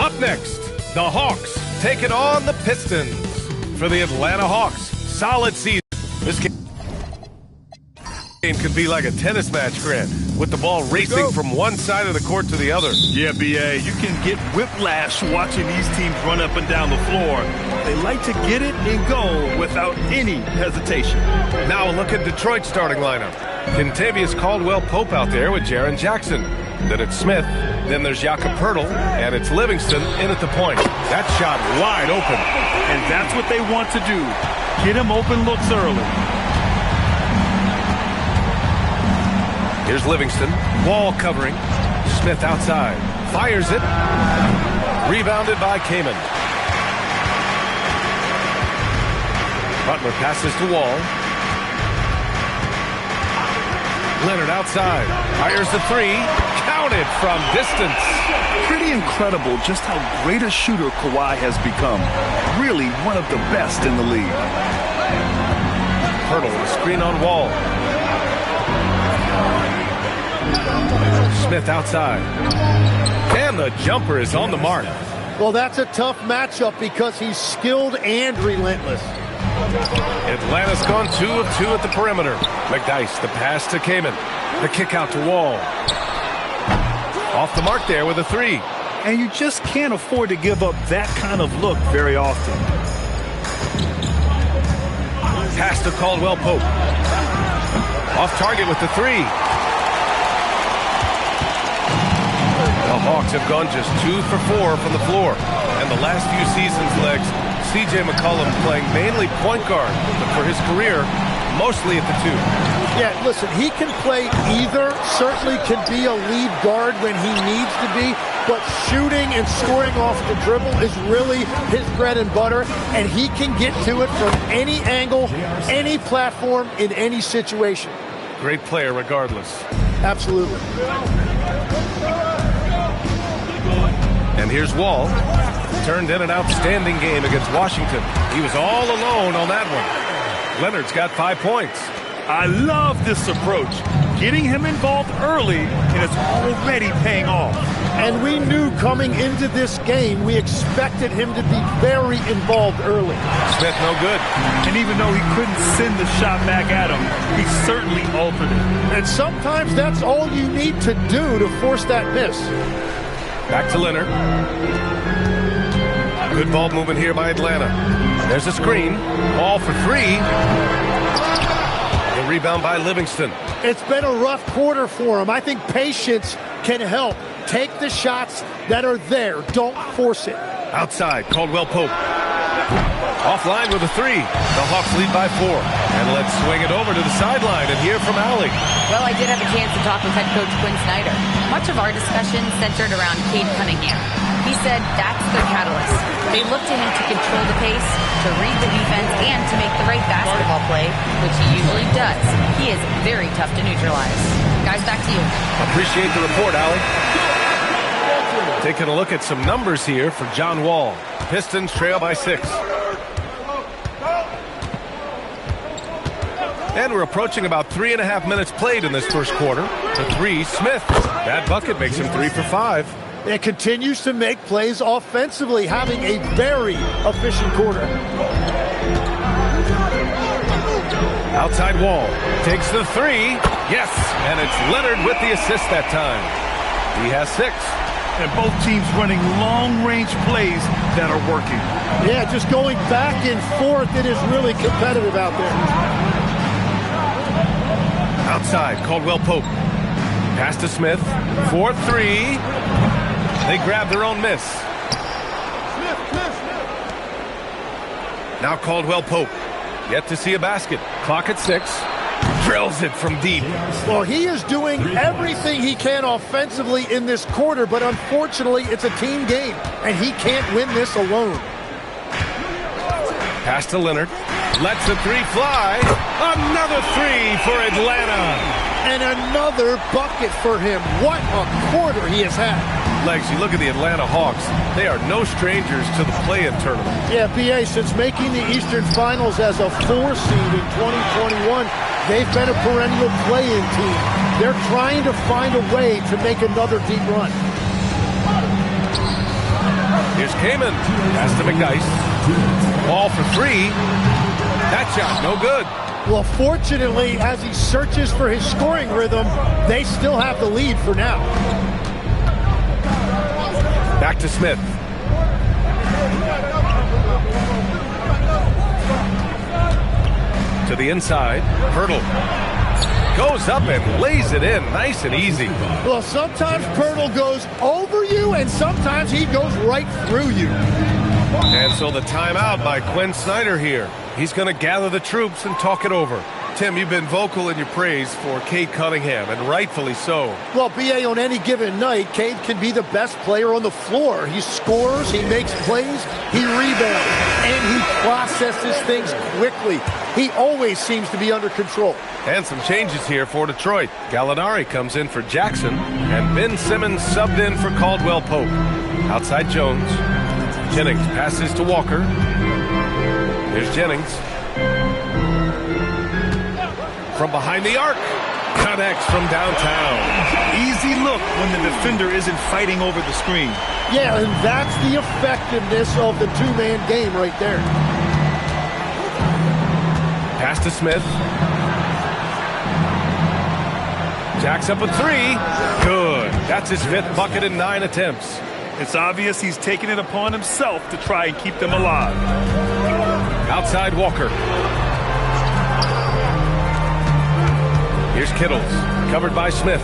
Up next, the Hawks taking on the Pistons. For the Atlanta Hawks, solid season. This game could be like a tennis match, Grant, with the ball racing from one side of the court to the other. Yeah, B.A., you can get whiplash watching these teams run up and down the floor. They like to get it and go without any hesitation. Now a look at Detroit's starting lineup. Kentavious Caldwell-Pope out there with Jaren Jackson. Then it's Smith. Then there's Jakob Poeltl, and it's Livingston in at the point. That shot wide open. And that's what they want to do. Get him open looks early. Here's Livingston. Wall covering. Smith outside. Fires it. Rebounded by Kaman. Butler passes to Wall. Leonard outside. Fires the three. Counted from distance. Pretty incredible just how great a shooter Kawhi has become. Really one of the best in the league. Poeltl, the screen on Wall. Smith outside. And the jumper is on the mark. Well, that's a tough matchup because he's skilled and relentless. Atlanta's gone 2 of 2 at the perimeter. McDyess, the pass to Kaman. The kick out to Wall. Off the mark there with a three. And you just can't afford to give up that kind of look very often. Pass to Caldwell-Pope. Off target with the three. The Hawks have gone just 2 for 4 from the floor. And the last few seasons' legs, C.J. McCollum playing mainly point guard, but for his career, mostly at the 2. Yeah, listen, he can play either, certainly can be a lead guard when he needs to be, but shooting and scoring off the dribble is really his bread and butter, and he can get to it from any angle, any platform, in any situation. Great player regardless. Absolutely. And here's Wall. Turned in an outstanding game against Washington. He was all alone on that one. Leonard's got 5 points. I love this approach. Getting him involved early, and it's already paying off. And we knew coming into this game, we expected him to be very involved early. Smith no good. And even though he couldn't send the shot back at him, he certainly altered it. And sometimes that's all you need to do to force that miss. Back to Leonard. Good ball movement here by Atlanta. There's a screen. Ball for three. The rebound by Livingston. It's been a rough quarter for him. I think patience can help. Take the shots that are there. Don't force it. Outside, Caldwell-Pope. Offline with a three. The Hawks lead by 4. And let's swing it over to the sideline and hear from Allie. Well, I did have a chance to talk with head coach Quinn Snyder. Much of our discussion centered around Cade Cunningham. He said that's their catalyst. They look to him to control the pace, to read the defense, and to make the right basketball play, which he usually does. He is very tough to neutralize. Guys, back to you. Appreciate the report, Allie. Taking a look at some numbers here for John Wall. Pistons trail by 6. And we're approaching about 3.5 minutes played in this first quarter. The three, Smith. That bucket makes him 3 for 5. It continues to make plays offensively, having a very efficient quarter. Outside Wall. Takes the three. Yes, and it's Leonard with the assist that time. He has 6. And both teams running long-range plays that are working. Yeah, just going back and forth. It is really competitive out there. Outside, Caldwell-Pope. Pass to Smith. 4-3. They grab their own miss. Now Caldwell-Pope. Yet to see a basket. Clock at 6. Drills it from deep. Well, he is doing everything he can offensively in this quarter, but unfortunately, it's a team game, and he can't win this alone. Pass to Leonard. Lets the three fly. Another three for Atlanta. And another bucket for him. What a quarter he has had. Legs, you look at the Atlanta Hawks. They are no strangers to the play-in tournament. Yeah, BA, since making the Eastern Finals as a 4 seed in 2021, they've been a perennial play-in team. They're trying to find a way to make another deep run. Kamen. Pass to McDyess. Ball for three. That shot, no good. Well, fortunately, as he searches for his scoring rhythm, they still have the lead for now. Back to Smith. To the inside. Pirtle goes up and lays it in nice and easy. Well, sometimes Pirtle goes over you, and sometimes he goes right through you. And so the timeout by Quinn Snyder here. He's going to gather the troops and talk it over. Tim, you've been vocal in your praise for Cade Cunningham, and rightfully so. Well, B.A., on any given night, Cade can be the best player on the floor. He scores, he makes plays, he rebounds, and he processes things quickly. He always seems to be under control. And some changes here for Detroit. Gallinari comes in for Jackson, and Ben Simmons subbed in for Caldwell Pope. Outside Jones. Jennings passes to Walker. Here's Jennings. From behind the arc. Connects from downtown. Easy look when the defender isn't fighting over the screen. Yeah, and that's the effectiveness of the two-man game right there. Pass to Smith. Jacks up a three. Good. That's his fifth bucket in 9 attempts. It's obvious he's taking it upon himself to try and keep them alive. Outside Walker. Here's Kittles, covered by Smith.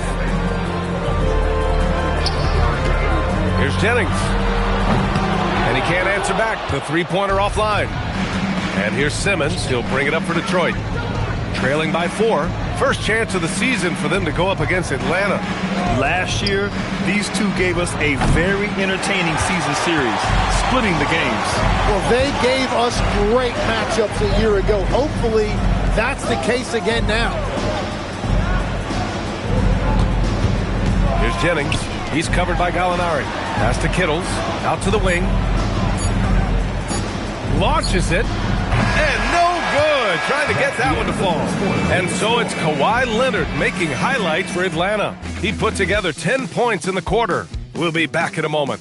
Here's Jennings. And he can't answer back. The three-pointer offline. And here's Simmons. He'll bring it up for Detroit. Trailing by 4. First chance of the season for them to go up against Atlanta. Last year, these two gave us a very entertaining season series, splitting the games. Well, they gave us great matchups a year ago. Hopefully, that's the case again now. Here's Jennings. He's covered by Gallinari. Pass to Kittles. Out to the wing. Launches it. And no good. Trying to get that one to fall. And so it's Kawhi Leonard making highlights for Atlanta. He put together 10 points in the quarter. We'll be back in a moment.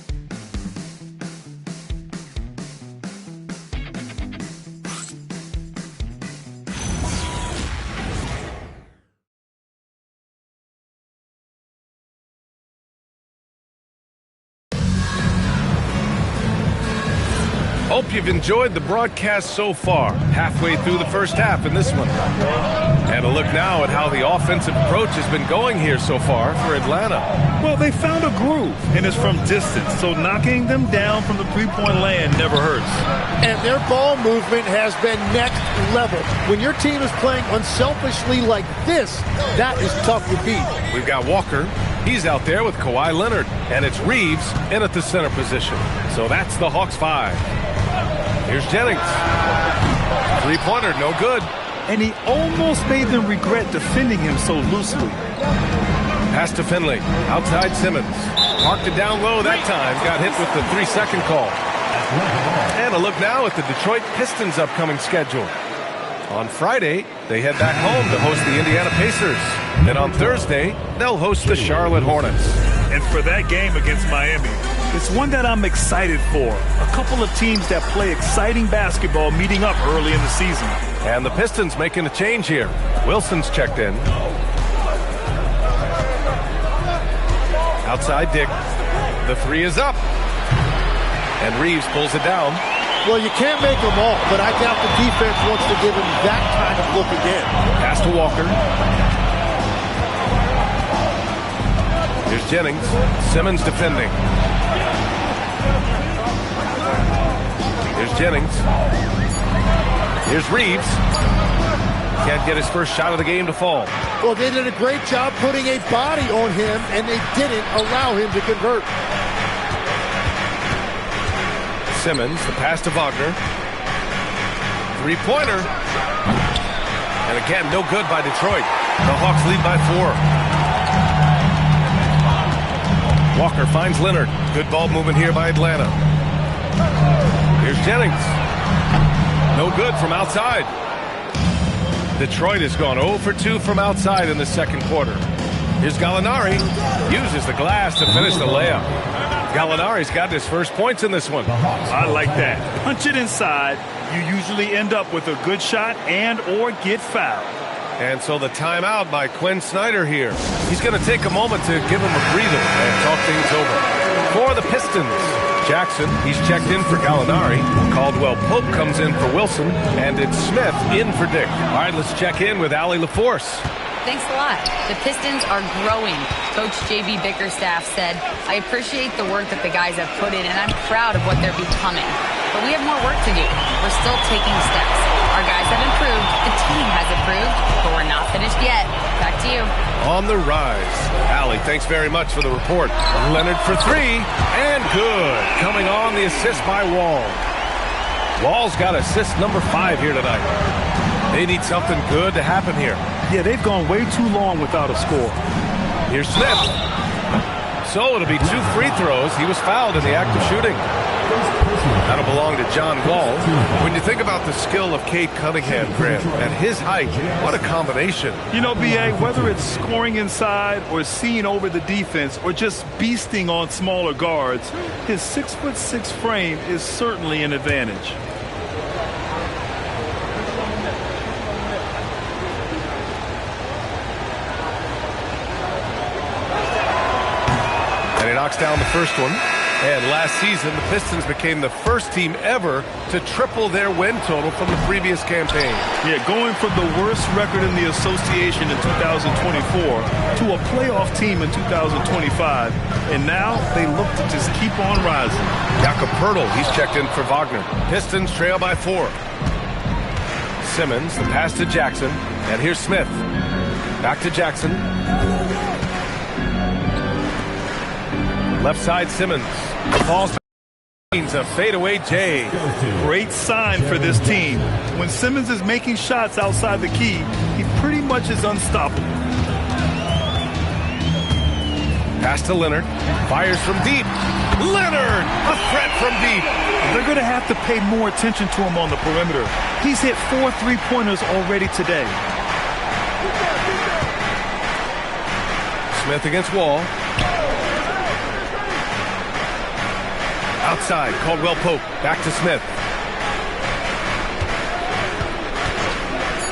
Hope you've enjoyed the broadcast so far, halfway through the first half in this one. And a look now at how the offensive approach has been going here so far for Atlanta. Well, they found a groove, and it's from distance, so knocking them down from the three-point land never hurts. And their ball movement has been next level. When your team is playing unselfishly like this, that is tough to beat. We've got Walker. He's out there with Kawhi Leonard. And it's Reeves in at the center position. So that's the Hawks 5. Here's Jennings. Three-pointer, no good. And he almost made them regret defending him so loosely. Pass to Finley. Outside Simmons. Parked it down low that time. Got hit with the 3-second call. And a look now at the Detroit Pistons' upcoming schedule. On Friday, they head back home to host the Indiana Pacers. Then on Thursday, they'll host the Charlotte Hornets. And for that game against Miami, it's one that I'm excited for. A couple of teams that play exciting basketball meeting up early in the season. And the Pistons making a change here. Wilson's checked in. Outside Dick. The three is up. And Reeves pulls it down. Well, you can't make them all, but I doubt the defense wants to give him that kind of look again. Pass to Walker. Here's Jennings. Simmons defending. Here's Jennings. Here's Reeves. Can't get his first shot of the game to fall. Well, they did a great job putting a body on him, and they didn't allow him to convert. Simmons, the pass to Wagner. Three-pointer. And again, no good by Detroit. The Hawks lead by 4. Walker finds Leonard. Good ball movement here by Atlanta. Here's Jennings. No good from outside. Detroit has gone 0 for 2 from outside in the second quarter. Here's Gallinari. Uses the glass to finish the layup. Gallinari's got his first points in this one. I like that. Punch it inside. You usually end up with a good shot and or get fouled. And so the timeout by Quinn Snyder here. He's going to take a moment to give him a breather and talk things over. For the Pistons, Jackson, he's checked in for Gallinari. Caldwell Pope comes in for Wilson. And it's Smith in for Dick. All right, let's check in with Allie LaForce. Thanks a lot. The Pistons are growing. Coach J.B. Bickerstaff said, I appreciate the work that the guys have put in, and I'm proud of what they're becoming. But we have more work to do. We're still taking steps. Our guys have improved. The team has improved. But we're not finished yet. Back to you. On the rise. Allie, thanks very much for the report. Leonard for three. And good. Coming on the assist by Wall. Wall's got assist number 5 here tonight. They need something good to happen here. Yeah, they've gone way too long without a score. Here's Smith. So it'll be 2 free throws. He was fouled in the act of shooting. That'll belong to John Wall. When you think about the skill of Cade Cunningham, Grant, at his height, what a combination. You know, B.A., whether it's scoring inside or seeing over the defense or just beasting on smaller guards, his 6'6" frame is certainly an advantage. And he knocks down the first one. And last season, the Pistons became the first team ever to triple their win total from the previous campaign. Yeah, going from the worst record in the association in 2024 to a playoff team in 2025. And now they look to just keep on rising. Jakob Poeltl, he's checked in for Wagner. Pistons trail by 4. Simmons, the pass to Jackson. And here's Smith. Back to Jackson. Left side, Simmons. Falls a fadeaway J. Great sign for this team. When Simmons is making shots outside the key, he pretty much is unstoppable. Pass to Leonard. Fires from deep. Leonard! A threat from deep. They're going to have to pay more attention to him on the perimeter. He's hit 4 3-pointers already today. Smith against Wall. Outside, Caldwell Pope, back to Smith.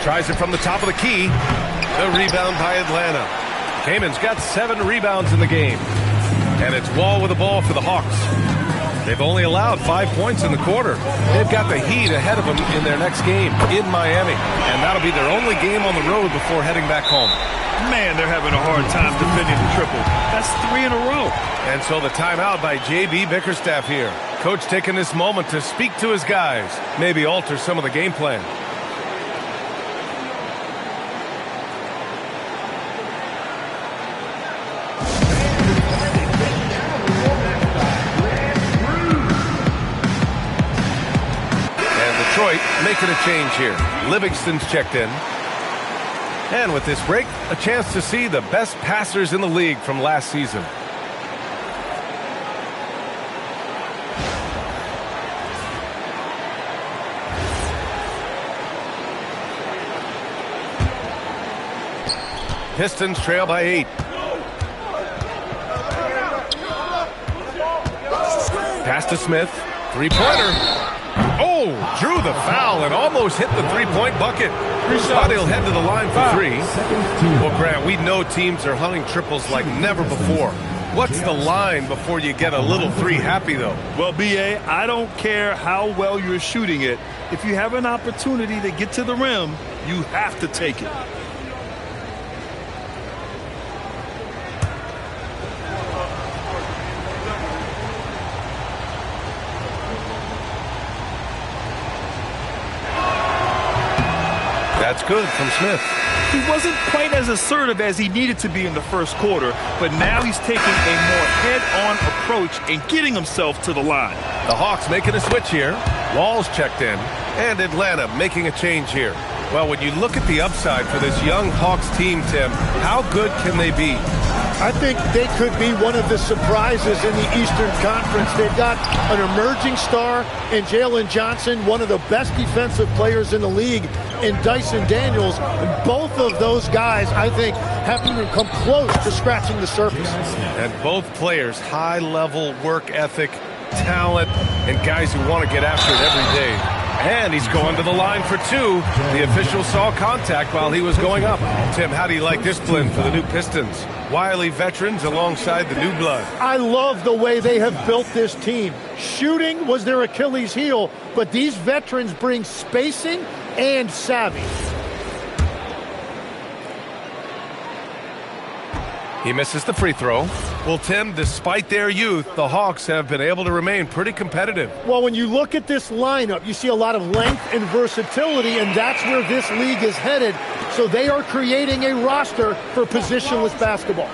Tries it from the top of the key. The rebound by Atlanta. Kaman's got 7 rebounds in the game. And it's Wall with the ball for the Hawks. They've only allowed 5 points in the quarter. They've got the Heat ahead of them in their next game in Miami. And that'll be their only game on the road before heading back home. Man, they're having a hard time defending the triple. That's 3 in a row. And so the timeout by J.B. Bickerstaff here. Coach taking this moment to speak to his guys, maybe alter some of the game plan. And Detroit making a change here. Livingston's checked in. And with this break, a chance to see the best passers in the league from last season. Pistons trail by 8. Pass to Smith. 3-pointer. Oh, drew the foul and almost hit the 3-point bucket. But he'll head to the line for 3. Well, Grant, we know teams are hunting triples like never before. What's the line before you get a little 3 happy, though? Well, B.A., I don't care how well you're shooting it. If you have an opportunity to get to the rim, you have to take it. That's good from Smith. He wasn't quite as assertive as he needed to be in the first quarter, but now he's taking a more head-on approach and getting himself to the line. The Hawks making a switch here. Wall's checked in. And Atlanta making a change here. Well, when you look at the upside for this young Hawks team, Tim, how good can they be? I think they could be one of the surprises in the Eastern Conference. They've got an emerging star in Jalen Johnson, one of the best defensive players in the league in Dyson Daniels. And both of those guys, I think, haven't even come close to scratching the surface. And both players, high-level work ethic, talent, and guys who want to get after it every day. And he's going to the line for two. The official saw contact while he was going up. Tim, how do you like this blend for the new Pistons? Wily veterans alongside the new blood. I love the way they have built this team. Shooting was their Achilles heel, but these veterans bring spacing and savvy. He misses the free throw. Well, Tim, despite their youth, the Hawks have been able to remain pretty competitive. Well, when you look at this lineup, you see a lot of length and versatility, and that's where this league is headed. So they are creating a roster for positionless basketball.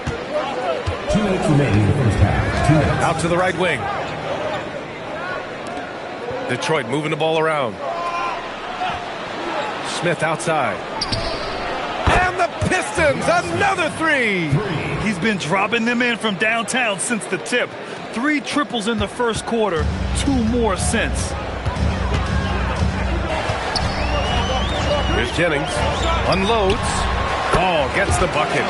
2 minutes remaining in the first half. 2 minutes. Out to the right wing. Detroit moving the ball around. Smith outside. And the Pistons, another three. He's been dropping them in from downtown since the tip. 3 triples in the first quarter, 2 more since. Here's Jennings. Unloads. Ball gets the bucket.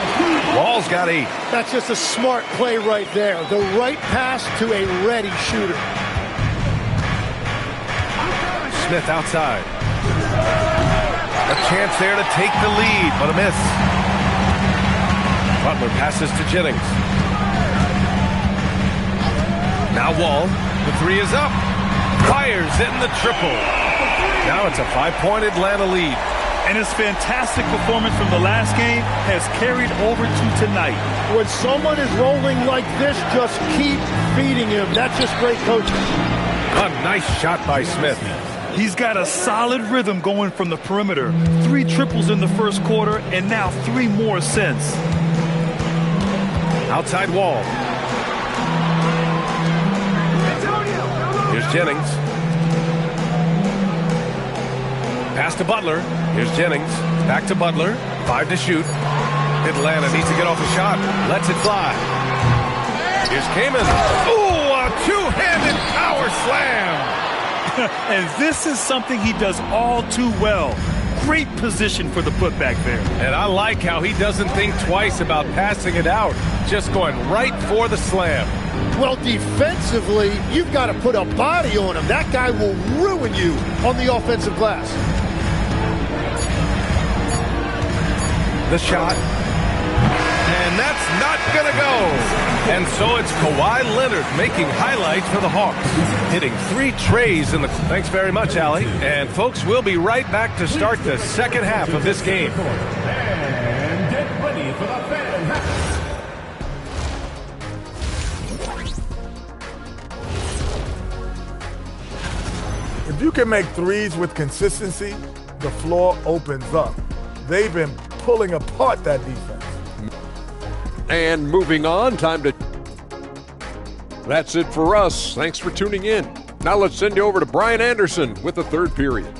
Wall's got 8. That's just a smart play right there. The right pass to a ready shooter. Smith outside. A chance there to take the lead, but a miss. Butler passes to Jennings. Now Wall. The 3 is up. Fires in the triple. Now it's a 5-point Atlanta lead. And his fantastic performance from the last game has carried over to tonight. When someone is rolling like this, just keep feeding him. That's just great coaching. A nice shot by Smith. He's got a solid rhythm going from the perimeter. 3 triples in the first quarter, and now 3 more since. Outside Wall. Here's Jennings. Pass to Butler. Here's Jennings. Back to Butler. 5 to shoot. Atlanta needs to get off a shot. Lets it fly. Here's Kaman. Ooh, a two-handed power slam. And this is something he does all too well. Great position for the putback there. And I like how he doesn't think twice about passing it out. Just going right for the slam. Well, defensively, you've got to put a body on him. That guy will ruin you on the offensive glass. The shot. And that's not going to go. And so it's Kawhi Leonard making highlights for the Hawks. Hitting 3 trays in the... Thanks very much, Allie. And folks, we'll be right back to start the second half of this game. And get ready for the fan half. If you can make threes with consistency, the floor opens up. They've been pulling apart that defense. And moving on, time to... That's it for us. Thanks for tuning in. Now let's send you over to Brian Anderson with the third period.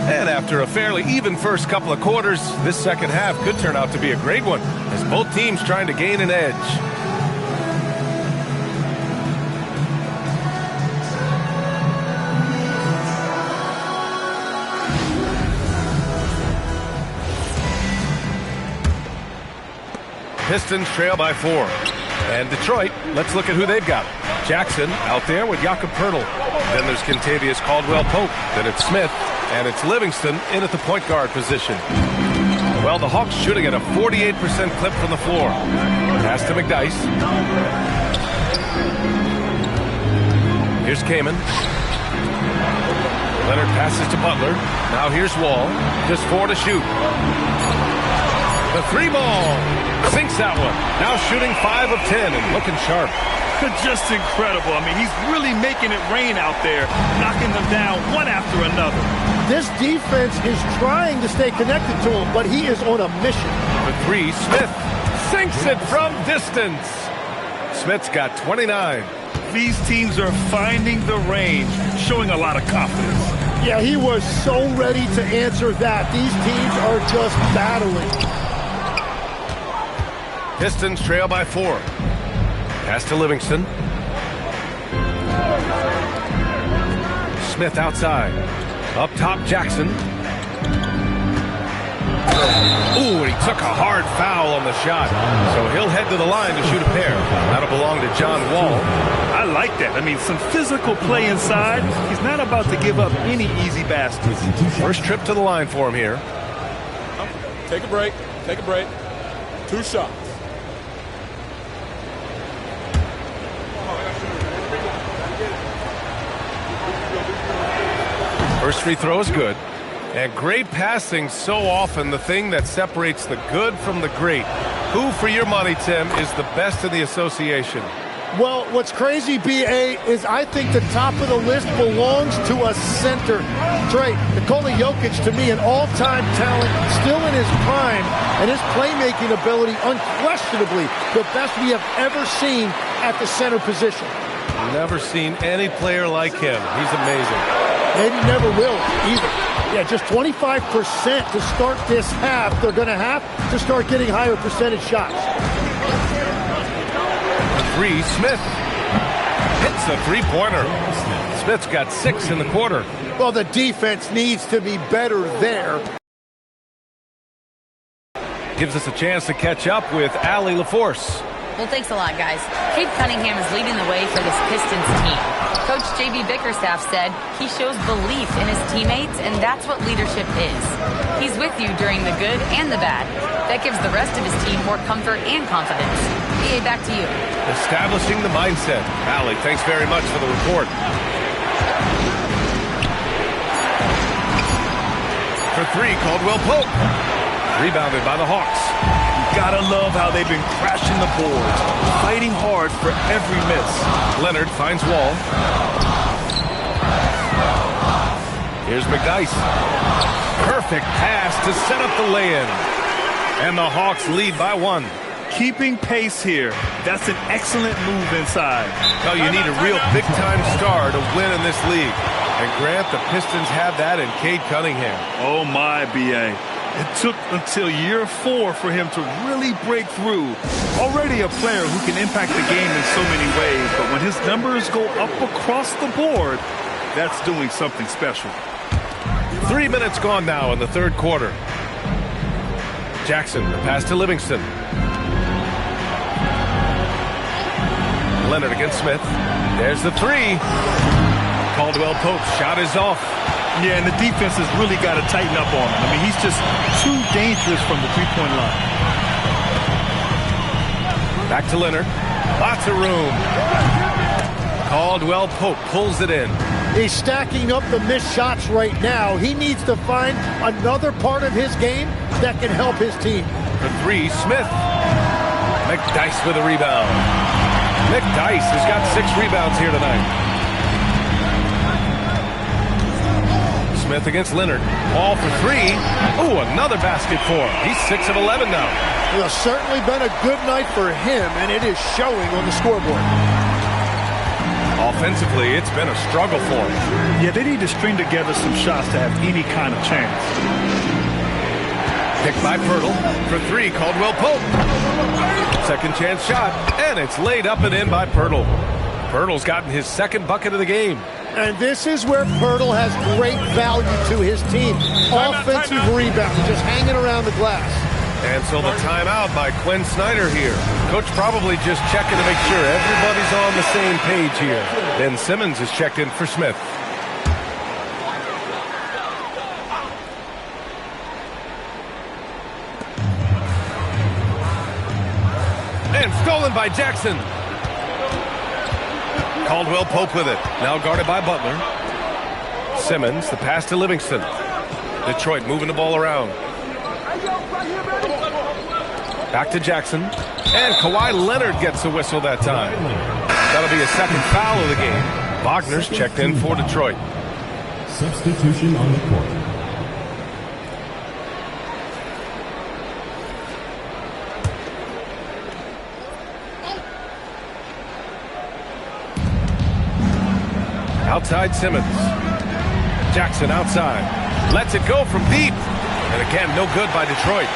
And after a fairly even first couple of quarters, this second half could turn out to be a great one, as both teams trying to gain an edge. Pistons trail by 4. And Detroit, let's look at who they've got. Jackson out there with Jakob Poeltl. Then there's Kentavious Caldwell-Pope. Then it's Smith. And it's Livingston in at the point guard position. Well, the Hawks shooting at a 48% clip from the floor. Pass to McDyess. Here's Kaman. Leonard passes to Butler. Now here's Wall. Just 4 to shoot. The 3 ball. Sinks that one. Now shooting 5 of 10 and looking sharp. Just incredible. I mean, he's really making it rain out there, knocking them down one after another. This defense is trying to stay connected to him, but he is on a mission. The 3, Smith sinks it from distance. Smith's got 29. These teams are finding the range, showing a lot of confidence. Yeah, he was so ready to answer that. These teams are just battling. Pistons trail by 4. Pass to Livingston. Smith outside. Up top, Jackson. Ooh, and he took a hard foul on the shot. So he'll head to the line to shoot a pair. That'll belong to John Wall. I like that. I mean, some physical play inside. He's not about to give up any easy baskets. First trip to the line for him here. Take a break. Take a break. 2 shots. First free throw is good. And great passing, so often the thing that separates the good from the great. Who, for your money, Tim, is the best in the association? Well, what's crazy, B.A., is I think the top of the list belongs to a center. Trey, Nikola Jokic, to me, an all-time talent, still in his prime, and his playmaking ability, unquestionably, the best we have ever seen at the center position. Never seen any player like him. He's amazing. Maybe never will either. Yeah, just 25% to start this half. They're going to have to start getting higher percentage shots. 3, Smith. Hits the three-pointer. Smith's got 6 in the quarter. Well, the defense needs to be better there. Gives us a chance to catch up with Allie LaForce. Well, thanks a lot, guys. Cade Cunningham is leading the way for this Pistons team. Coach J.B. Bickerstaff said he shows belief in his teammates, and that's what leadership is. He's with you during the good and the bad. That gives the rest of his team more comfort and confidence. B.A., back to you. Establishing the mindset. Allie, thanks very much for the report. For 3, Caldwell Pope. Rebounded by the Hawks. Gotta love how they've been crashing the boards, fighting hard for every miss. Leonard finds Wall. Here's McDyess. Perfect pass to set up the lay-in. And the Hawks lead by 1. Keeping pace here. That's an excellent move inside. Now you need a real big-time star to win in this league. And Grant, the Pistons have that in Cade Cunningham. Oh my, B.A. It took until year 4 for him to really break through. Already a player who can impact the game in so many ways, but when his numbers go up across the board, that's doing something special. 3 minutes gone now in the third quarter. Jackson, the pass to Livingston. Leonard against Smith. There's the 3. Caldwell Pope's shot is off. Yeah, and the defense has really got to tighten up on him. I mean, he's just too dangerous from the three-point line. Back to Leonard. Lots of room. Caldwell Pope pulls it in. He's stacking up the missed shots right now. He needs to find another part of his game that can help his team. For 3, Smith. McDyess with a rebound. McDyess has got 6 rebounds here tonight. Smith against Leonard. Ball for 3. Ooh, another basket for him. He's 6 of 11 now. Well, certainly been a good night for him, and it is showing on the scoreboard. Offensively, it's been a struggle for him. Yeah, they need to string together some shots to have any kind of chance. Picked by Pirtle. For 3, Caldwell Pope. Second chance shot, and it's laid up and in by Pirtle. Pirtle's gotten his 2nd bucket of the game. And this is where Pirtle has great value to his team. Offensive rebound, just hanging around the glass. And so the timeout by Quinn Snyder here. Coach probably just checking to make sure everybody's on the same page here. Ben Simmons is checked in for Smith. And stolen by Jackson. Caldwell Pope with it. Now guarded by Butler. Simmons, the pass to Livingston. Detroit moving the ball around. Back to Jackson. And Kawhi Leonard gets a whistle that time. That'll be a 2nd foul of the game. Wagner's checked in for Detroit. Substitution on the court. Outside Simmons. Jackson outside. Lets it go from deep. And again, no good by Detroit.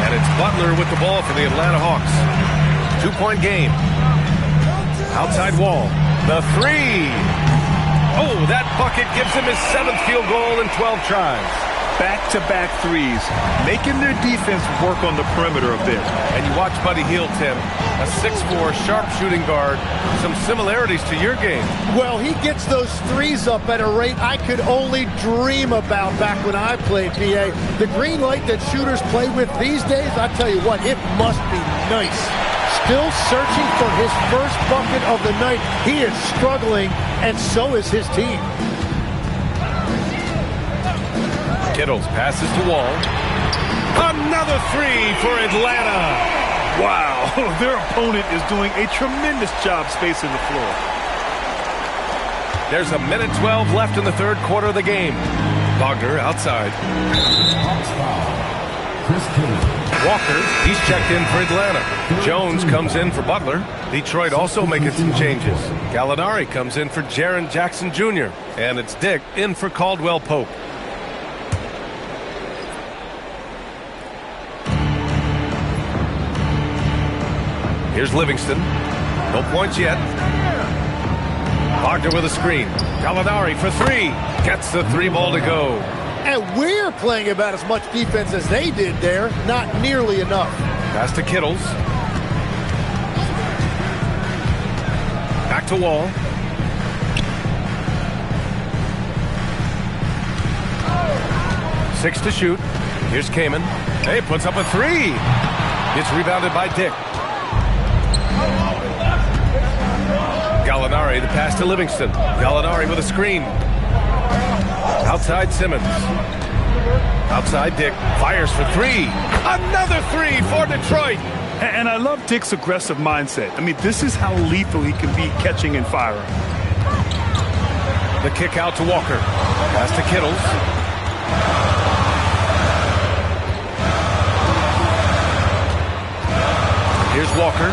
And it's Butler with the ball for the Atlanta Hawks. 2-point game. Outside Wall. The three. Oh, that bucket gives him his 7th field goal in 12 tries. Back-to-back threes, making their defense work on the perimeter a bit. And you watch Buddy Hield, Tim, a 6'4", sharp shooting guard. Some similarities to your game. Well, he gets those threes up at a rate I could only dream about back when I played, PA. The green light that shooters play with these days, I tell you what, it must be nice. Still searching for his first bucket of the night. He is struggling, and so is his team. Kittles passes to Wall. Another three for Atlanta. Wow, their opponent is doing a tremendous job spacing the floor. There's a minute 12 left in the third quarter of the game. Wagner outside. Walker, he's checked in for Atlanta. Jones comes in for Butler. Detroit also making some changes. Gallinari comes in for Jaren Jackson Jr. And it's Dick in for Caldwell Pope. Here's Livingston. No points yet. Wagner with a screen. Gallinari for three. Gets the three ball to go. And we're playing about as much defense as they did there. Not nearly enough. Pass to Kittles. Back to Wall. Six to shoot. Here's Kaman. Hey, puts up a three. It's rebounded by Dick. Gallinari, the pass to Livingston. Gallinari with a screen. Outside Simmons. Outside Dick. Fires for three. Another three for Detroit. And I love Dick's aggressive mindset. I mean, this is how lethal he can be catching and firing. The kick out to Walker. Pass to Kittles. Here's Walker.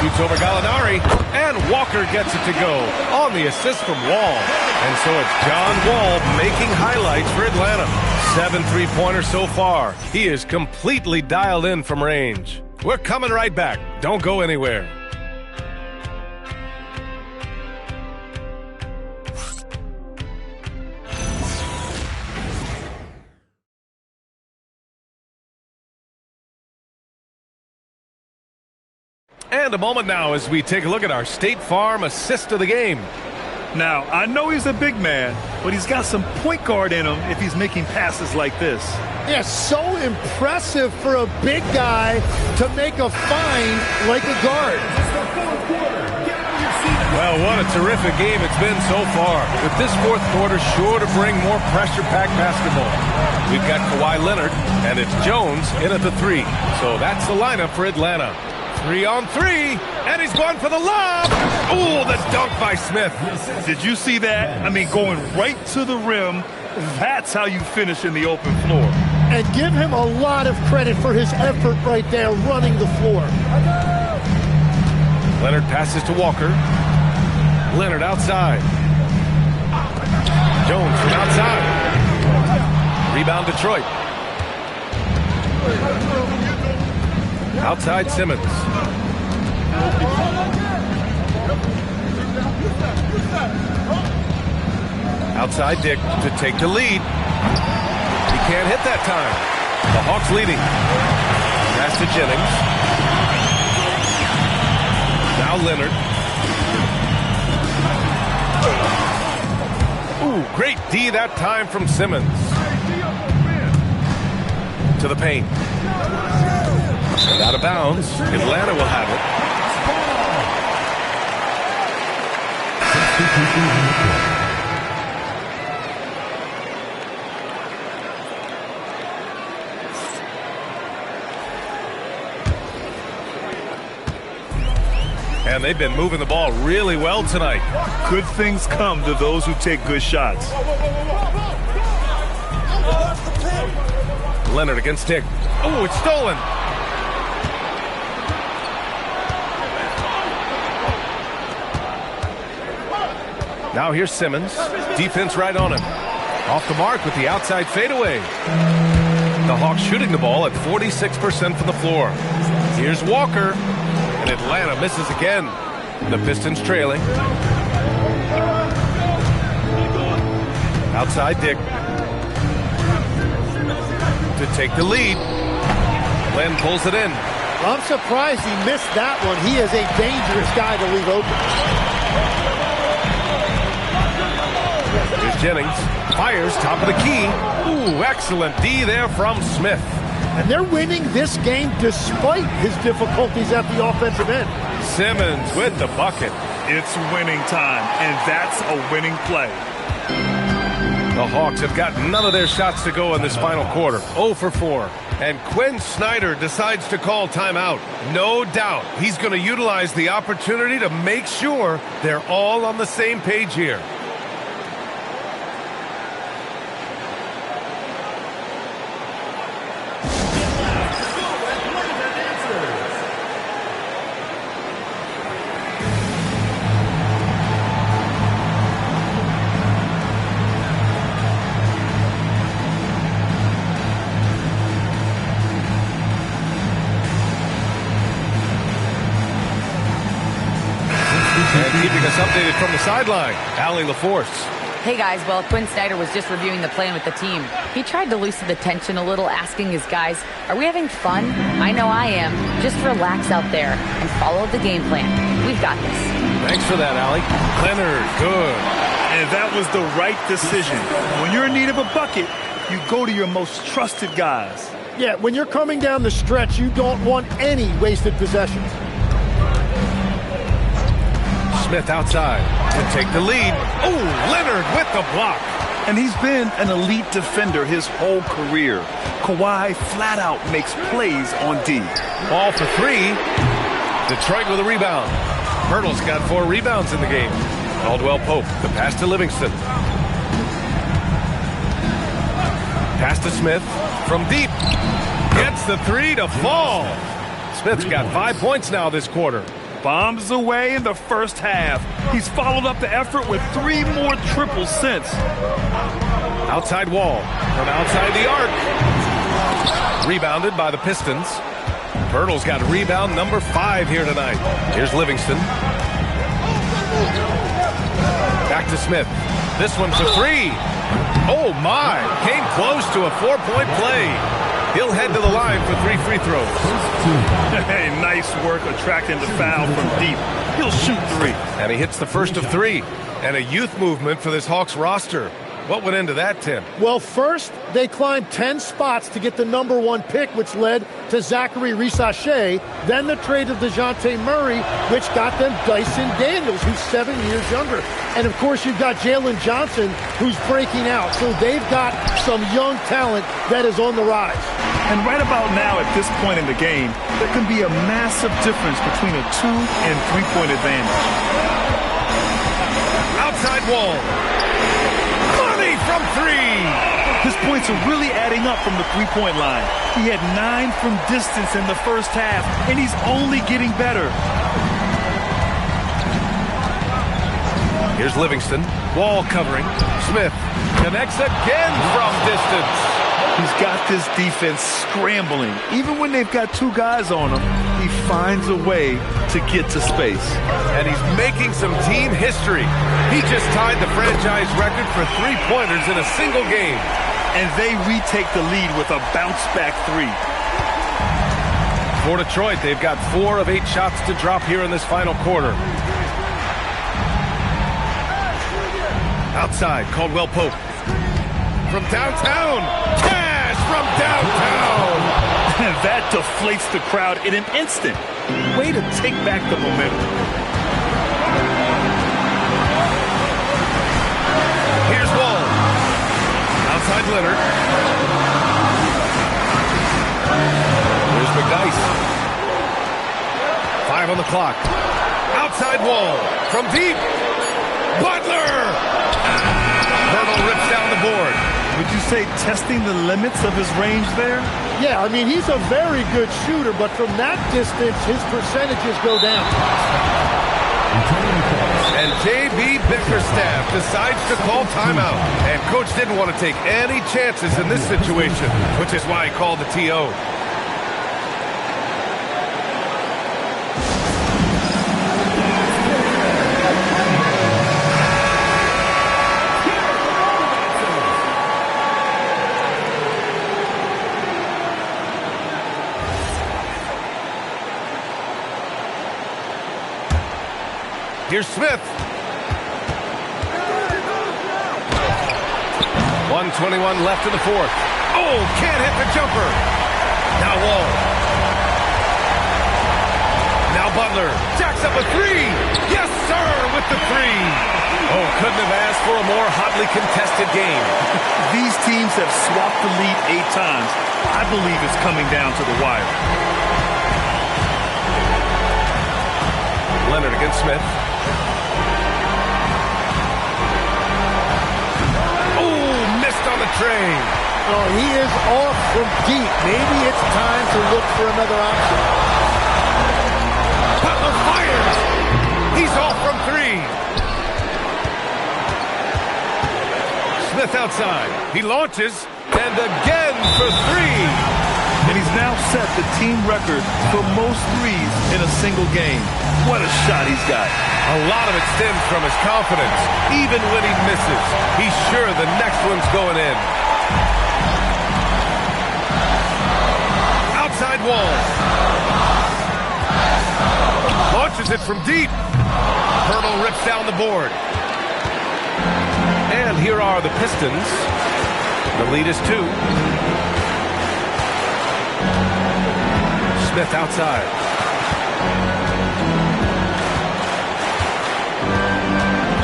Shoots over Gallinari, and Walker gets it to go on the assist from Wall. And so it's John Wall making highlights for Atlanta. 7 3-pointers so far. He is completely dialed in from range. We're coming right back. Don't go anywhere. And a moment now as we take a look at our State Farm assist of the game. Now, I know he's a big man, but he's got some point guard in him if he's making passes like this. Yeah, so impressive for a big guy to make a find like a guard. Well, what a terrific game it's been so far. With this fourth quarter sure to bring more pressure-packed basketball. We've got Kawhi Leonard, and it's Jones in at the three. So that's the lineup for Atlanta. 3-on-3, and he's going for the lob. Ooh, the dunk by Smith. Did you see that? I mean, going right to the rim. That's how you finish in the open floor. And give him a lot of credit for his effort right there running the floor. Leonard passes to Walker. Leonard outside. Jones from outside. Rebound Detroit. Outside Simmons. Outside Dick to take the lead. He can't hit that time. The Hawks leading. Pass to Jennings. Now Leonard. Ooh, great D that time from Simmons. To the paint. And out of bounds. Atlanta will have it. And they've been moving the ball really well tonight. Good things come to those who take good shots. Leonard against Dick. Oh, it's stolen. Now here's Simmons. Defense right on him. Off the mark with the outside fadeaway. The Hawks shooting the ball at 46% from the floor. Here's Walker. And Atlanta misses again. The Pistons trailing. Outside Dick. To take the lead. Len pulls it in. I'm surprised he missed that one. He is a dangerous guy to leave open. Here's Jennings. Fires top of the key. Ooh, excellent D there from Smith. And they're winning this game despite his difficulties at the offensive end. Simmons with the bucket. It's winning time, and that's a winning play. The Hawks have got none of their shots to go in this final quarter. 0 for 4. And Quinn Snyder decides to call timeout. No doubt he's going to utilize the opportunity to make sure they're all on the same page here. And keeping us updated from the sideline, Allie LaForce. Hey guys, well, Quinn Snyder was just reviewing the plan with the team. He tried to loosen the tension a little, asking his guys, are we having fun? I know I am. Just relax out there and follow the game plan. We've got this. Thanks for that, Allie. Leonard, good. And that was the right decision. When you're in need of a bucket, you go to your most trusted guys. Yeah, when you're coming down the stretch, you don't want any wasted possessions. Smith outside to take the lead. Oh, Leonard with the block. And he's been an elite defender his whole career. Kawhi flat out makes plays on D. Ball for 3. Detroit with a rebound. Hurdle's got 4 rebounds in the game. Caldwell Pope, the pass to Livingston. Pass to Smith from deep. Gets the 3 to fall. Smith's got 5 points now this quarter. Bombs away in the first half. He's followed up the effort with 3 more triples since. Outside Wall from outside the arc. Rebounded by the Pistons. Hurdle's got rebound number 5 here tonight. Here's Livingston. Back to Smith. This one's a 3. Oh my, came close to a 4-point play. He'll head to the line for 3 free throws. Hey, nice work attracting the foul from deep. He'll shoot 3. And he hits the first of 3. And a youth movement for this Hawks roster. What went into that, Tim? Well, first, they climbed 10 spots to get the #1 pick, which led to Zachary Risache. Then the trade of DeJounte Murray, which got them Dyson Daniels, who's 7 years younger. And, of course, you've got Jalen Johnson, who's breaking out. So they've got some young talent that is on the rise. And right about now, at this point in the game, there can be a massive difference between a 2- and 3-point advantage. Outside Wall. Money from 3. His points are really adding up from the 3-point line. He had 9 from distance in the first half, and he's only getting better. Here's Livingston. Wall covering. Smith connects again from distance. He's got this defense scrambling. Even when they've got 2 guys on him, he finds a way to get to space. And he's making some team history. He just tied the franchise record for 3-pointers in a single game. And they retake the lead with a bounce-back 3. For Detroit, they've got 4 of 8 shots to drop here in this final quarter. Outside, Caldwell Pope. From downtown. Cash from downtown. And that deflates the crowd in an instant. Way to take back the momentum. Here's Wall. Outside Leonard. Here's McDyess. 5 on the clock. Outside Wall. From deep. Butler. Hurdle rips down the board. Would you say testing the limits of his range there? Yeah, I mean, he's a very good shooter, but from that distance, his percentages go down. And J.B. Bickerstaff decides to call timeout. And Coach didn't want to take any chances in this situation, which is why he called the TO. Here's Smith. 1:21 left in the fourth. Oh, can't hit the jumper. Now Wall. Now Butler. Jacks up a three. Yes, sir, with the three. Oh, couldn't have asked for a more hotly contested game. These teams have swapped the lead 8 times. I believe it's coming down to the wire. Leonard against Smith. On the train. Oh, he is off from deep. Maybe it's time to look for another option. Butler fires. He's off from 3. Smith outside. He launches and again for 3. And he's now set the team record for most threes in a single game. What a shot he's got. A lot of it stems from his confidence. Even when he misses, he's sure the next one's going in. Outside Wall. Launches it from deep. Hurdle rips down the board. And here are the Pistons. The lead is 2. Smith outside.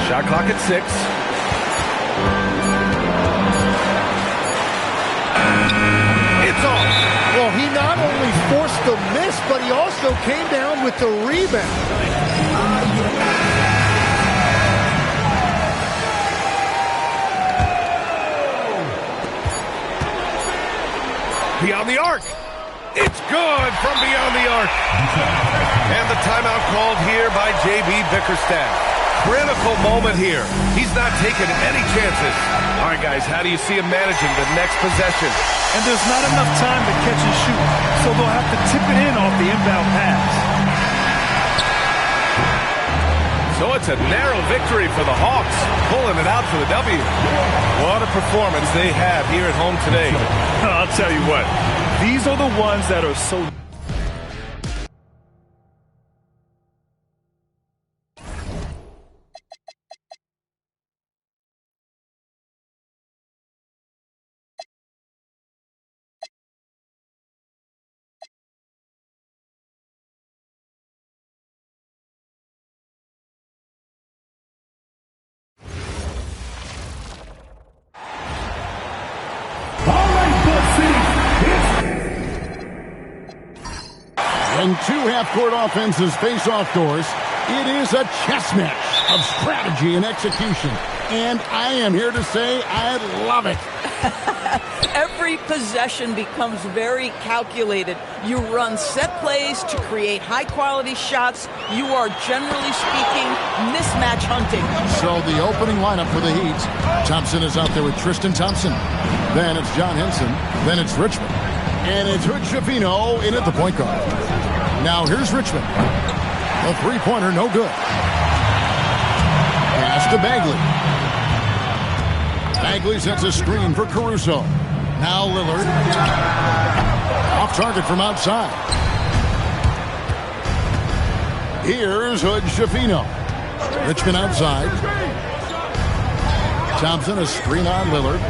Shot clock at 6. It's off. Well, he not only forced the miss, but he also came down with the rebound. Beyond the arc. It's good from beyond the arc. And the timeout called here by J.B. Bickerstaff. Critical moment here. He's not taking any chances. All right, guys, how do you see him managing the next possession? And there's not enough time to catch and shoot, so they'll have to tip it in off the inbound pass. So it's a narrow victory for the Hawks, pulling it out for the W. What a performance they have here at home today. I'll tell you what, these are the ones that are so... When 2 half-court offenses face off doors, it is a chess match of strategy and execution. And I am here to say I love it. Every possession becomes very calculated. You run set plays to create high-quality shots. You are, generally speaking, mismatch hunting. So the opening lineup for the Heat. Thompson is out there with Tristan Thompson. Then it's John Henson. Then it's Richmond. And it's Hood Schifino in at the point guard. Now here's Richmond. A three-pointer, no good. Pass to Bagley. Bagley sets a screen for Caruso. Now Lillard. Off target from outside. Here's Hood Schifino. Richmond outside. Thompson, a screen on Lillard.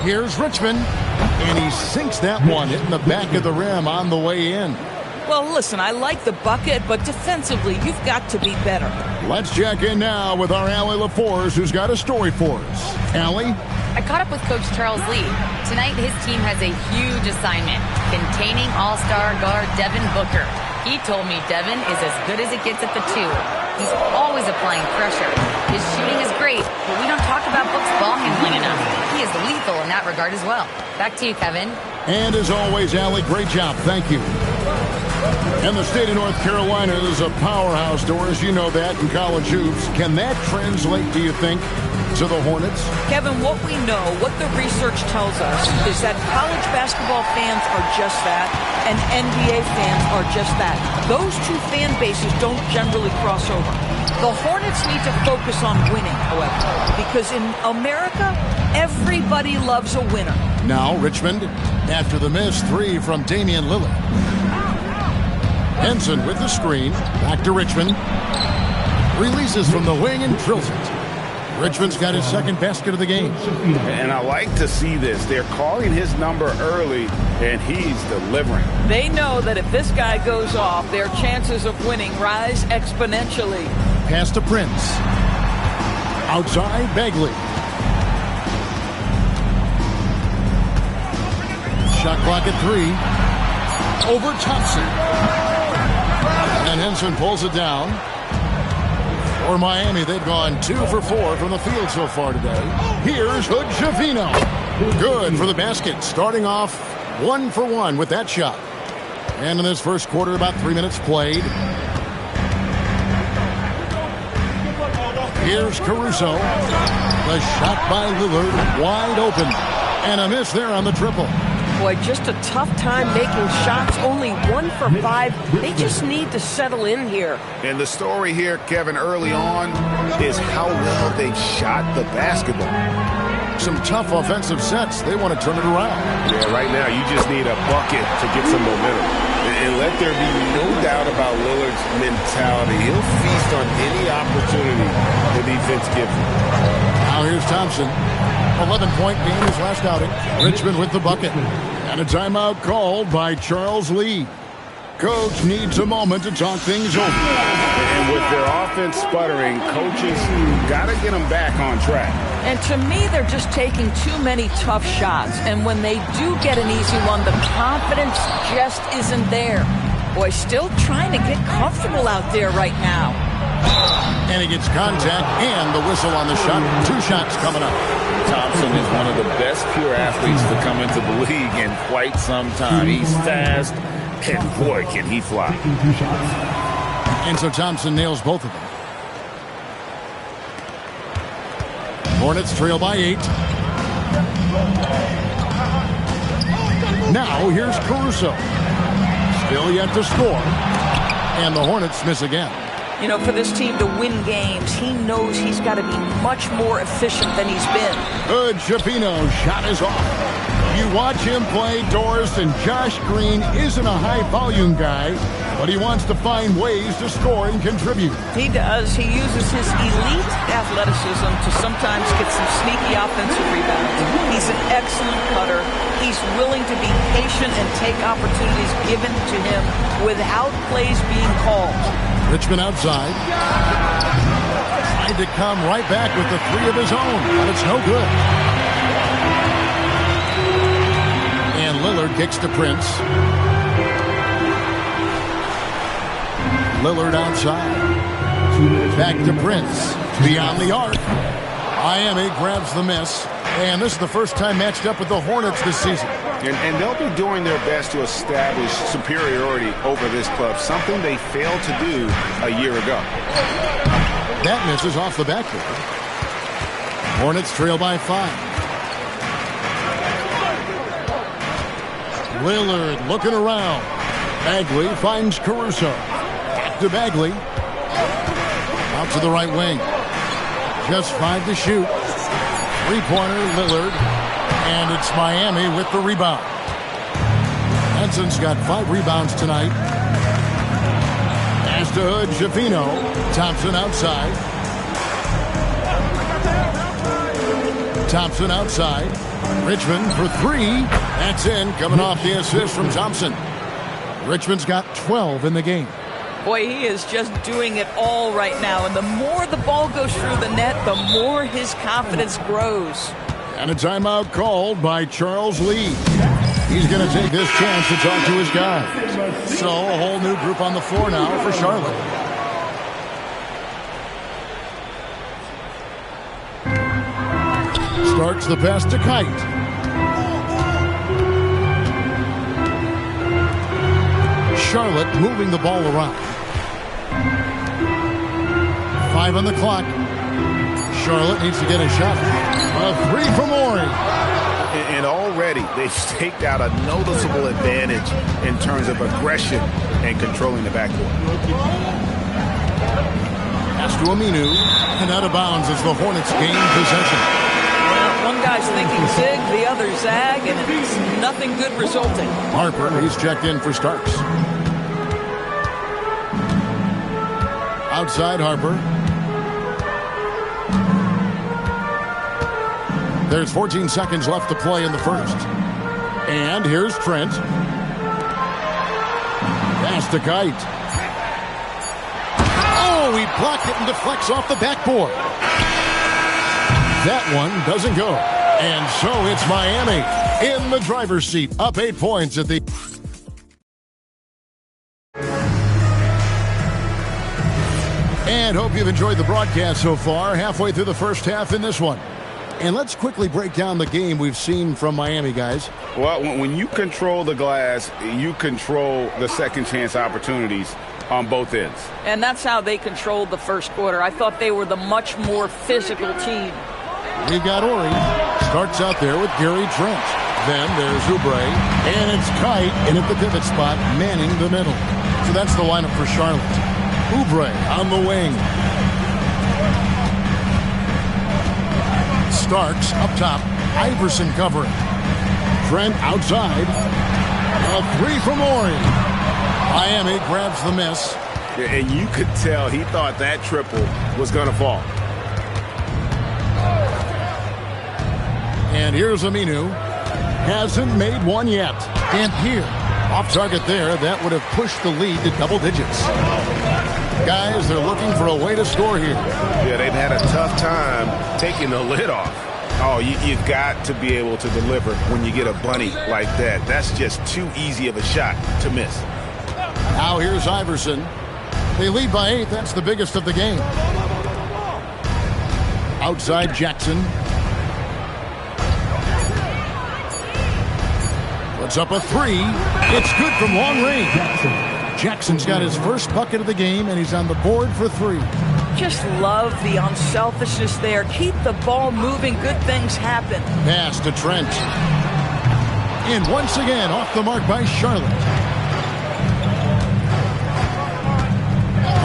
Here's Richmond. And he sinks that one, hitting the back of the rim on the way in. Well, listen, I like the bucket, but defensively, you've got to be better. Let's check in now with our Allie LaForce, who's got a story for us. Allie? I caught up with Coach Charles Lee. Tonight, his team has a huge assignment, containing all-star guard Devin Booker. He told me Devin is as good as it gets at the 2. He's always applying pressure. His shooting is great, but we don't talk about Book's ball handling enough. He is lethal in that regard as well. Back to you, Kevin. And as always, Allie, great job. Thank you. And the state of North Carolina is a powerhouse, Doris. You know that in college hoops. Can that translate, do you think, to the Hornets? Kevin, what we know, what the research tells us, is that college basketball fans are just that, and NBA fans are just that. Those two fan bases don't generally cross over. The Hornets need to focus on winning, however, because in America, everybody loves a winner. Now Richmond, after the miss, 3 from Damian Lillard. Henson with the screen, back to Richmond. Releases from the wing and drills it. Richmond's got his second basket of the game. And I like to see this. They're calling his number early, and he's delivering. They know that if this guy goes off, their chances of winning rise exponentially. Pass to Prince. Outside, Bagley. Shot clock at 3. Over Thompson. And Henson pulls it down. For Miami, they've gone 2 for 4 from the field so far today. Here's Hood-Schifino. Good for the basket, starting off 1 for 1 with that shot. And in this first quarter, about 3 minutes played. Here's Caruso. The shot by Lillard, wide open. And a miss there on the triple. Boy, just a tough time making shots. Only 1 for 5. They just need to settle in here. And the story here, Kevin, early on is how well they shot the basketball. Some tough offensive sets. They want to turn it around. Yeah, right now you just need a bucket to get some momentum. And let there be no doubt about Lillard's mentality. He'll feast on any opportunity the defense gives him. Now here's Thompson. 11-point game his last outing. Richmond with the bucket. And a timeout called by Charles Lee. Coach needs a moment to talk things over. And with their offense sputtering, coaches got to get them back on track. And to me, they're just taking too many tough shots. And when they do get an easy one, the confidence just isn't there. Boy, still trying to get comfortable out there right now. And he gets contact and the whistle on the shot. 2 shots coming up. Thompson is one of the best pure athletes to come into the league in quite some time. He's fast, and boy, can he fly. And so Thompson nails both of them. Hornets trail by 8. Now here's Caruso. Still yet to score. And the Hornets miss again. You know, for this team to win games, he knows he's got to be much more efficient than he's been. Hood-Schifino shot is off. You watch him play, Doris, and Josh Green isn't a high-volume guy, but he wants to find ways to score and contribute. He does. He uses his elite athleticism to sometimes get some sneaky offensive rebounds. He's an excellent cutter. He's willing to be patient and take opportunities given to him without plays being called. Richmond outside. Tried to come right back with the 3 of his own, but it's no good. And Lillard kicks to Prince. Lillard outside. Back to Prince. Beyond the arc. Miami grabs the miss. And this is the first time matched up with the Hornets this season. And they'll be doing their best to establish superiority over this club, something they failed to do a year ago. That misses off the backboard. Hornets trail by 5. Lillard looking around. Bagley finds Caruso. Back to Bagley. Out to the right wing. Just 5 to shoot. 3-pointer, Lillard. And it's Miami with the rebound. Henson's got 5 rebounds tonight. Pass to Hood-Schifino. Thompson outside. Thompson outside. Richmond for 3. That's in, coming off the assist from Thompson. Richmond's got 12 in the game. Boy, he is just doing it all right now. And the more the ball goes through the net, the more his confidence grows. And a timeout called by Charles Lee. He's going to take this chance to talk to his guys. So a whole new group on the floor now for Charlotte. Starts the pass to Kite. Charlotte moving the ball around. 5 on the clock. Charlotte needs to get a shot. A 3 from Ori. And already they've staked out a noticeable advantage in terms of aggression and controlling the backcourt. Pass to Aminu, and out of bounds as the Hornets gain possession. Well, one guy's thinking zig, the other zag, and it's nothing good resulting. Harper, he's checked in for Starks. Outside Harper. There's 14 seconds left to play in the first. And here's Trent. Pass to Kite. Oh, he blocked it and deflects off the backboard. That one doesn't go. And so it's Miami in the driver's seat, up 8 points at the... And hope you've enjoyed the broadcast so far, halfway through the first half in this one. And let's quickly break down the game we've seen from Miami, guys. Well, when you control the glass, you control the second chance opportunities on both ends. And that's how they controlled the first quarter. I thought they were the much more physical team. We've got Ori. Starts out there with Gary Trent. Then there's Oubre. And it's Kite in at the pivot spot, manning the middle. So that's the lineup for Charlotte. Oubre on the wing. Starks up top. Iverson covering. Trent outside. A 3 from Ori. Miami grabs the miss. And you could tell he thought that triple was going to fall. And here's Aminu. Hasn't made one yet. And here, off target there, that would have pushed the lead to double digits. Guys, they're looking for a way to score here. Yeah, they've had a tough time taking the lid off. Oh, you've got to be able to deliver when you get a bunny like that. That's just too easy of a shot to miss. Now here's Iverson. They lead by 8. That's the biggest of the game. Outside Jackson. Puts up a 3. It's good from long range. Jackson's got his first bucket of the game, and he's on the board for 3. Just love the unselfishness there. Keep the ball moving. Good things happen. Pass to Trent. And once again, off the mark by Charlotte.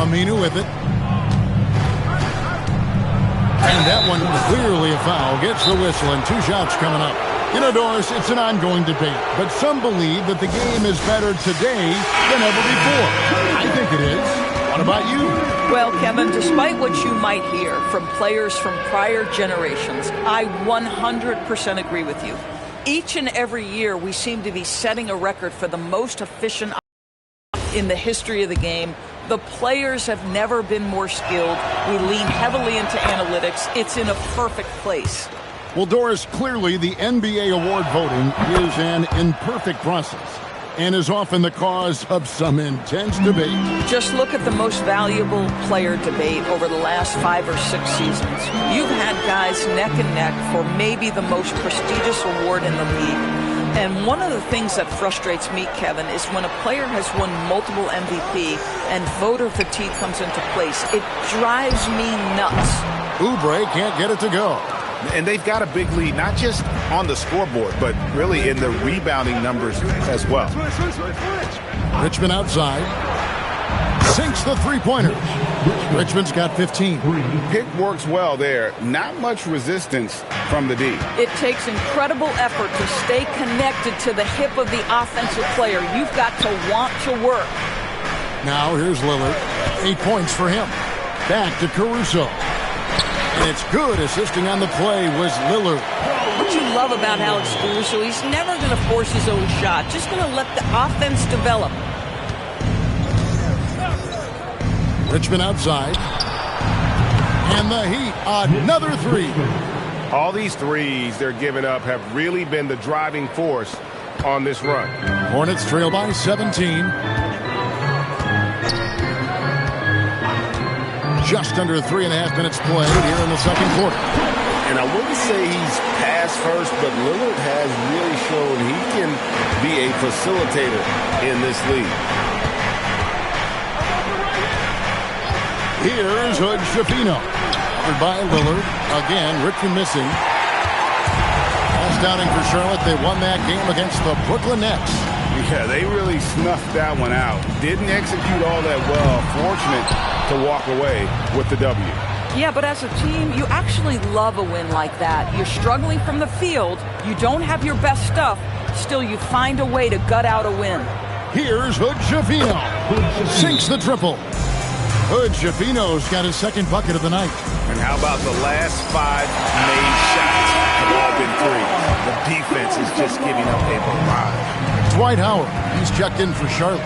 Aminu with it. And that one clearly a foul. Gets the whistle, and 2 shots coming up. You know, Doris, it's an ongoing debate, but some believe that the game is better today than ever before. I think it is. What about you? Well, Kevin, despite what you might hear from players from prior generations, I 100% agree with you. Each and every year, we seem to be setting a record for the most efficient in the history of the game. The players have never been more skilled. We lean heavily into analytics. It's in a perfect place. Well, Doris, clearly the NBA award voting is an imperfect process and is often the cause of some intense debate. Just look at the most valuable player debate over the last 5 or 6 seasons. You've had guys neck and neck for maybe the most prestigious award in the league. And one of the things that frustrates me, Kevin, is when a player has won multiple MVP and voter fatigue comes into place. It drives me nuts. Oubre can't get it to go. And they've got a big lead, not just on the scoreboard, but really in the rebounding numbers as well. Richmond outside. Sinks the three-pointer. Richmond's got 15. Pick works well there. Not much resistance from the D. It takes incredible effort to stay connected to the hip of the offensive player. You've got to want to work. Now here's Lillard. 8 points for him. Back to Caruso. And it's good. Assisting on the play was Lillard. What you love about Alex Caruso, he's never going to force his own shot. Just going to let the offense develop. Richmond outside. And the Heat, another 3. All these threes they're giving up have really been the driving force on this run. Hornets trail by 17. Just under 3.5 minutes played here in the second quarter. And I wouldn't say he's pass first, but Lillard has really shown he can be a facilitator in this league. Here's Hood Schifino. Covered by Lillard. Again, Richmond missing. Last outing for Charlotte. They won that game against the Brooklyn Nets. Yeah, they really snuffed that one out. Didn't execute all that well. Fortunate to walk away with the W. Yeah, but as a team, you actually love a win like that. You're struggling from the field. You don't have your best stuff. Still, you find a way to gut out a win. Here's Hood Schifino. Sinks the triple. Hood Schifino's got his second bucket of the night. And how about the last 5 made shots have all been threes? The defense is just giving up a barrage. Dwight Howard, he's checked in for Charlotte.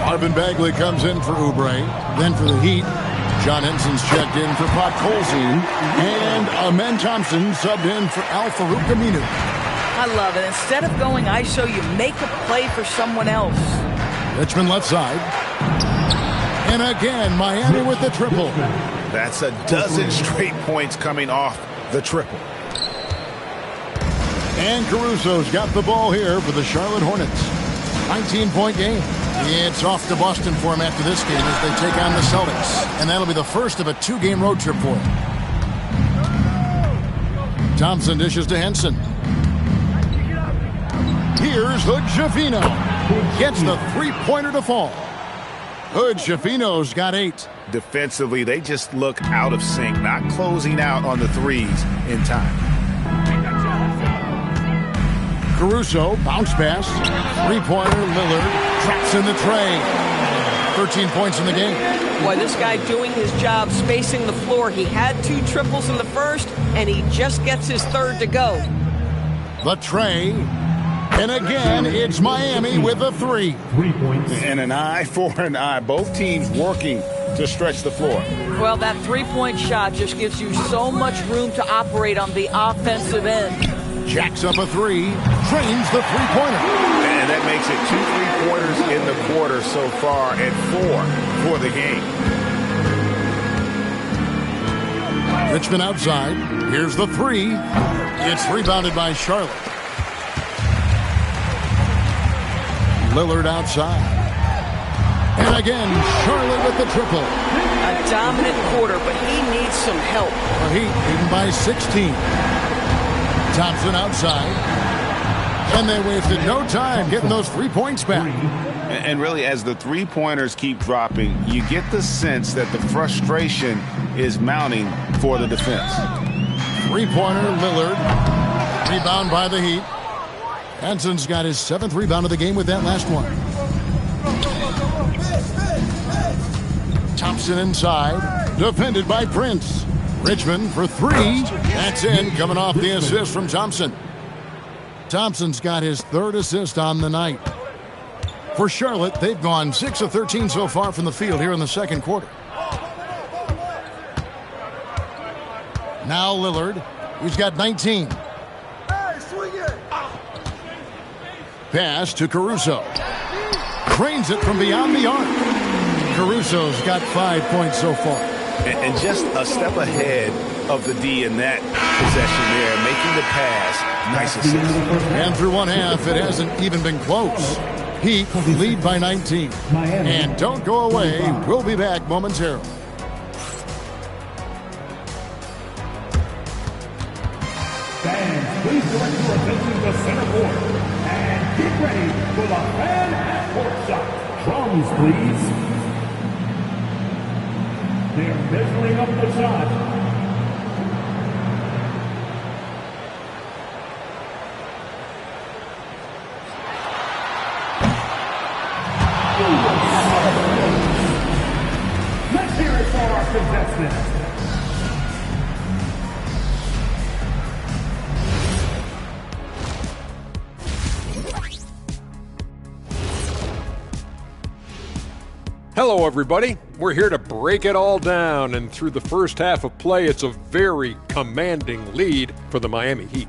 Marvin Bagley comes in for Oubre. Then for the Heat, John Henson's checked in for Pot Colzine. And Amen Thompson subbed in for Al Farouk Aminu. I love it. Instead of going ISO, you make a play for someone else. Richmond left side. And again, Miami with the triple. That's a dozen straight points coming off the triple. And Caruso's got the ball here for the Charlotte Hornets. 19-point game. It's off to Boston for him after this game as they take on the Celtics. And that'll be the first of a 2-game road trip for him. Thompson dishes to Henson. Here's Hood Schifino. Gets the three-pointer to fall. Hood Schifino's got 8. Defensively, they just look out of sync, not closing out on the threes in time. Caruso, bounce pass. Three-pointer, Lillard. Traps in the tray. 13 points in the game. Boy, this guy doing his job, spacing the floor. He had 2 triples in the first, and he just gets his third to go. The tray. And again, it's Miami with a 3. 3 points. And an eye for an eye. Both teams working to stretch the floor. Well, that three-point shot just gives you so much room to operate on the offensive end. Jacks up a 3. Trains the three-pointer. And that makes it 2 3-pointers in the quarter so far and 4 for the game. Richmond outside. Here's the 3. It's rebounded by Charlotte. Lillard outside. And again, Charlotte with the triple. A dominant quarter, but he needs some help. The Heat leading by 16. Thompson outside. And they wasted no time getting those 3 points back. And really, as the three-pointers keep dropping, you get the sense that the frustration is mounting for the defense. Three-pointer, Lillard. Rebound by the Heat. Henson's got his 7th rebound of the game with that last one. Thompson inside. Defended by Prince. Richmond for 3. That's in, coming off the assist from Thompson. Thompson's got his 3rd assist on the night. For Charlotte, they've gone 6 of 13 so far from the field here in the second quarter. Now Lillard, he's got 19. Pass to Caruso. Drains it from beyond the arc. Caruso's got 5 points so far. And just a step ahead of the D in that possession there, making the pass. Nice assist. And through one half, it hasn't even been close. Heat lead by 19. And don't go away. We'll be back momentarily. Fans, please join for attention the center court. And get ready for the fan at court shot. Drums, please. They're measuring up the shot. Let's hear it for our contestants. Hello, everybody. We're here to break it all down, and through the first half of play, it's a very commanding lead for the Miami Heat.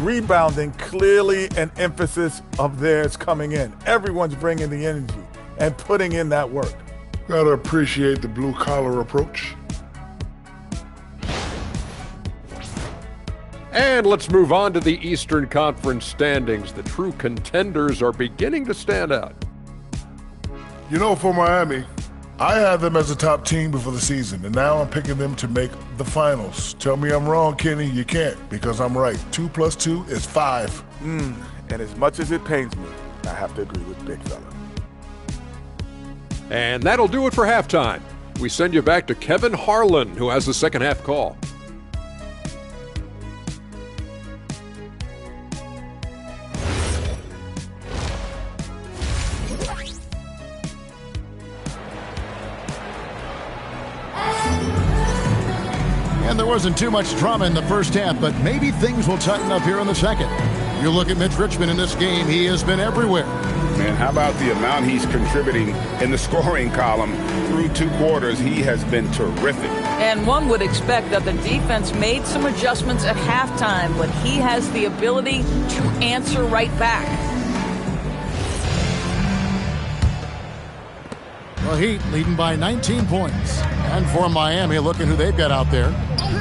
Rebounding, clearly an emphasis of theirs coming in. Everyone's bringing the energy and putting in that work. Gotta appreciate the blue-collar approach. And let's move on to the Eastern Conference standings. The true contenders are beginning to stand out. You know, for Miami, I had them as a top team before the season, and now I'm picking them to make the finals. Tell me I'm wrong, Kenny. You can't, because I'm right. 2 + 2 is 5. And as much as it pains me, I have to agree with Big Fella. And that'll do it for halftime. We send you back to Kevin Harlan, who has the second half call. And there wasn't too much drama in the first half, but maybe things will tighten up here in the second. You look at Mitch Richmond in this game, he has been everywhere. Man, how about the amount he's contributing in the scoring column through 2 quarters? He has been terrific. And one would expect that the defense made some adjustments at halftime, but he has the ability to answer right back. The Heat leading by 19 points. And for Miami, look at who they've got out there.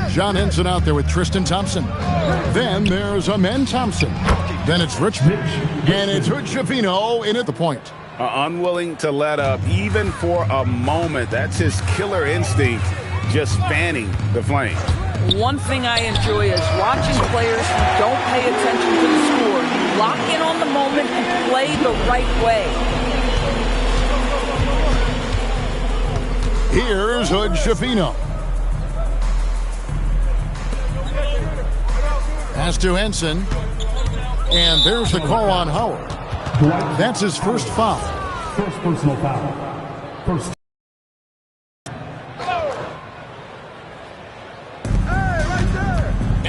John Henson out there with Tristan Thompson. Then there's Amen Thompson. Then it's Richmond. And it's Hood Schifino in at the point. Unwilling to let up even for a moment. That's his killer instinct, just fanning the flame. One thing I enjoy is watching players who don't pay attention to the score. You lock in on the moment and play the right way. Here's Hood Schifino. Pass to Henson. And there's the call on Howard. That's his first foul. First personal foul. First.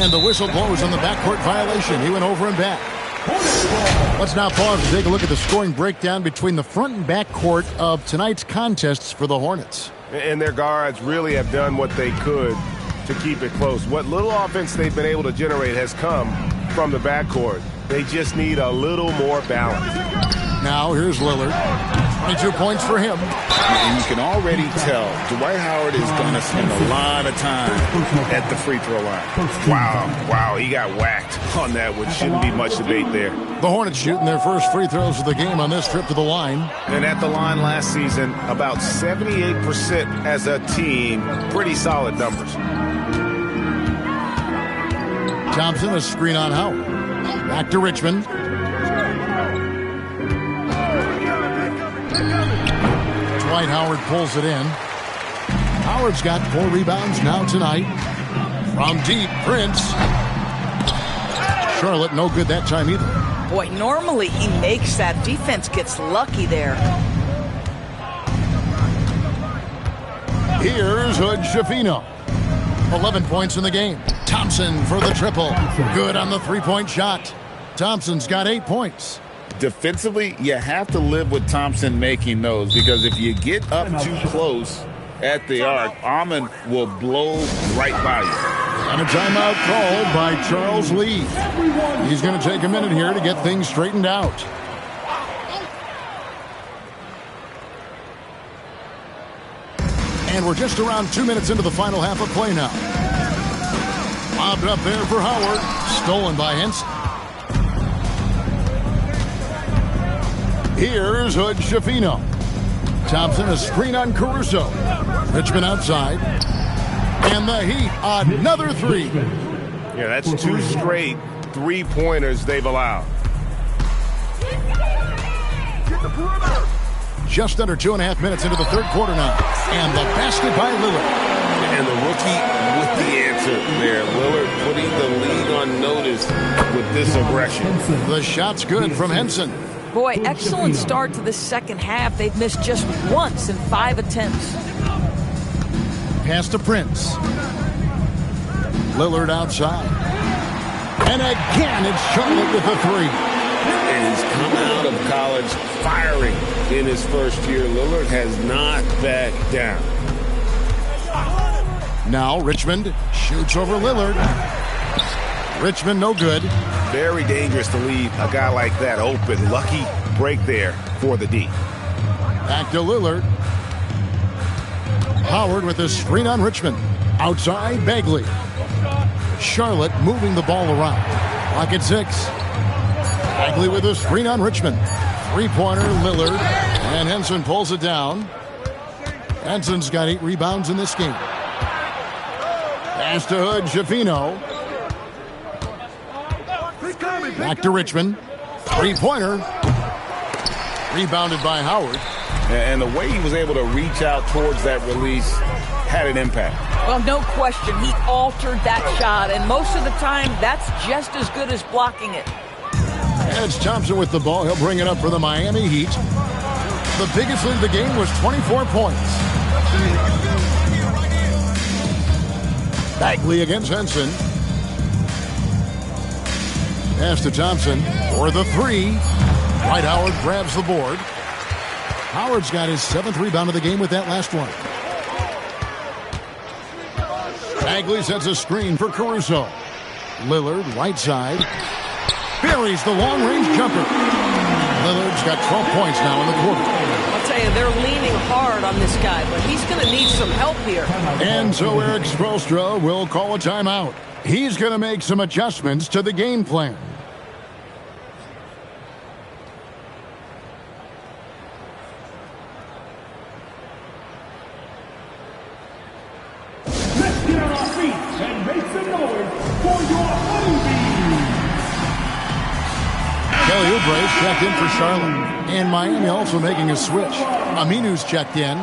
And the whistle blows on the backcourt violation. He went over and back. Let's now pause and take a look at the scoring breakdown between the front and back court of tonight's contests for the Hornets. And their guards really have done what they could to keep it close. What little offense they've been able to generate has come from the backcourt. They just need a little more balance. Now here's Lillard. 22 points for him. And you can already tell Dwight Howard is going to spend a lot of time at the free throw line. Wow, he got whacked on that, which shouldn't be much debate there. The Hornets shooting their first free throws of the game on this trip to the line. And at the line last season, about 78% as a team. Pretty solid numbers. Thompson, a screen on Howard. Back to Richmond. Dwight Howard pulls it in. Howard's got 4 rebounds now tonight. From deep, Prince. Charlotte, no good that time either. Boy, normally he makes that. Defense gets lucky there. Here's Hood Schifino. 11 points in the game. Thompson for the triple. Good on the 3-point shot. Thompson's got 8 points. Defensively, you have to live with Thompson making those, because if you get up too close at the arc, Amon will blow right by you. And a timeout called by Charles Lee. He's going to take a minute here to get things straightened out. And we're just around 2 minutes into the final half of play now. Lobbed up there for Howard. Stolen by Henson. Here's Hood Schifino. Thompson, a screen on Caruso. Richmond outside. And the Heat, another 3. Yeah, that's 2 straight 3-pointers they've allowed. Just under 2.5 minutes into the third quarter now. And the basket by Lillard. And the rookie with the answer there. Lillard putting the league on notice with this aggression. The shot's good from Henson. Boy, excellent start to the second half. They've missed just once in 5 attempts. Pass to Prince. Lillard outside. And again, it's Charlotte with a 3. And he's come out of college firing in his first year. Lillard has not backed down. Now Richmond shoots over Lillard. Richmond no good. Very dangerous to leave a guy like that open. Lucky break there for the D. Back to Lillard. Howard with a screen on Richmond. Outside, Bagley. Charlotte moving the ball around. Clock at 6. Bagley with a screen on Richmond. 3-pointer, Lillard. And Henson pulls it down. Henson's got 8 rebounds in this game. Pass to Hood, Schifino. Back to Richmond. Three-pointer. Rebounded by Howard. And the way he was able to reach out towards that release had an impact. Well, no question. He altered that shot, and most of the time, that's just as good as blocking it. It's Thompson with the ball. He'll bring it up for the Miami Heat. The biggest lead of the game was 24 points. Bagley against Henson. Pass to Thompson for the 3. Dwight Howard grabs the board. Howard's got his 7th rebound of the game with that last one. Bagley sets a screen for Caruso. Lillard, right side. Buries the long-range jumper. Lillard's got 12 points now in the quarter. I'll tell you, they're leaning hard on this guy, but he's going to need some help here. And so Eric Spoelstra will call a timeout. He's going to make some adjustments to the game plan. Let's get on our feet and make some noise for your honeybees. Kelly Oubre's checked in for Charlotte. And Miami also making a switch. Aminu's checked in.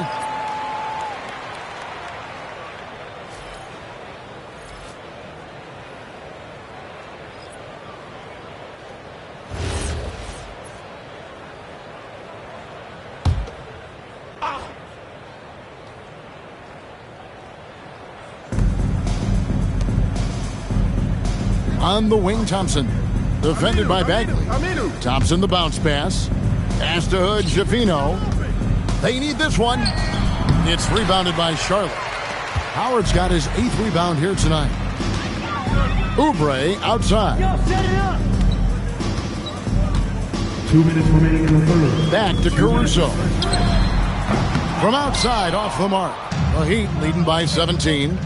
On the wing, Thompson. Defended by Bagley. Thompson the bounce pass. Pass to Hood, Schifino. They need this one. It's rebounded by Charlotte. Howard's got his 8th rebound here tonight. Oubre outside. 2 minutes remaining in the third. Back to Caruso. From outside, off the mark. The Heat leading by 17.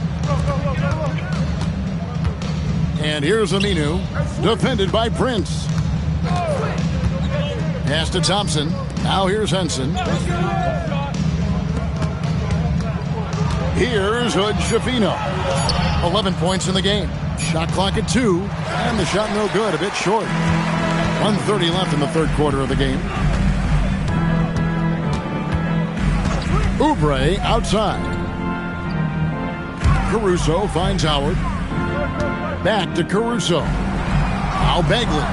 And here's Aminu, defended by Prince. Pass to Thompson. Now here's Henson. Here's Hood Schifino. 11 points in the game. Shot clock at 2. And the shot no good, a bit short. 1:30 left in the third quarter of the game. Oubre outside. Caruso finds Howard. Back to Caruso. Now Bagley.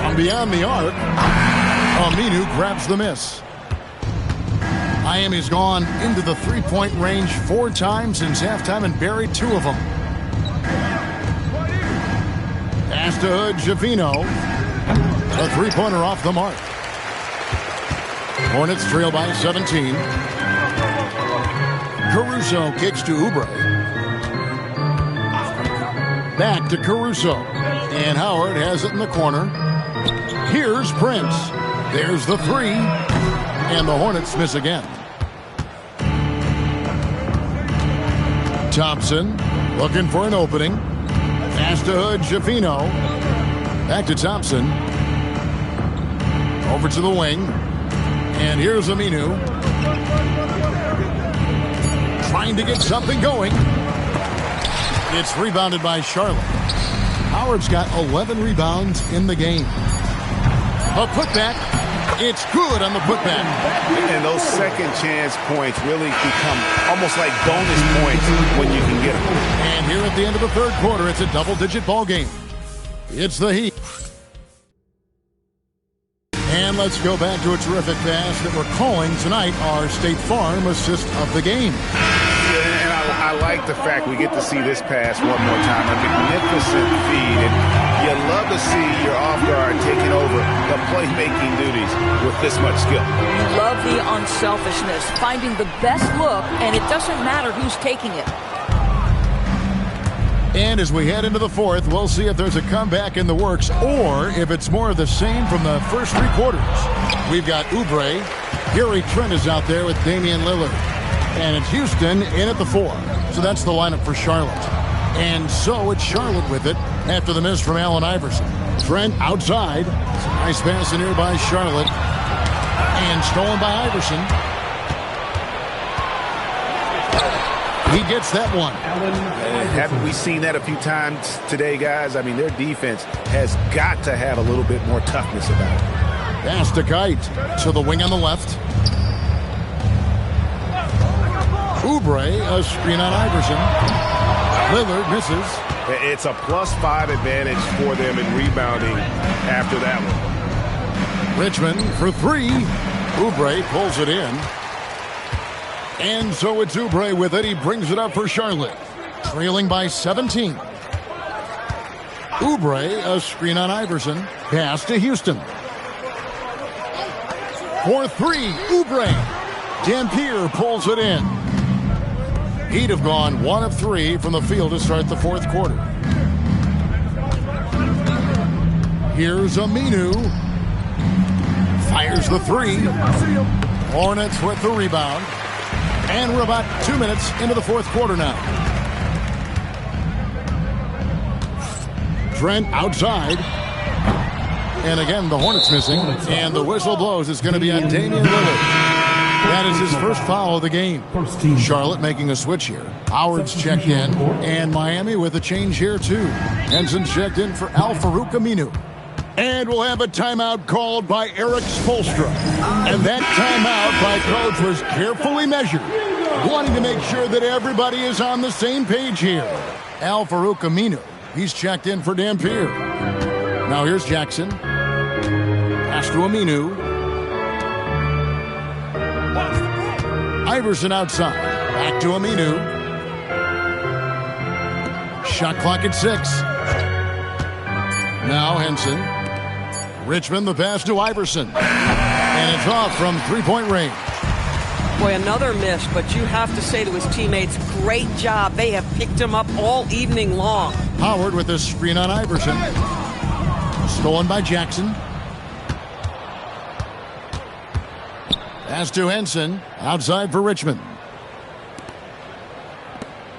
From beyond the arc, Aminu grabs the miss. Miami's gone into the three-point range 4 times since halftime and buried 2 of them. Pass to Hood, Schifino. A three-pointer off the mark. Hornets trail by 17. Caruso kicks to Oubre. Back to Caruso. And Howard has it in the corner. Here's Prince. There's the 3. And the Hornets miss again. Thompson looking for an opening. Pass to Hood, Schifino. Back to Thompson. Over to the wing. And here's Aminu. Trying to get something going. It's rebounded by Charlotte. Howard's got 11 rebounds in the game. A putback. It's good on the putback. And those second chance points really become almost like bonus points when you can get them. And here at the end of the third quarter, it's a double-digit ball game. It's the Heat. And let's go back to a terrific pass that we're calling tonight our State Farm assist of the game. And I like the fact we get to see this pass one more time. A magnificent feed. And you love to see your off guard taking over the playmaking duties with this much skill. You love the unselfishness, finding the best look, and it doesn't matter who's taking it. And as we head into the fourth, we'll see if there's a comeback in the works or if it's more of the same from the first 3 quarters. We've got Oubre. Gary Trent is out there with Damian Lillard. And it's Houston in at the 4. So that's the lineup for Charlotte. And so it's Charlotte with it after the miss from Allen Iverson. Trent outside. Nice pass in here by Charlotte. And stolen by Iverson. He gets that one. Haven't we seen that a few times today, guys? I mean, their defense has got to have a little bit more toughness about it. Pass to Kite to the wing on the left. Oubre, a screen on Iverson. Lillard misses. It's a +5 advantage for them in rebounding after that one. Richmond for three. Oubre pulls it in. And so it's Oubre with it. He brings it up for Charlotte. Trailing by 17. Oubre, a screen on Iverson. Pass to Houston. For three, Oubre. Dampier pulls it in. He'd have gone 1 of 3 from the field to start the fourth quarter. Here's Aminu. Fires the three. Hornets with the rebound. And we're about 2 minutes into the fourth quarter now. Trent outside. And again, the Hornets missing. And the whistle blows. It's going to be on Damian Lillard. That is his first foul of the game. Charlotte making a switch here. Howard's checked in. And Miami with a change here, too. Henson's checked in for Al-Farouq Aminu. And we'll have a timeout called by Eric Spoelstra. And that timeout by Coach was carefully measured, wanting to make sure that everybody is on the same page here. Al-Farouq Aminu, he's checked in for Dampier. Now here's Jackson. Pass to Aminu. Iverson outside. Back to Aminu. Shot clock at 6. Now Henson. Richmond, the pass to Iverson. And it's off from three-point range. Boy, another miss, but you have to say to his teammates, great job. They have picked him up all evening long. Howard with a screen on Iverson. Stolen by Jackson. Pass to Henson. Outside for Richmond.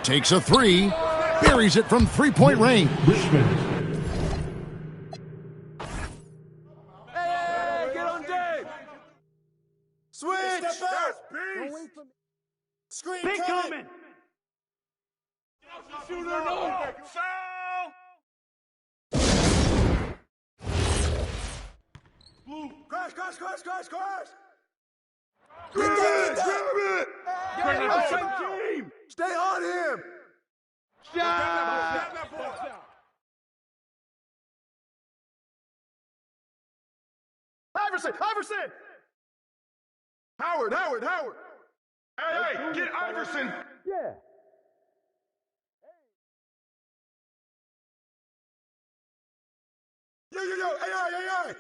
Takes a three. Buries it from three-point range. Hey, get on Dave. Switch. Screen coming. Shooter, no. Foul. Blue. Crash. Get it! Team! Stay on him! Shot! Iverson! Howard! Hey, get Iverson! Yeah. Yo, hey!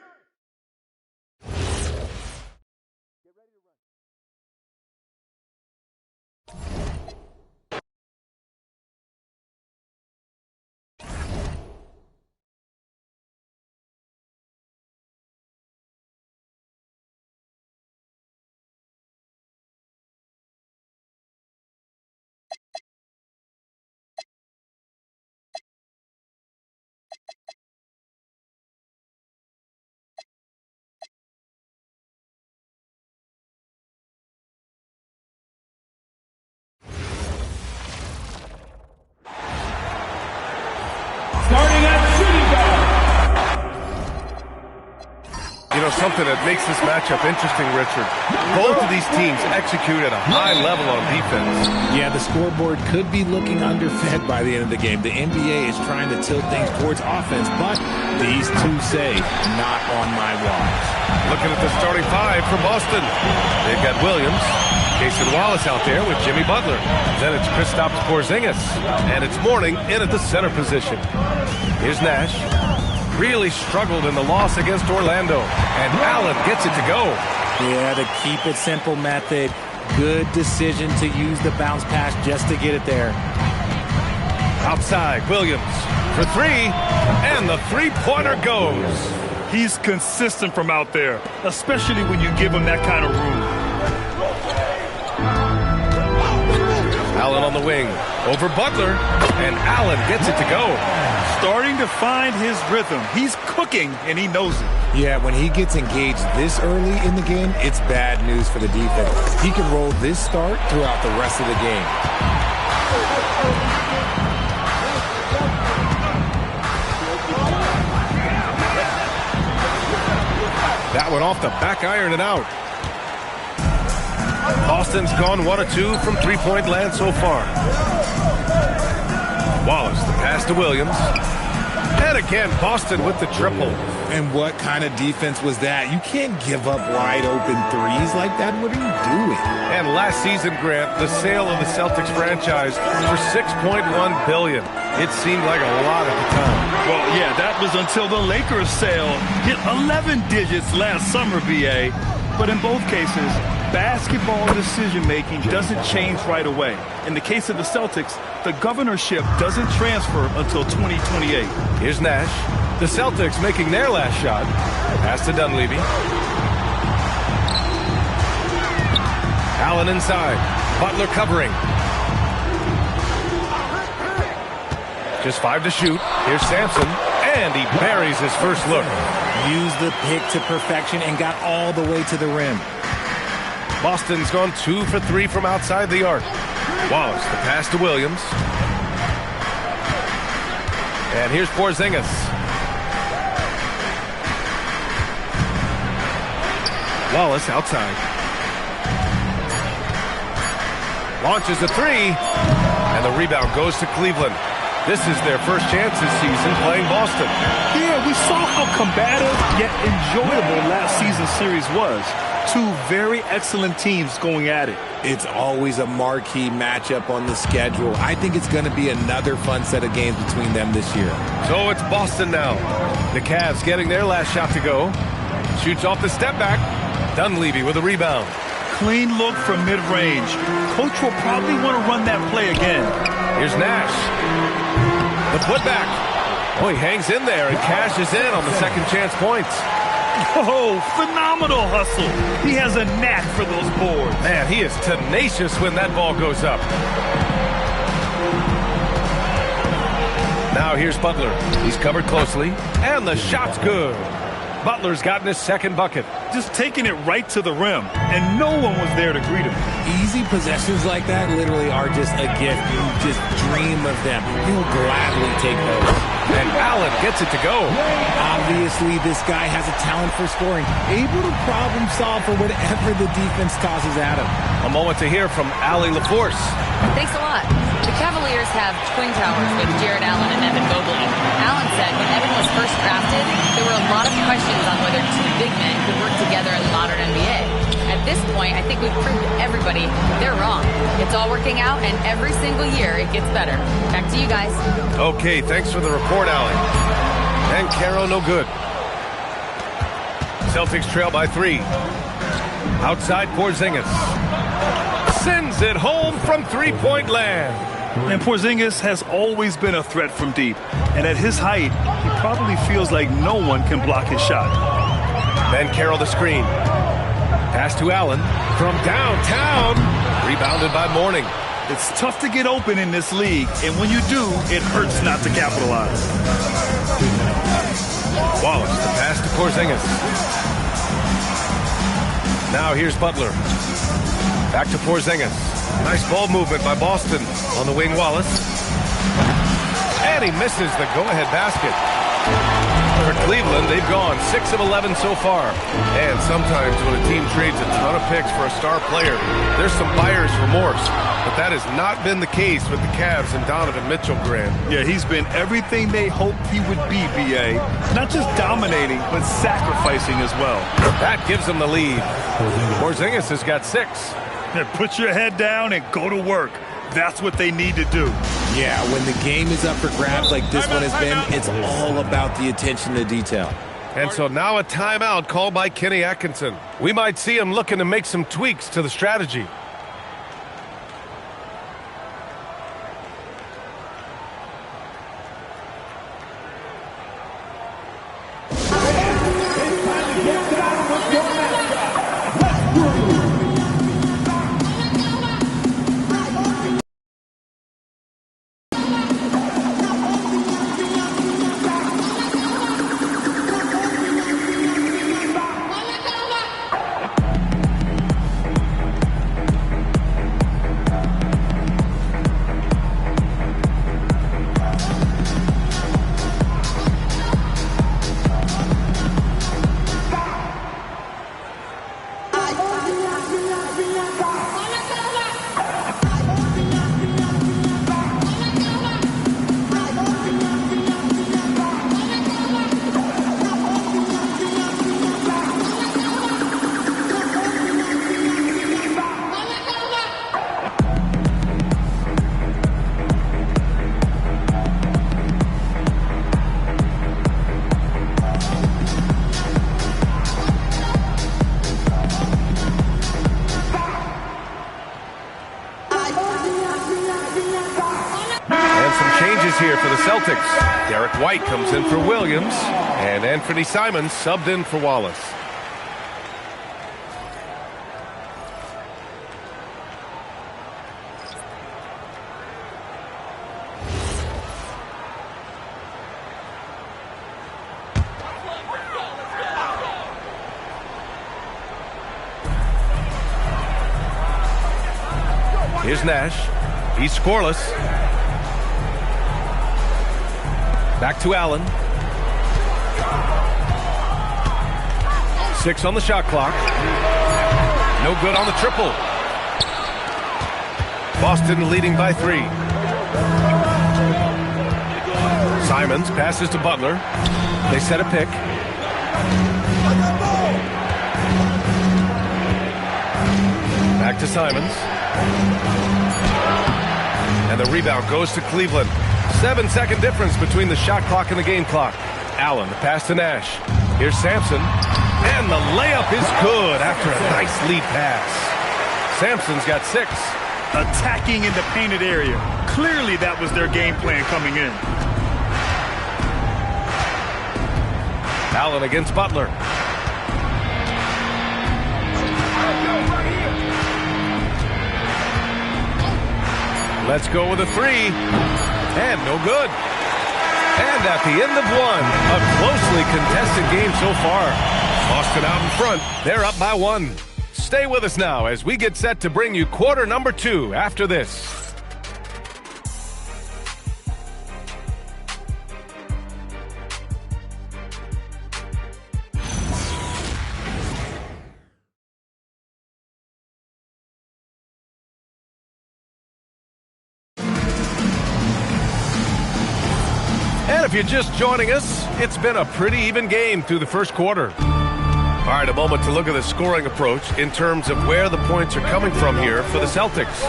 Starting at shooting guard. You know, something that makes this matchup interesting, Richard. Both of these teams execute at a high level on defense. Yeah, the scoreboard could be looking underfed by the end of the game. The NBA is trying to tilt things towards offense, but these two say, not on my watch. Looking at the starting five for Boston. They've got Williams, Cason Wallace out there with Jimmy Butler. Then it's Kristaps Porzingis. And it's Mourning in at the center position. Here's Nash. Really struggled in the loss against Orlando. And Allen gets it to go. Yeah, the keep it simple method. Good decision to use the bounce pass just to get it there. Outside, Williams for three. And the three-pointer goes. He's consistent from out there, especially when you give him that kind of room. Allen on the wing. Over Butler, and Allen gets it to go. Starting to find his rhythm. He's cooking, and he knows it. Yeah, when he gets engaged this early in the game, it's bad news for the defense. He can roll this start throughout the rest of the game. That one off the back iron and out. Boston's gone 1 of 2 from three-point land so far. Wallace, the pass to Williams. And again, Boston with the triple. And what kind of defense was that? You can't give up wide open threes like that. What are you doing? And last season, Grant, the sale of the Celtics franchise for $6.1 billion. It seemed like a lot at the time. Well, yeah, that was until the Lakers sale hit 11 digits last summer, BA. But in both cases, basketball decision-making doesn't change right away. In the case of the Celtics, the governorship doesn't transfer until 2028. Here's Nash. The Celtics making their last shot. Pass to Dunleavy. Allen inside. Butler covering. Just 5 to shoot. Here's Sampson. And he buries his first look. Used the pick to perfection and got all the way to the rim. Boston's gone 2 for 3 from outside the arc. Wallace, the pass to Williams. And here's Porzingis. Wallace outside. Launches a 3. And the rebound goes to Cleveland. This is their first chance this season playing Boston. Yeah, we saw how combative yet enjoyable last season's series was. Two very excellent teams going at it. It's always a marquee matchup on the schedule. I think it's going to be another fun set of games between them this year. So it's Boston now. The Cavs getting their last shot to go. Shoots off the step back. Dunleavy with a rebound. Clean look from mid-range. Coach will probably want to run that play again. Here's Nash. The putback. Oh, he hangs in there and cashes in on the second chance points. Oh, phenomenal hustle. He has a knack for those boards. Man, he is tenacious when that ball goes up. Now here's Butler. He's covered closely, and the shot's good. Butler's gotten his second bucket. Just taking it right to the rim, and no one was there to greet him. Easy possessions like that literally are just a gift. You just dream of them. He'll gladly take those. And Allen gets it to go. Obviously, this guy has a talent for scoring, able to problem solve for whatever the defense tosses at him. A moment to hear from Allie LaForce. Thanks a lot. The Cavaliers have twin towers with Jared Allen and Evan Mobley. Allen said when Evan was first drafted, there were a lot of questions on whether two big men could work together in the modern NBA. At this point, I think we've proved to everybody they're wrong. It's all working out, and every single year it gets better. Back to you guys. Okay, thanks for the report, Allie. And Caro, no good. Celtics trail by 3. Outside Porzingis. Sends it home from three-point land. And Porzingis has always been a threat from deep. And at his height, he probably feels like no one can block his shot. Then Carroll the screen. Pass to Allen from downtown. Rebounded by Mourning. It's tough to get open in this league, and when you do, it hurts not to capitalize. Wallace, the pass to Porzingis. Now here's Butler. Back to Porzingis. Nice ball movement by Boston. On the wing, Wallace. And he misses the go-ahead basket. For Cleveland, they've gone 6 of 11 so far. And sometimes when a team trades a ton of picks for a star player, there's some buyer's remorse. But that has not been the case with the Cavs and Donovan Mitchell, Grant. Yeah, he's been everything they hoped he would be, BA. Not just dominating, but sacrificing as well. That gives them the lead. Porzingis has got 6. Yeah, put your head down and go to work. That's what they need to do. Yeah, when the game is up for grabs like this one has been, it's all about the attention to detail. And so now a timeout called by Kenny Atkinson. We might see him looking to make some tweaks to the strategy. changes here for the Celtics. Derek White comes in for Williams, and Anthony Simons subbed in for Wallace. Here's Nash. He's scoreless. Back to Allen. 6 on the shot clock. No good on the triple. Boston leading by 3. Simons passes to Butler. They set a pick. Back to Simons. And the rebound goes to Cleveland. 7-second difference between the shot clock and the game clock. Allen, the pass to Nash. Here's Sampson. And the layup is good after a nice lead pass. Sampson's got 6. Attacking in the painted area. Clearly that was their game plan coming in. Allen against Butler. Let's go with a 3. And no good. And at the end of 1, a closely contested game so far. Boston out in front. They're up by 1. Stay with us now as we get set to bring you quarter number 2 after this. And if you're just joining us, it's been a pretty even game through the first quarter. All right, a moment to look at the scoring approach in terms of where the points are coming from here for the Celtics.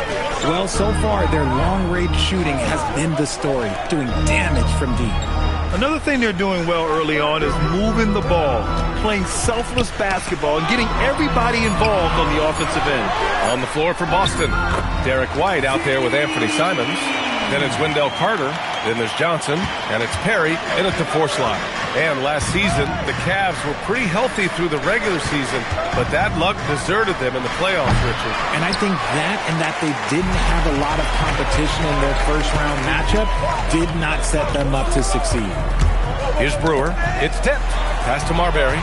Well, so far, their long-range shooting has been the story, doing damage from deep. Another thing they're doing well early on is moving the ball, playing selfless basketball, and getting everybody involved on the offensive end. On the floor for Boston, Derek White out there with Anthony Simons. Then it's Wendell Carter. Then there's Johnson. And it's Perry in at the 4 slot. And last season, the Cavs were pretty healthy through the regular season, but that luck deserted them in the playoffs, Richard. And I think that and that they didn't have a lot of competition in their first-round matchup did not set them up to succeed. Here's Brewer. It's tipped. Pass to Marbury.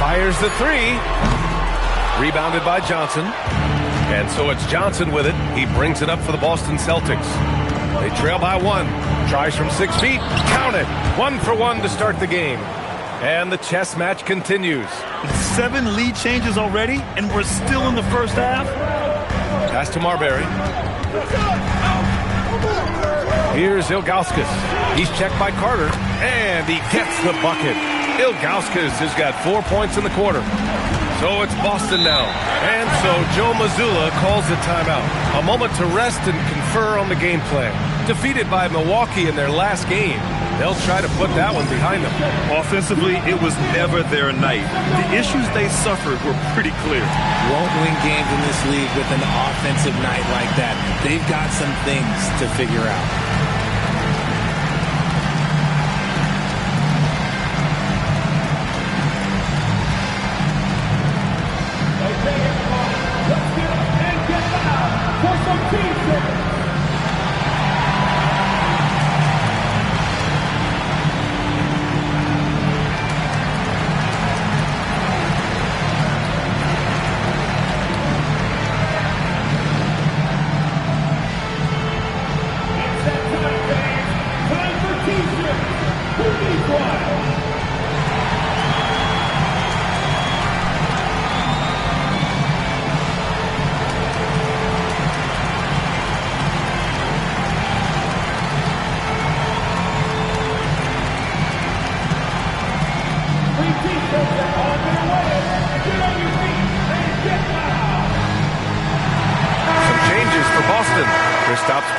Fires the 3. Rebounded by Johnson. And so it's Johnson with it. He brings it up for the Boston Celtics. They trail by 1. Tries from 6 feet. Count it. 1 for 1 to start the game. And the chess match continues. 7 lead changes already, and we're still in the first half. Pass to Marbury. Here's Ilgauskas. He's checked by Carter. And he gets the bucket. Ilgauskas has got 4 points in the quarter. So it's Boston now. And so Joe Mazzulla calls a timeout. A moment to rest and confer on the game plan. Defeated by Milwaukee in their last game, they'll try to put that one behind them. Offensively, it was never their night. The issues they suffered were pretty clear. Won't win games in this league with an offensive night like that. They've got some things to figure out.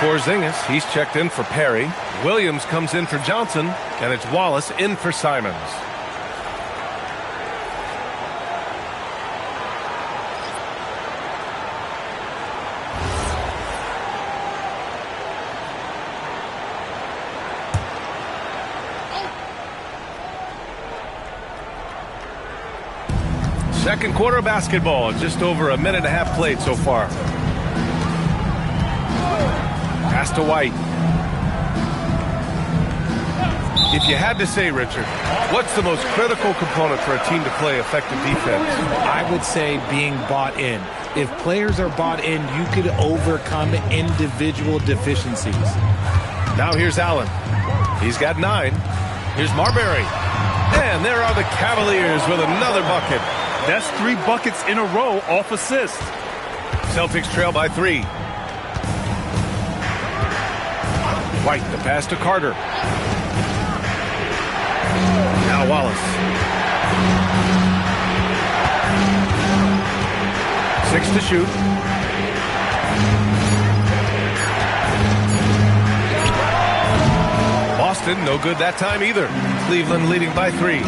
Porzingis, he's checked in for Perry. Williams comes in for Johnson, and it's Wallace in for Simons. Second quarter of basketball, just over a minute and a half played so far. Pass to White. If you had to say, Richard, what's the most critical component for a team to play effective defense? I would say being bought in. If players are bought in, you could overcome individual deficiencies. Now here's Allen. He's got 9. Here's Marbury. And there are the Cavaliers with another bucket. That's 3 buckets in a row off assist. Celtics trail by 3. White, the pass to Carter. Now Wallace. 6 to shoot. Boston, no good that time either. Cleveland leading by 3.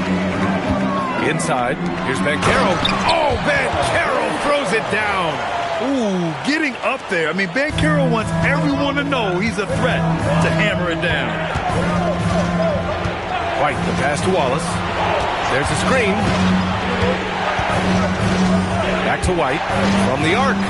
Inside, here's Banchero. Oh, Banchero throws it down. Ooh, getting up there. I mean, Banchero wants everyone to know he's a threat to hammer it down. White, the pass to Wallace. There's a screen. Back to White from the arc.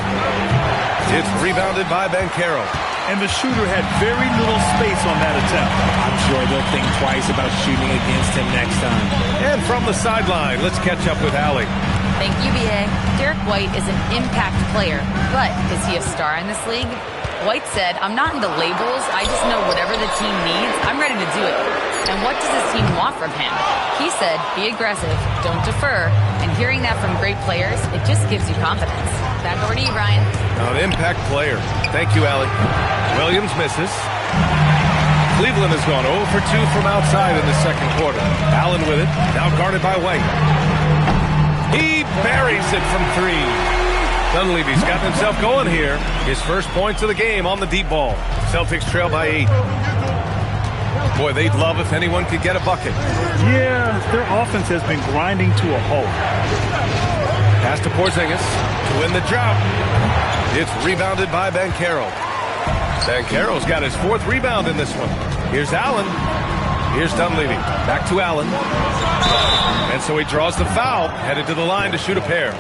It's rebounded by Banchero. And the shooter had very little space on that attempt. I'm sure they'll think twice about shooting against him next time. And from the sideline, let's catch up with Allie. Thank you, B.A. Derek White is an impact player, but is he a star in this league? White said, I'm not into labels. I just know whatever the team needs, I'm ready to do it. And what does his team want from him? He said, be aggressive, don't defer. And hearing that from great players, it just gives you confidence. Back over to you, Brian. An impact player. Thank you, Allie. Williams misses. Cleveland has gone 0 for 2 from outside in the second quarter. Allen with it, now guarded by White. He buries it from 3. Dunleavy's gotten himself going here. His first points of the game on the deep ball. Celtics trail by 8. Boy, they'd love if anyone could get a bucket. Yeah, their offense has been grinding to a halt. Pass to Porzingis to win the drought. It's rebounded by Banchero. Banchero's got his 4th rebound in this one. Here's Allen. Here's Dunleavy. Back to Allen. And so he draws the foul, headed to the line to shoot a pair.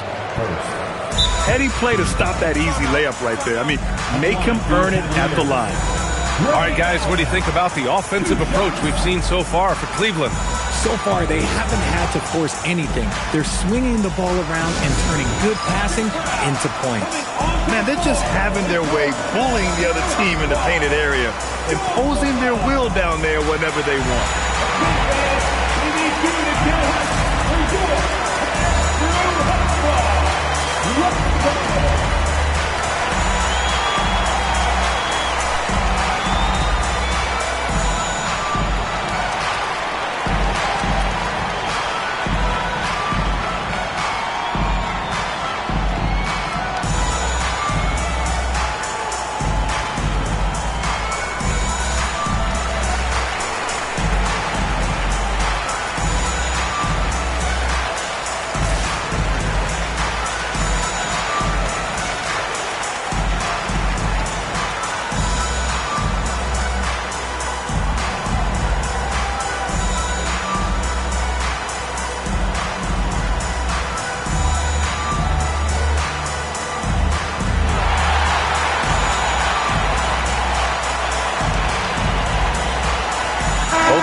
Heady play to stop that easy layup right there. I mean, make him earn it at the line. All right, guys, what do you think about the offensive approach we've seen so far for Cleveland? So far, they haven't had to force anything. They're swinging the ball around and turning good passing into points. Man, they're just having their way, bullying the other team in the painted area, imposing their will down there whenever they want.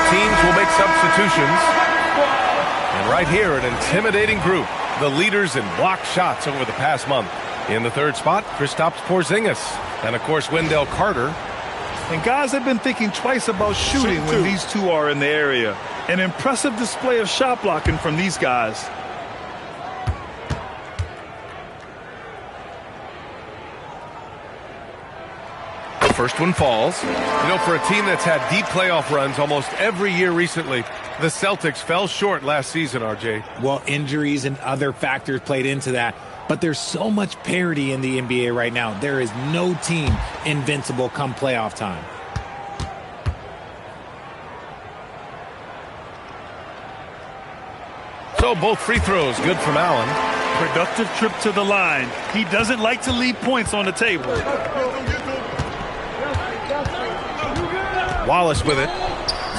Teams will make substitutions. And right here, an intimidating group. The leaders in blocked shots over the past month. In the 3rd spot, Kristaps Porzingis. And, of course, Wendell Carter. And guys have been thinking twice about shooting when these two are in the area. An impressive display of shot blocking from these guys. The first one falls. You know, for a team that's had deep playoff runs almost every year recently, the Celtics fell short last season, RJ. Well, injuries and other factors played into that. But there's so much parity in the NBA right now. There is no team invincible come playoff time. So both free throws good from Allen. Productive trip to the line. He doesn't like to leave points on the table. Wallace with it.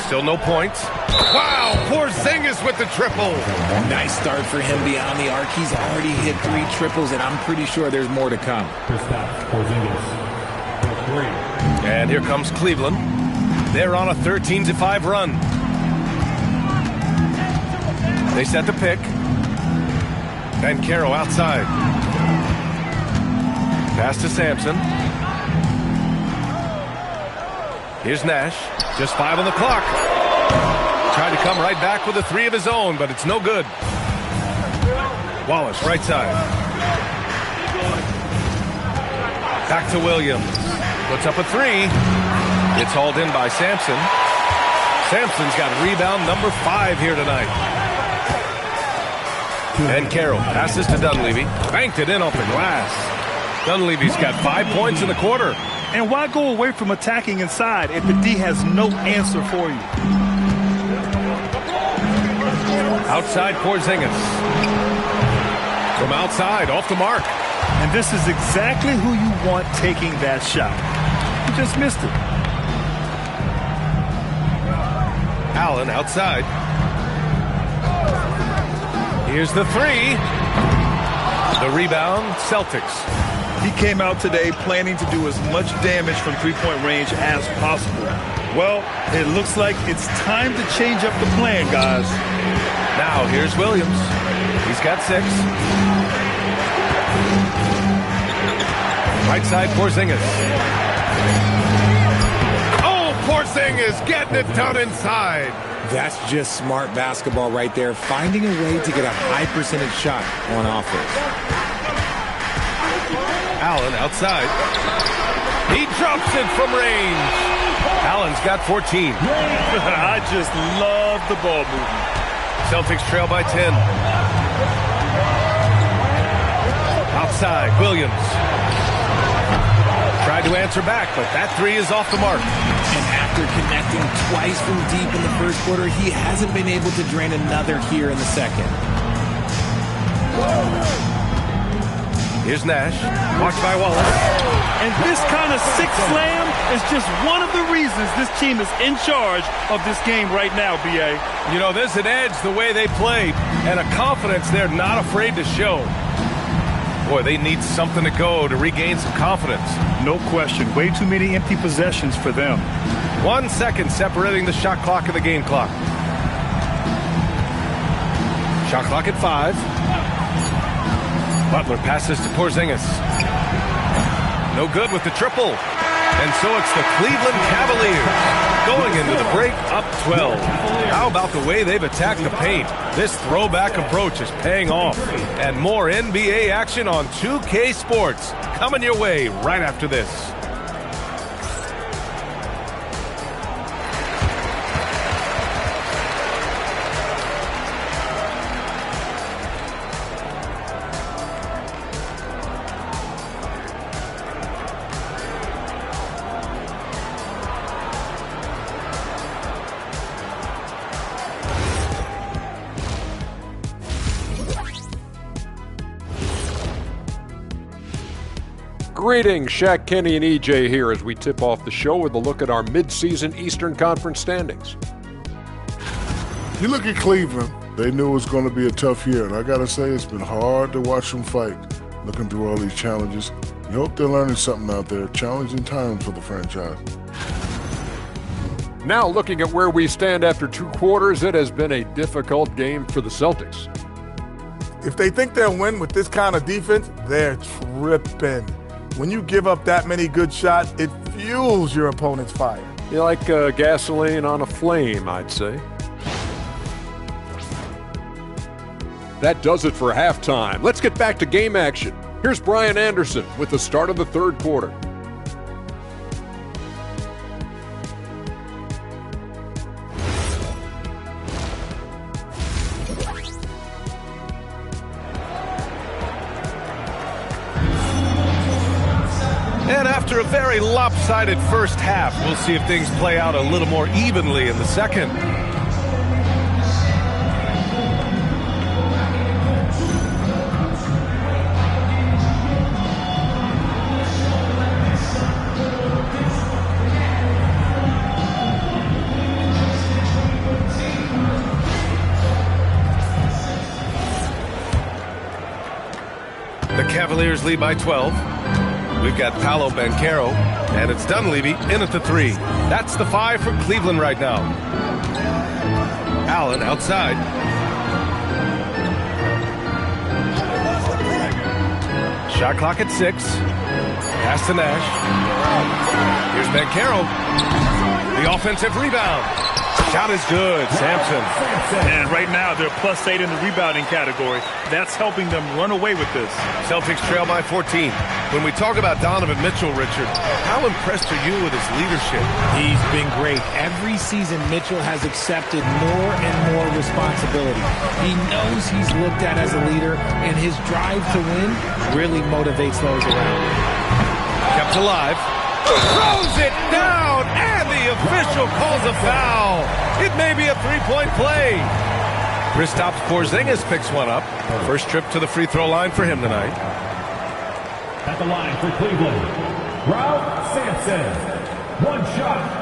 Still no points. Wow, Porzingis with the triple. Nice start for him beyond the arc. He's already hit 3 triples, and I'm pretty sure there's more to come. And here comes Cleveland. They're on a 13-5 run. They set the pick. And Caro outside. Pass to Sampson. Here's Nash. Just 5 on the clock. Trying to come right back with a 3 of his own, but it's no good. Wallace, right side. Back to Williams. Puts up a 3. It's hauled in by Sampson. Sampson's got rebound number 5 here tonight. And Carroll passes to Dunleavy. Banked it in off the glass. Dunleavy's got 5 points in the quarter. And why go away from attacking inside if the D has no answer for you? Outside Porzingis. From outside, off the mark. And this is exactly who you want taking that shot. You just missed it. Allen outside. Here's the 3. The rebound, Celtics. He came out today planning to do as much damage from three-point range as possible. Well, it looks like it's time to change up the plan, guys. Now here's Williams. He's got 6. Right side, Porzingis. Oh, Porzingis getting it done inside. That's just smart basketball right there, finding a way to get a high percentage shot on offense. Allen outside. He drops it from range. Allen's got 14. I just love the ball movement. Celtics trail by 10. Outside, Williams. Tried to answer back, but that 3 is off the mark. And after connecting twice from deep in the first quarter, he hasn't been able to drain another here in the second. Here's Nash. Watched by Wallace. And this kind of sick slam is just one of the reasons this team is in charge of this game right now, B.A. You know, there's an edge the way they play and a confidence they're not afraid to show. Boy, they need something to go to regain some confidence. No question. Way too many empty possessions for them. 1 second separating the shot clock and the game clock. Shot clock at 5. Butler passes to Porzingis. No good with the triple. And so it's the Cleveland Cavaliers going into the break up 12. How about the way they've attacked the paint? This throwback approach is paying off. And more NBA action on 2K Sports coming your way right after this. Greetings, Shaq, Kenny, and EJ here as we tip off the show with a look at our midseason Eastern Conference standings. You look at Cleveland, they knew it was going to be a tough year, and I got to say it's been hard to watch them fight, looking through all these challenges. You hope they're learning something out there, challenging times for the franchise. Now looking at where we stand after 2 quarters, it has been a difficult game for the Celtics. If they think they'll win with this kind of defense, they're tripping. When you give up that many good shots, it fuels your opponent's fire. You like gasoline on a flame, I'd say. That does it for halftime. Let's get back to game action. Here's Brian Anderson with the start of the 3rd quarter. And after a very lopsided first half, we'll see if things play out a little more evenly in the second. Cavaliers lead by 12. We've got Paolo Banchero, and it's Dunleavy in at the 3. That's the 5 for Cleveland right now. Allen outside. Shot clock at 6. Pass to Nash. Here's Banchero. The offensive rebound. Shot is good, Sampson. And right now, they're +8 in the rebounding category. That's helping them run away with this. Celtics trail by 14. When we talk about Donovan Mitchell, Richard, how impressed are you with his leadership? He's been great. Every season, Mitchell has accepted more and more responsibility. He knows he's looked at as a leader, and his drive to win really motivates those around him. Kept alive. Throws it down, and the official calls a foul. It may be a three-point play. Kristaps Porzingis picks one up. First trip to the free throw line for him tonight. At the line for Cleveland, Ralph Sampson. One shot.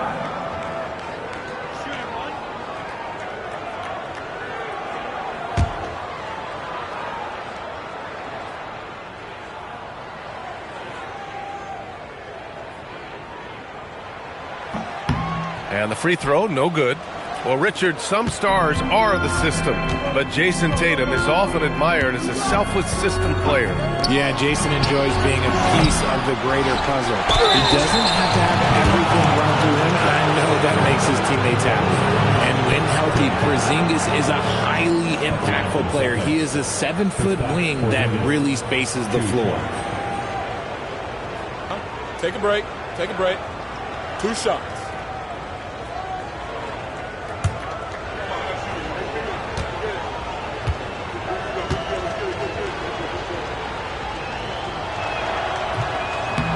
And the free throw, no good. Well, Richard, some stars are the system, but Jason Tatum is often admired as a selfless system player. Yeah, Jason enjoys being a piece of the greater puzzle. He doesn't have to have everything run through him, and I know that makes his teammates happy. And when healthy, Porzingis is a highly impactful player. He is a 7-foot wing that really spaces the floor. Take a break. Take a break. 2 shots.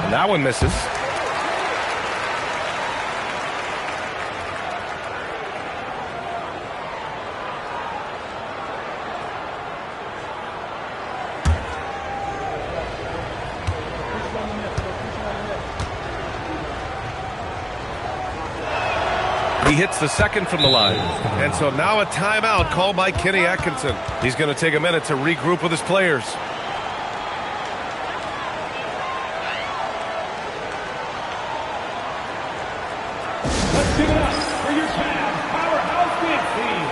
And that one misses. He hits the second from the line. And so now a timeout called by Kenny Atkinson. He's going to take a minute to regroup with his players. Let's give it up for your Cavs powerhouse dance team.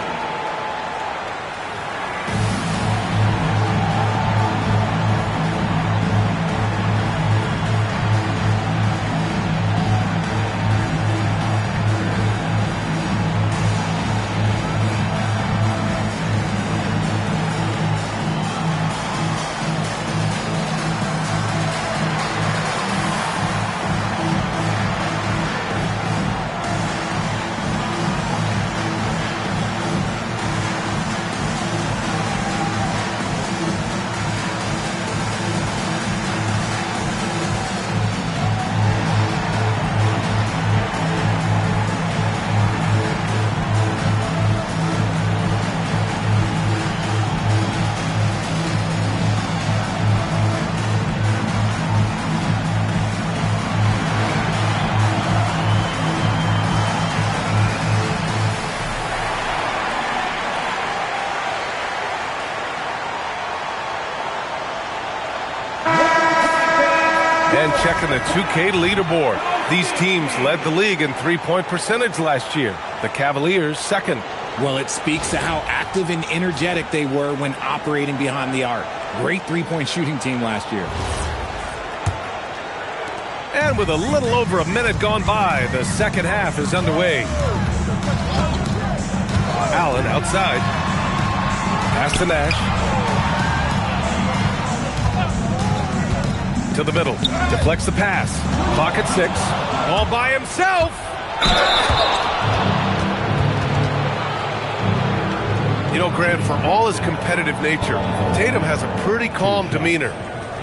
And checking the 2K leaderboard. These teams led the league in three-point percentage last year. The Cavaliers second. Well, it speaks to how active and energetic they were when operating behind the arc. Great three-point shooting team last year. And with a little over a minute gone by, the second half is underway. Allen outside. Pass to Nash. To the middle. Deflects the pass. Clock at 6. All by himself. You know, Grant, for all his competitive nature, Tatum has a pretty calm demeanor.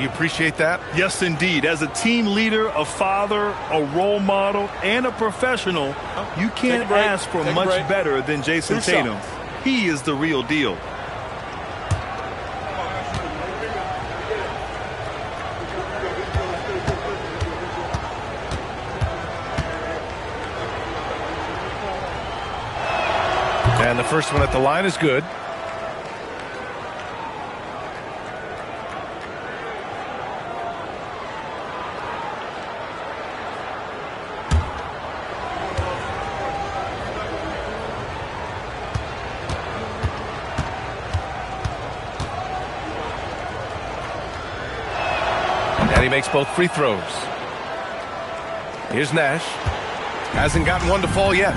You appreciate that? Yes, indeed. As a team leader, a father, a role model, and a professional, you can't ask for much better than Jason Tatum. He is the real deal. And the first one at the line is good. And he makes both free throws. Here's Nash. Hasn't gotten one to fall yet.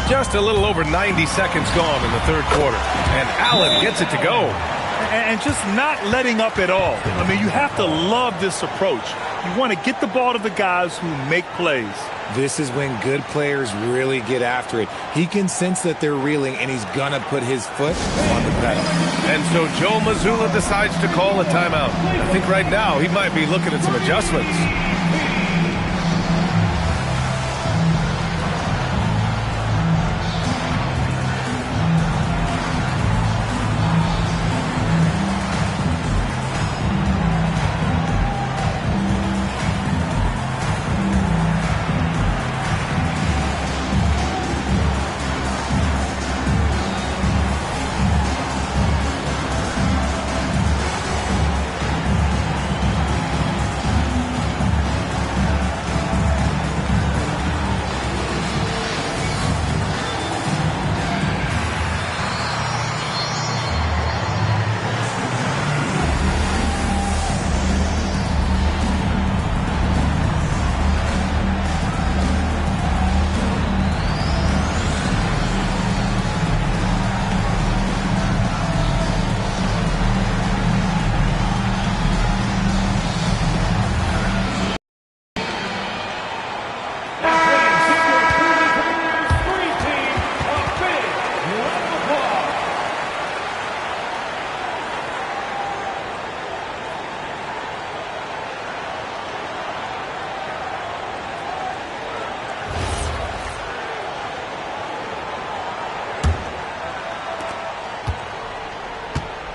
Just a little over 90 seconds gone in the third quarter. And Allen gets it to go. And just not letting up at all. I mean, you have to love this approach. You want to get the ball to the guys who make plays. This is when good players really get after it. He can sense that they're reeling, and he's going to put his foot on the pedal. And so Joe Mazzulla decides to call a timeout. I think right now he might be looking at some adjustments.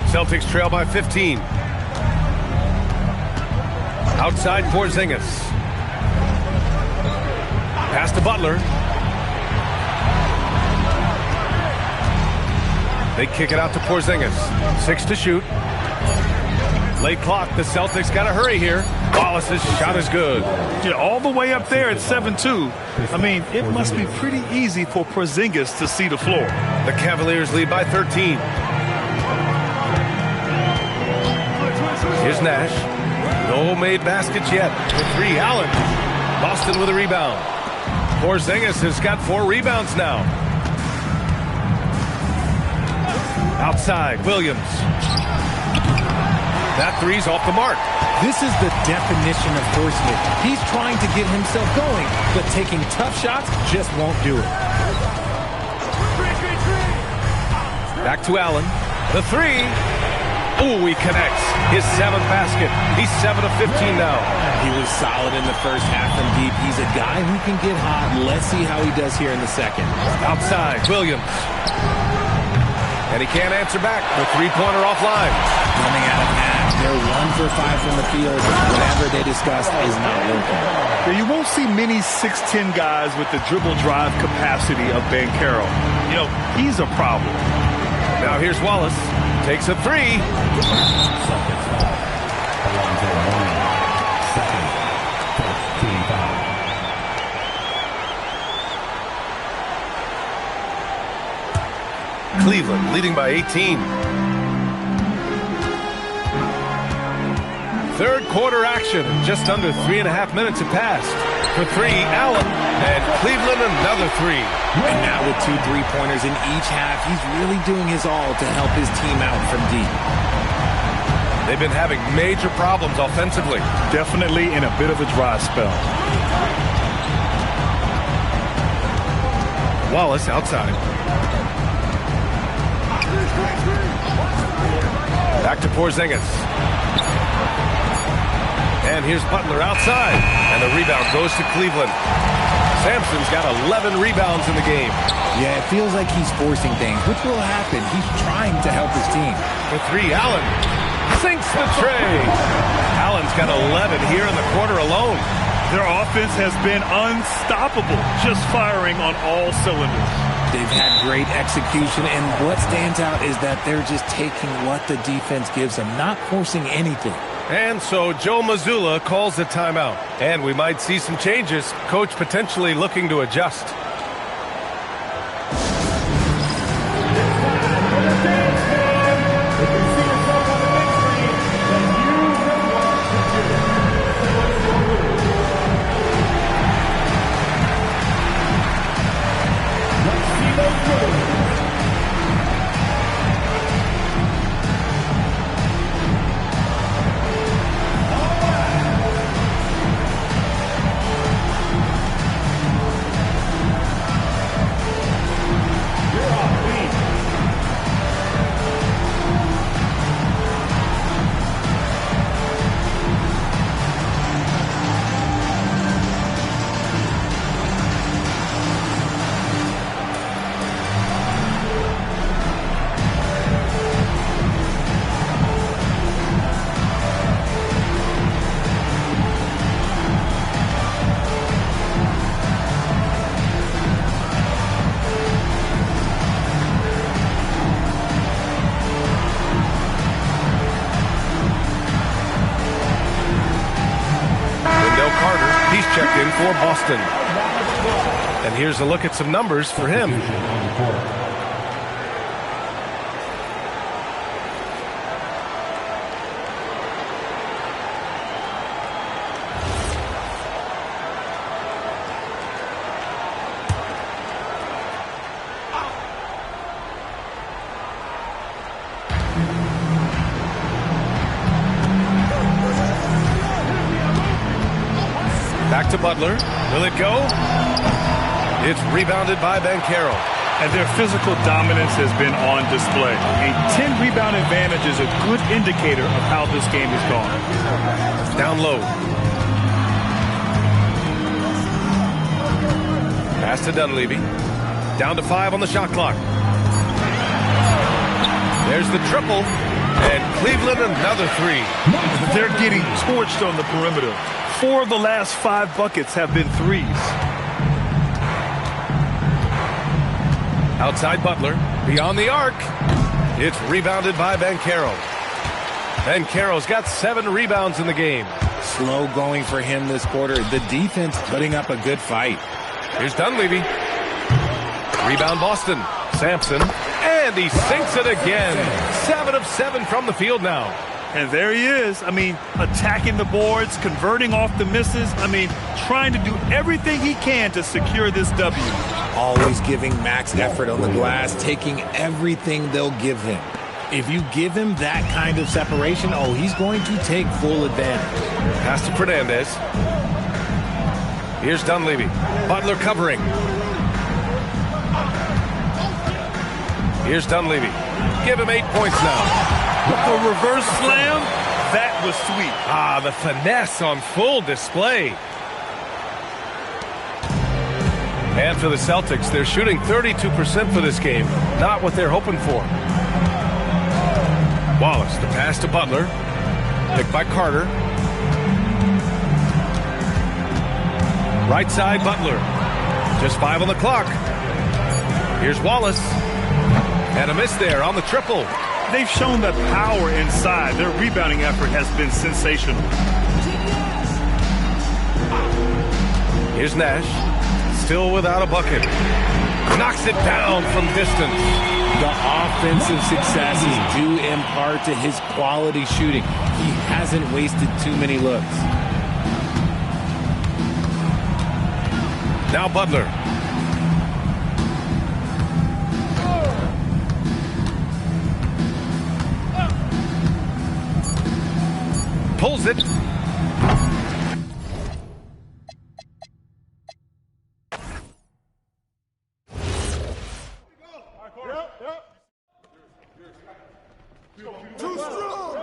Celtics trail by 15. Outside Porzingis. Pass to Butler. They kick it out to Porzingis. 6 to shoot. Late clock. The Celtics got to hurry here. Wallace's shot is good. Yeah, all the way up there at 7-2. I mean, it must be pretty easy for Porzingis to see the floor. The Cavaliers lead by 13. Here's Nash. No made baskets yet. For 3, Allen. Boston with a rebound. Porzingis has got 4 rebounds now. Outside, Williams. That three's off the mark. This is the definition of forcing it. He's trying to get himself going, but taking tough shots just won't do it. Back to Allen. The 3. Ooh, he connects. His 7th basket. He's 7 of 15 now. He was solid in the first half from deep. He's a guy who can get hot. Let's see how he does here in the second. Outside, Williams. And he can't answer back. The three-pointer offline. Coming out of half, they're 1 for 5 from the field. Whatever they discussed is not working. Yeah, you won't see many 6'10 guys with the dribble drive capacity of Ben Carroll. You know, he's a problem. Now here's Wallace. Takes a 3. Cleveland leading by 18. Third quarter action. Just under 3.5 minutes have passed. For 3, Allen. And Cleveland another 3. And now with 2 3-pointers in each half, he's really doing his all to help his team out from deep. They've been having major problems offensively. Definitely in a bit of a dry spell. Wallace outside. Back to Porzingis. And here's Butler outside. And the rebound goes to Cleveland. Sampson's got 11 rebounds in the game. Yeah, it feels like he's forcing things, which will happen. He's trying to help his team. For 3, Allen sinks the tray. Allen's got 11 here in the quarter alone. Their offense has been unstoppable, just firing on all cylinders. They've had great execution, and what stands out is that they're just taking what the defense gives them, not forcing anything. And so Joe Mazzulla calls the timeout. And we might see some changes. Coach potentially looking to adjust. Boston. And here's a look at some numbers for him. Back to Butler. Will it go? It's rebounded by Banchero. And their physical dominance has been on display. A 10-rebound advantage is a good indicator of how this game has gone. Down low. Pass to Dunleavy. Down to 5 on the shot clock. There's the triple. And Cleveland another 3. They're getting torched on the perimeter. 4 of the last 5 buckets have been threes. Outside Butler, beyond the arc. It's rebounded by Banchero. Banchero's got 7 rebounds in the game. Slow going for him this quarter. The defense putting up a good fight. Here's Dunleavy. Rebound Boston. Sampson. And he sinks it again. 7 of 7 from the field now. And there he is. I mean, attacking the boards, converting off the misses. I mean, trying to do everything he can to secure this W. Always giving max effort on the glass, taking everything they'll give him. If you give him that kind of separation, oh, he's going to take full advantage. Pass to Fernandez. Here's Dunleavy. Butler covering. Here's Dunleavy. Give him 8 points now. The reverse slam, that was sweet. Ah, the finesse on full display. And for the Celtics, they're shooting 32% for this game. Not what they're hoping for. Wallace, the pass to Butler. Picked by Carter. Right side, Butler. Just 5 on the clock. Here's Wallace. And a miss there on the triple. They've shown the power inside. Their rebounding effort has been sensational. Here's Nash. Still without a bucket. Knocks it down from distance. The offensive success is due in part to his quality shooting. He hasn't wasted too many looks. Now Butler. Pulls it. Too strong.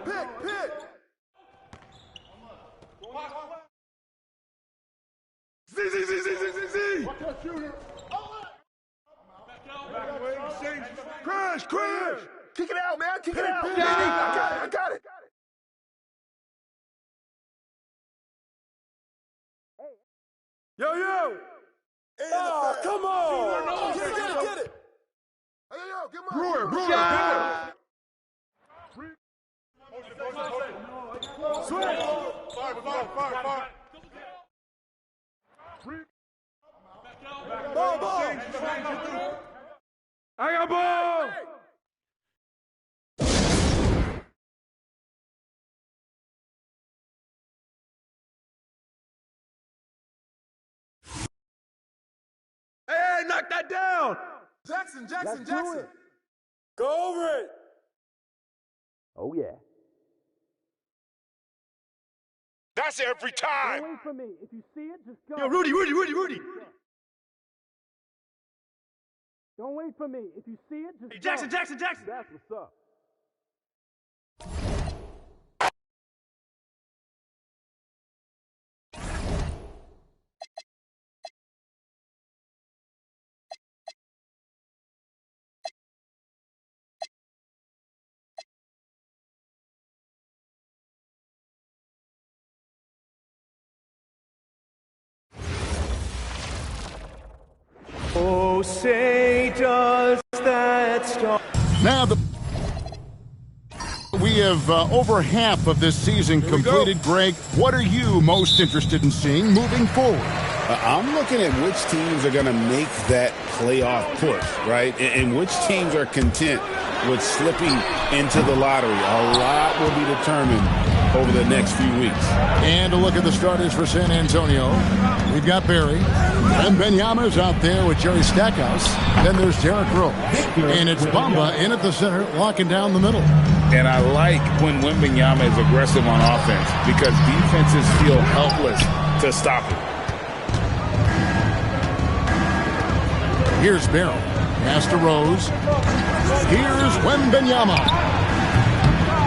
Pick. Z. Watch that shooter. Crash! Kick it out, man! Kick it out! I got it! Yo! Oh, come on! Get it! Hey, yo, get my Brewer! Swing! Fire! Ball! I got ball! Hey, knock that down! Jackson! Go over it! Oh, yeah. That's every time! Don't wait for me. If you see it, just go. Yo, Rudy! Don't wait for me. If you see it, just Hey, go. Jackson! That's what's up. Oh, say does that star... Now the we have over half of this season completed. Greg, what are you most interested in seeing moving forward? I'm looking at which teams are going to make that playoff push, right? And which teams are content with slipping into the lottery. A lot will be determined over the next few weeks. And a look at the starters for San Antonio. We've got Barry. And Benyama's out there with Jerry Stackhouse. Then there's Derrick Rose. And it's Bamba in at the center, locking down the middle. And I like when Wembanyama is aggressive on offense because defenses feel helpless to stop it. Here's Barry. Pass to Rose. Here's Wembanyama.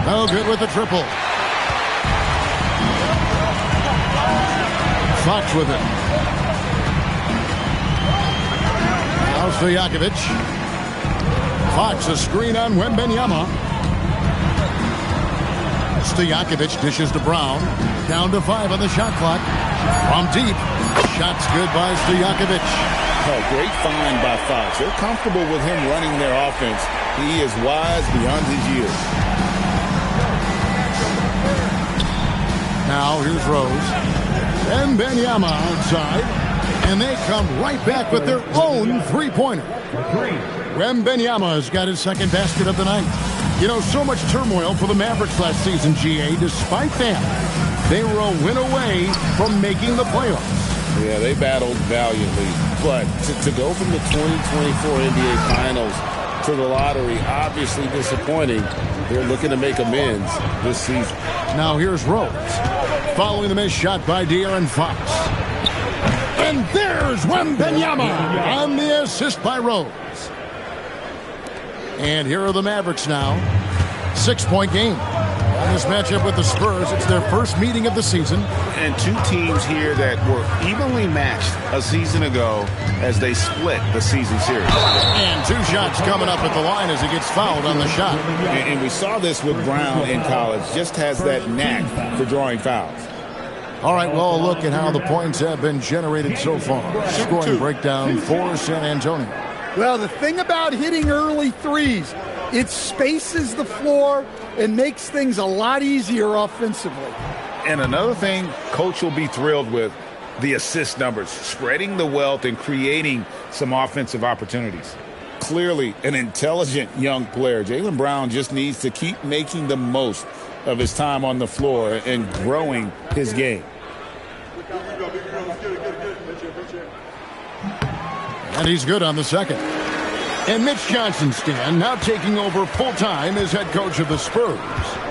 No good with the triple. Fox with it. Now Stojakovic. Fox a screen on Wembanyama. Stojakovic dishes to Brown. Down to 5 on the shot clock. From deep. Shot's good by Stojakovic. Oh, great find by Fox. They're comfortable with him running their offense. He is wise beyond his years. Now here's Rose. And Wembanyama outside. And they come right back with their own three-pointer. Wembanyama has got his second basket of the night. You know, so much turmoil for the Mavericks last season, GA. Despite that, they were a win away from making the playoffs. Yeah, they battled valiantly. But to go from the 2024 NBA Finals to the lottery, obviously disappointing. They're looking to make amends this season. Now here's Rose. Following the missed shot by De'Aaron Fox. And there's Wembanyama on the assist by Rose. And here are the Mavericks now. 6-point game. In this matchup with the Spurs, it's their first meeting of the season. And two teams here that were evenly matched a season ago as they split the season series. And 2 shots coming up at the line as he gets fouled on the shot. And we saw this with Brown in college. Just has that knack for drawing fouls. All right, well, a look at how the points have been generated so far. Scoring breakdown for San Antonio. Well, the thing about hitting early threes, it spaces the floor and makes things a lot easier offensively. And another thing Coach will be thrilled with, the assist numbers, spreading the wealth and creating some offensive opportunities. Clearly an intelligent young player. Jaylen Brown just needs to keep making the most of his time on the floor and growing his game. And he's good on the second. And Mitch Johnson, Stan, now taking over full-time as head coach of the Spurs.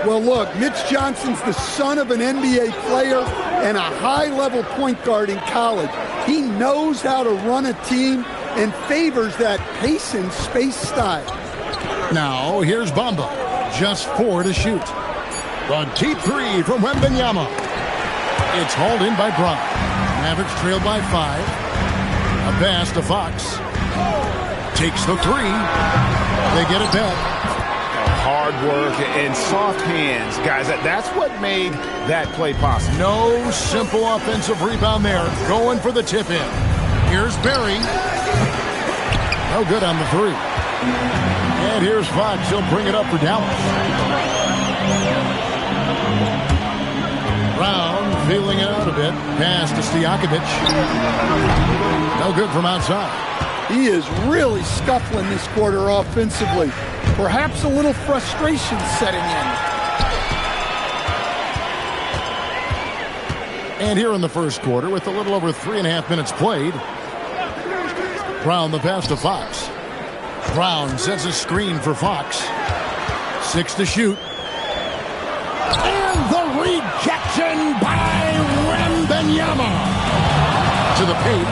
Well, look, Mitch Johnson's the son of an NBA player and a high-level point guard in college. He knows how to run a team and favors that pace and space style. Now, here's Bamba. Just 4 to shoot. The deep 3 from Wembanyama. It's hauled in by Brown. Mavericks trailed by 5. A pass to Fox. Takes the 3. They get it back. Hard work and soft hands. Guys, that's what made that play possible. No simple offensive rebound there. Going for the tip in. Here's Barry. No good on the 3. And here's Fox. He'll bring it up for Dallas. Brown feeling it out a bit. Pass to Stojakovic. No good from outside. He is really scuffling this quarter offensively. Perhaps a little frustration setting in. And here in the first quarter, with a little over 3.5 minutes played, Brown the pass to Fox. Brown sets a screen for Fox. 6 to shoot. And the rejection by Wembanyama. To the paint.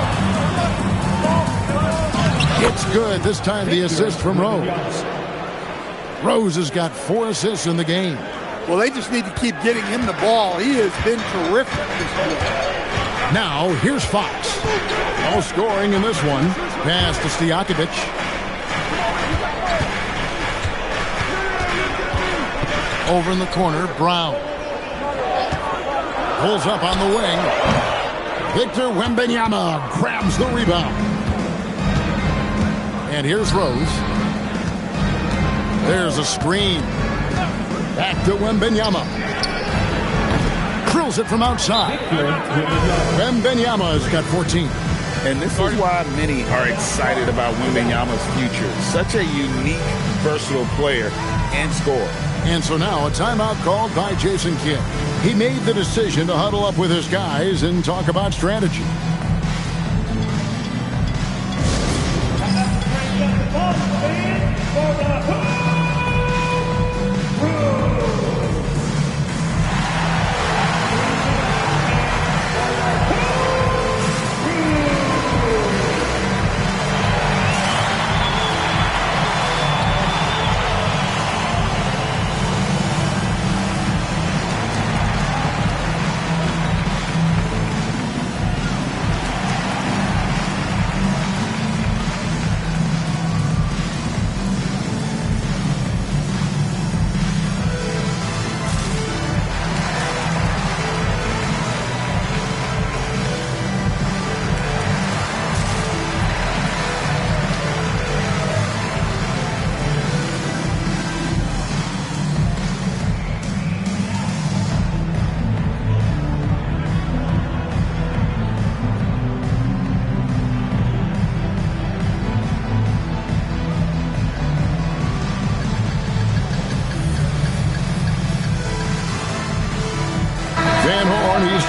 It's good. This time the assist from Rose. Rose has got 4 assists in the game. Well, they just need to keep getting him the ball. He has been terrific this year. Now, here's Fox. No scoring in this one. Pass to Stojakovic. Over in the corner, Brown. Pulls up on the wing. Victor Wembanyama grabs the rebound. And here's Rose. There's a screen. Back to Wembanyama. Drills it from outside. Wembanyama has got 14. And this is why many are excited about Wembanyama's future. Such a unique, versatile player and scorer. And so now a timeout called by Jason Kidd. He made the decision to huddle up with his guys and talk about strategy.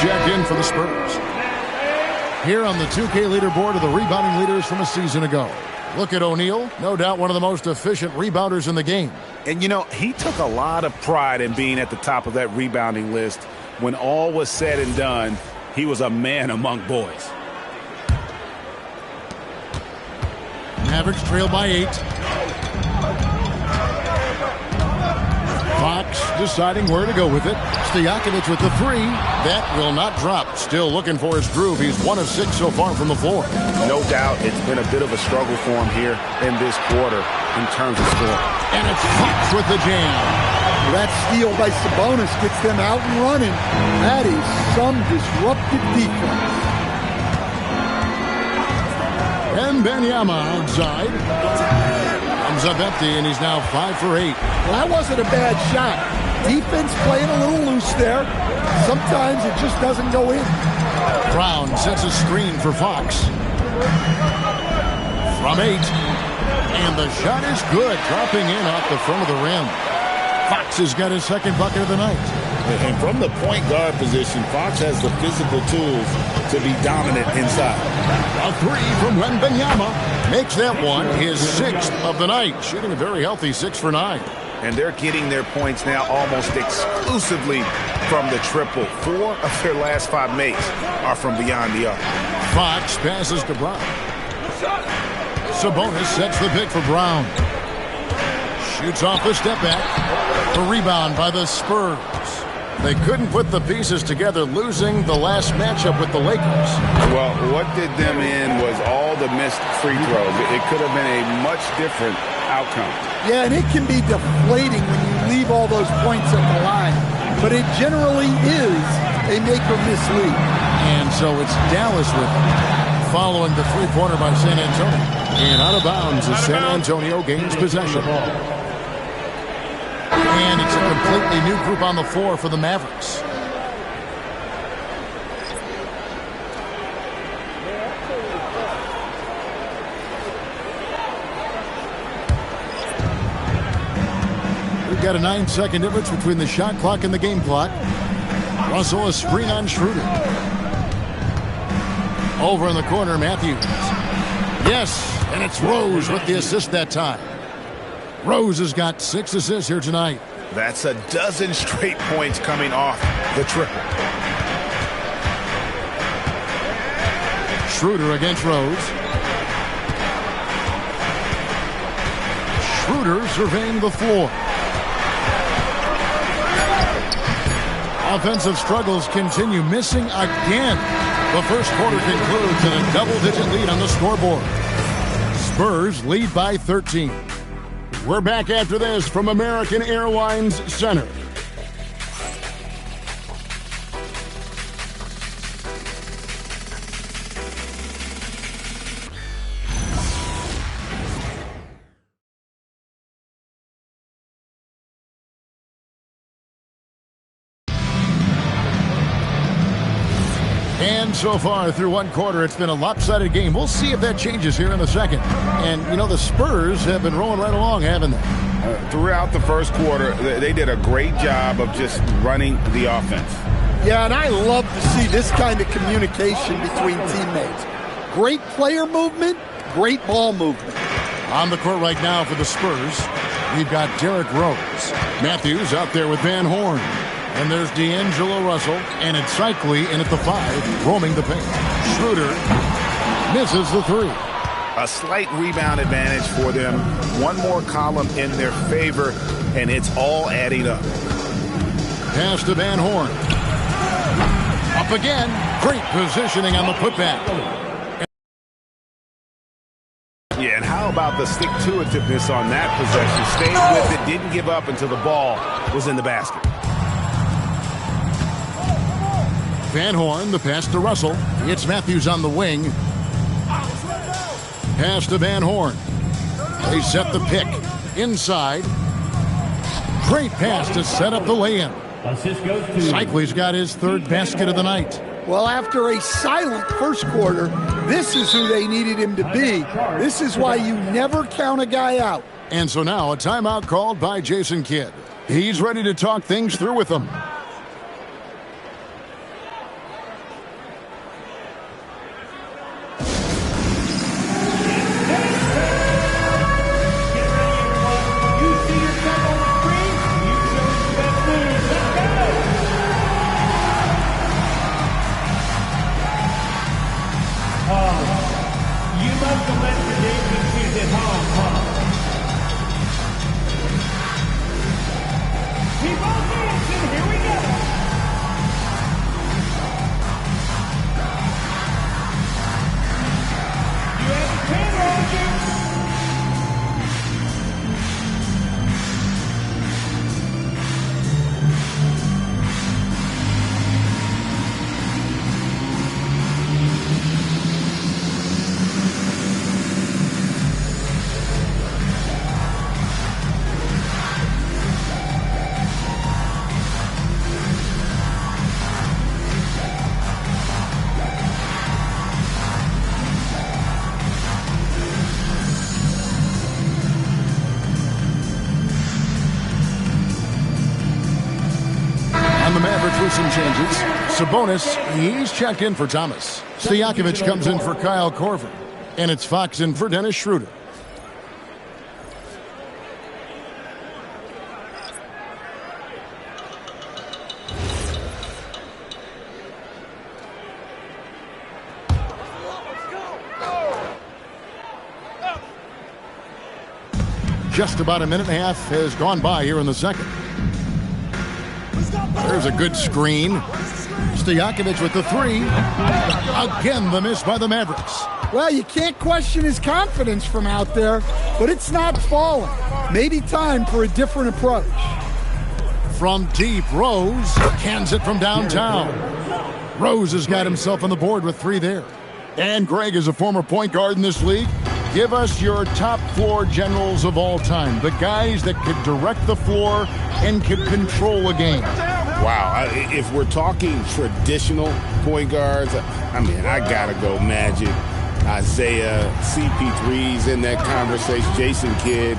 Jacked in for the Spurs. Here on the 2K leaderboard are the rebounding leaders from a season ago. Look at O'Neal, no doubt one of the most efficient rebounders in the game. And, you know, he took a lot of pride in being at the top of that rebounding list. When all was said and done, he was a man among boys. Mavericks trail by 8. Fox deciding where to go with it. Stojakovic with the 3. That will not drop. Still looking for his groove. He's 1 of 6 so far from the floor. No doubt it's been a bit of a struggle for him here in this quarter in terms of scoring. And it's Fox with the jam. That steal by Sabonis gets them out and running. That is some disruptive defense. And Wembanyama outside. Comes up empty, and he's now 5 for 8. Well, that wasn't a bad shot. Defense playing a little loose there. Sometimes it just doesn't go in. Brown sets a screen for Fox. From 8. And the shot is good, dropping in off the front of the rim. Fox has got his second bucket of the night. And from the point guard position, Fox has the physical tools to be dominant inside. A 3 from Wembanyama makes that one his 6th of the night, shooting a very healthy 6 for 9. And they're getting their points now almost exclusively from the triple. 4 of their last 5 makes are from beyond the arc. Fox passes to Brown. Sabonis sets the pick for Brown. Shoots off the step back. The rebound by the Spurs. They couldn't put the pieces together, losing the last matchup with the Lakers. Well, what did them in was all the missed free throws. It could have been a much different outcome. Yeah, and it can be deflating when you leave all those points at the line. But it generally is a make-or-miss lead. And so it's Dallas with it, following the three-pointer by San Antonio. And out of bounds as San Antonio gains possession. And it's a completely new group on the floor for the Mavericks. We've got a 9-second difference between the shot clock and the game clock. Russell a screen on Schroeder. Over in the corner, Matthews. Yes, and it's Rose with the assist that time. Rose has got 6 assists here tonight. That's a dozen straight points coming off the triple. Schroeder against Rose. Schroeder surveying the floor. Offensive struggles continue, missing again. The first quarter concludes in a double-digit lead on the scoreboard. Spurs lead by 13. We're back after this from American Airlines Center. And so far through one quarter, it's been a lopsided game. We'll see if that changes here in the second. And, you know, the Spurs have been rolling right along, haven't they? Throughout the first quarter, they did a great job of just running the offense. Yeah, and I love to see this kind of communication between teammates. Great player movement, great ball movement. On the court right now for the Spurs, we've got Derrick Rose. Matthews out there with Van Horn. And there's D'Angelo Russell, and it's Cycli in at the 5, roaming the paint. Schroeder misses the 3. A slight rebound advantage for them. One more column in their favor, and it's all adding up. Pass to Van Horn. Up again. Great positioning on the putback. Yeah, and how about the stick-to-itiveness on that possession? Stayed with it, didn't give up until the ball was in the basket. Van Horn, the pass to Russell. It's Matthews on the wing. Pass to Van Horn. They set the pick. Inside. Great pass to set up the lay-in. Cycli's got his 3rd basket of the night. Well, after a silent first quarter, this is who they needed him to be. This is why you never count a guy out. And so now a timeout called by Jason Kidd. He's ready to talk things through with them. With some changes. Sabonis, he's checked in for Thomas. Stojakovic comes in for Kyle Korver. And it's Fox in for Dennis Schroeder. Just about a minute and a half has gone by here in the second. There's a good screen. Stojakovic with the 3. Again, the miss by the Mavericks. Well, you can't question his confidence from out there, but it's not falling. Maybe time for a different approach. From deep, Rose cans it from downtown. Rose has got himself on the board with 3 there. And Greg is a former point guard in this league. Give us your top floor generals of all time. The guys that could direct the floor and could control a game. Wow, if we're talking traditional point guards, I mean, I got to go Magic, Isaiah, CP3's in that conversation, Jason Kidd.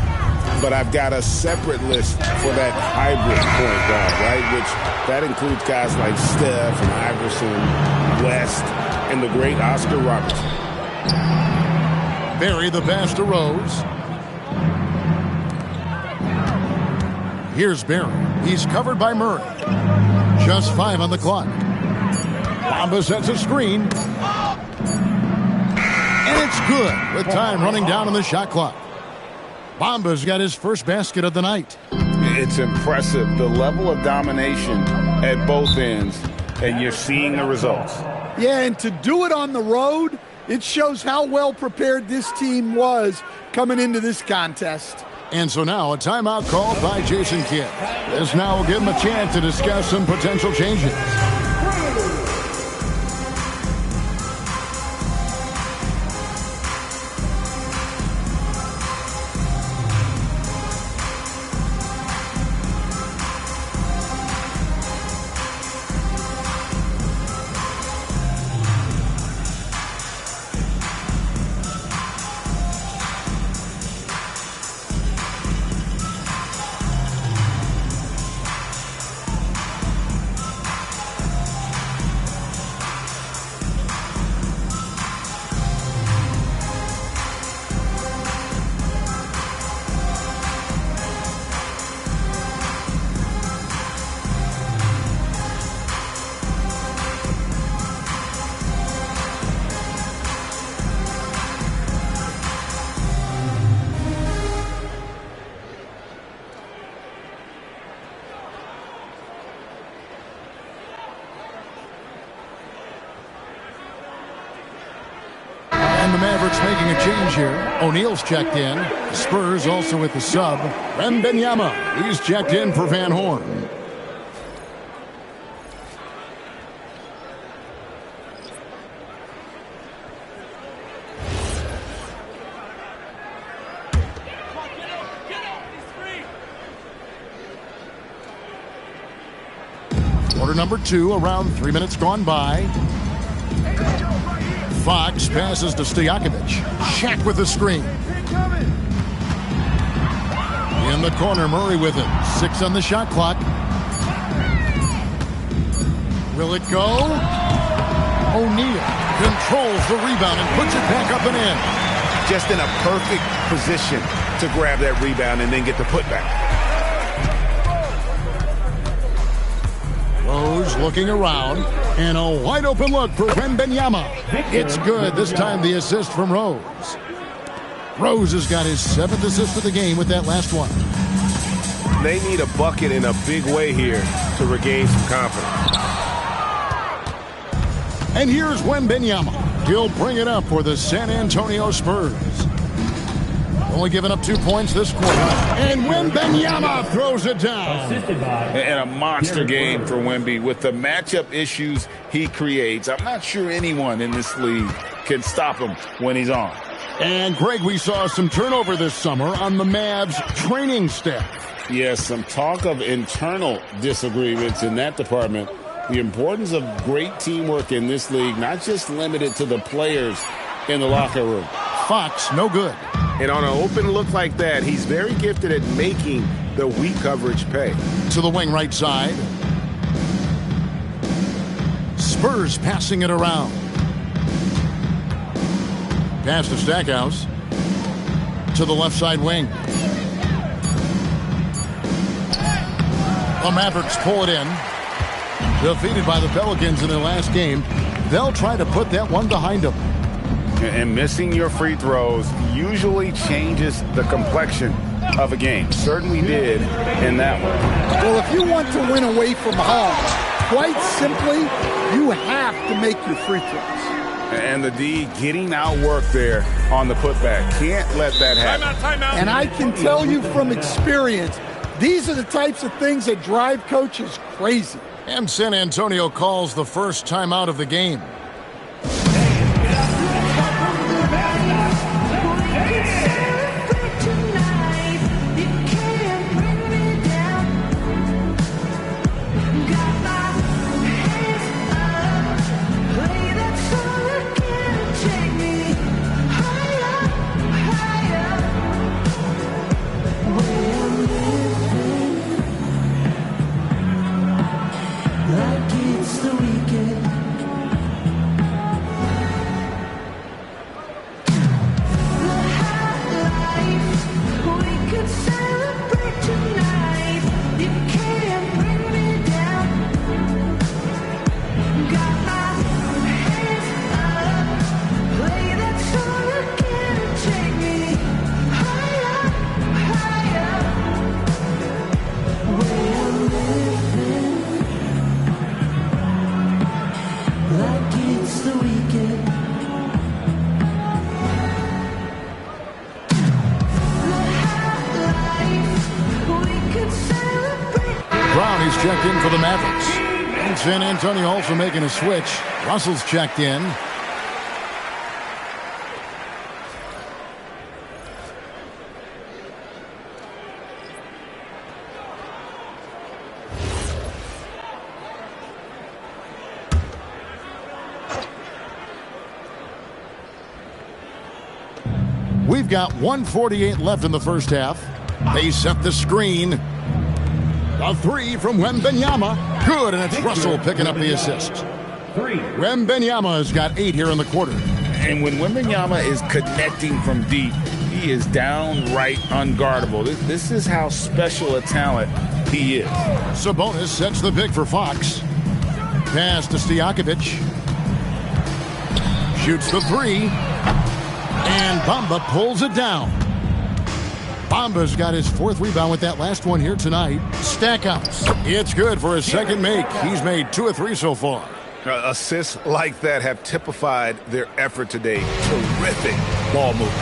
But I've got a separate list for that hybrid point guard, right? Which that includes guys like Steph and Iverson, West, and the great Oscar Robertson. Barry the pass to Rose. Here's Barry. He's covered by Murray. Just 5 on the clock. Bamba sets a screen. And it's good with time running down on the shot clock. Bamba's got his first basket of the night. It's impressive, the level of domination at both ends, and you're seeing the results. Yeah, and to do it on the road, it shows how well prepared this team was coming into this contest. And so now a timeout called by Jason Kidd. This now will give him a chance to discuss some potential changes. Mavericks making a change here. O'Neal's checked in. Spurs also with the sub. Wembanyama, he's checked in for Van Horn. Quarter number 2, around 3 minutes gone by. Fox passes to Stojakovic. Shaq with the screen. In the corner, Murray with it. 6 on the shot clock. Will it go? O'Neal controls the rebound and puts it back up and in. Just in a perfect position to grab that rebound and then get the putback. Rose looking around, and a wide open look for Wembanyama. It's good. This time the assist from Rose. Rose has got his 7th assist of the game with that last one. They need a bucket in a big way here to regain some confidence. And here's Wembanyama. He'll bring it up for the San Antonio Spurs. Only giving up 2 points this quarter. And Wembanyama throws it down. And a monster game for Wemby with the matchup issues he creates. I'm not sure anyone in this league can stop him when he's on. And Greg, we saw some turnover this summer on the Mavs training staff. Yes, some talk of internal disagreements in that department. The importance of great teamwork in this league, not just limited to the players in the locker room. Fox, no good. And on an open look like that, he's very gifted at making the weak coverage pay. To the wing right side. Spurs passing it around. Pass to Stackhouse. To the left side wing. The Mavericks pull it in. Defeated by the Pelicans in their last game. They'll try to put that one behind them. And missing your free throws usually changes the complexion of a game. Certainly did in that one. Well, if you want to win away from home, quite simply, you have to make your free throws. And the D getting outworked there on the putback. Can't let that happen. Timeout. And I can tell you from experience, these are the types of things that drive coaches crazy. And San Antonio calls the first timeout of the game. Checked in for the Mavericks. And San Antonio also making a switch. Russell's checked in. We've got 1:48 left in the first half. They set the screen. A 3 from Wembanyama. Good, and it's Russell picking up the assist. Wembanyama has got 8 here in the quarter. And when Wembanyama is connecting from deep, he is downright unguardable. This is how special a talent he is. Sabonis sets the pick for Fox. Pass to Stojakovic. Shoots the 3. And Bamba pulls it down. Bamba's got his 4th rebound with that last one here tonight. Stackhouse. It's good for his second make. He's made 2 of 3 so far. Assists like that have typified their effort today. Terrific ball movement.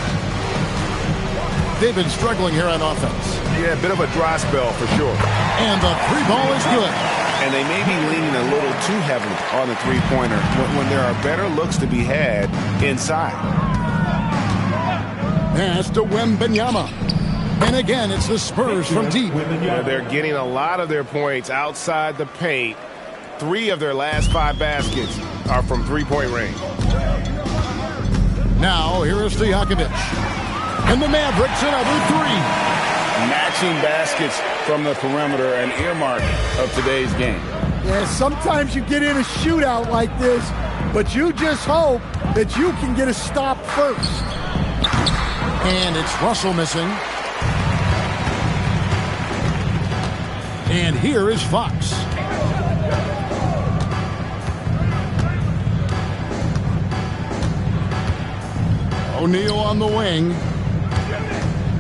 They've been struggling here on offense. Yeah, a bit of a dry spell for sure. And the three ball is good. And they may be leaning a little too heavily on the three-pointer when there are better looks to be had inside. Pass to Wembanyama. And again, it's the Spurs from deep. Yeah, they're getting a lot of their points outside the paint. 3 of their last 5 baskets are from three-point range. Now, here is Stojakovic. And the Mavericks another 3. Matching baskets from the perimeter, an earmark of today's game. Yeah, sometimes you get in a shootout like this, but you just hope that you can get a stop first. And it's Russell missing. And here is Fox. O'Neal on the wing.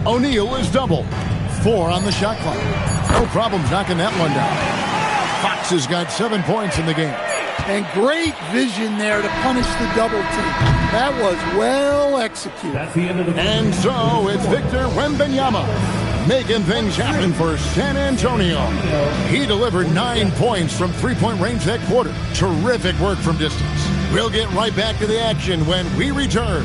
O'Neal is double. 4 on the shot clock. No problems knocking that one down. Fox has got 7 points in the game. And great vision there to punish the double team. That was well executed. That's the end of the And so it's Victor Wembanyama making things happen for San Antonio. He delivered 9 points from three-point range that quarter. Terrific work from distance. We'll get right back to the action when we return.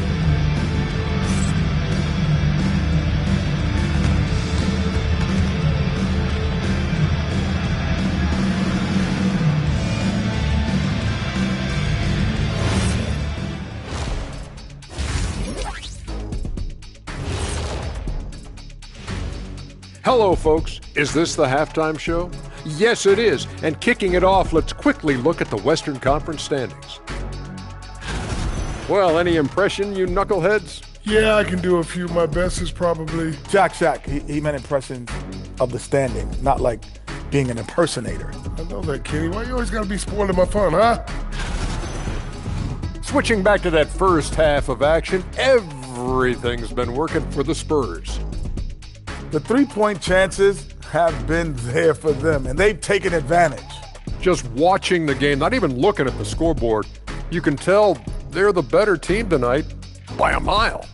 Hello, folks. Is this the halftime show? Yes, it is. And kicking it off, let's quickly look at the Western Conference standings. Well, any impression, you knuckleheads? Yeah, I can do a few. My best is probably... Shaq. He meant impressions of the standing, not like being an impersonator. I know that, Kenny. Why you always gotta be spoiling my fun, huh? Switching back to that first half of action, everything's been working for the Spurs. The three-point chances have been there for them, and they've taken advantage. Just watching the game, not even looking at the scoreboard, you can tell they're the better team tonight by a mile.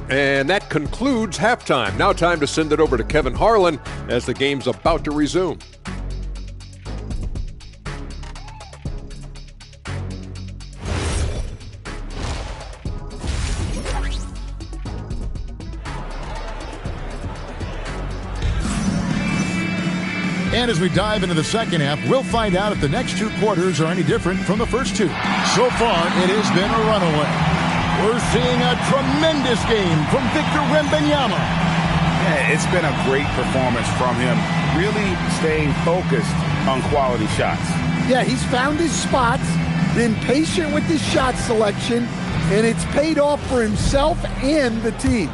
And that concludes halftime. Now time to send it over to Kevin Harlan as the game's about to resume. And as we dive into the second half, we'll find out if the next 2 quarters are any different from the first 2. So far, it has been a runaway. We're seeing a tremendous game from Victor Wembanyama. Yeah, it's been a great performance from him, really staying focused on quality shots. Yeah, he's found his spots, been patient with his shot selection, and it's paid off for himself and the team.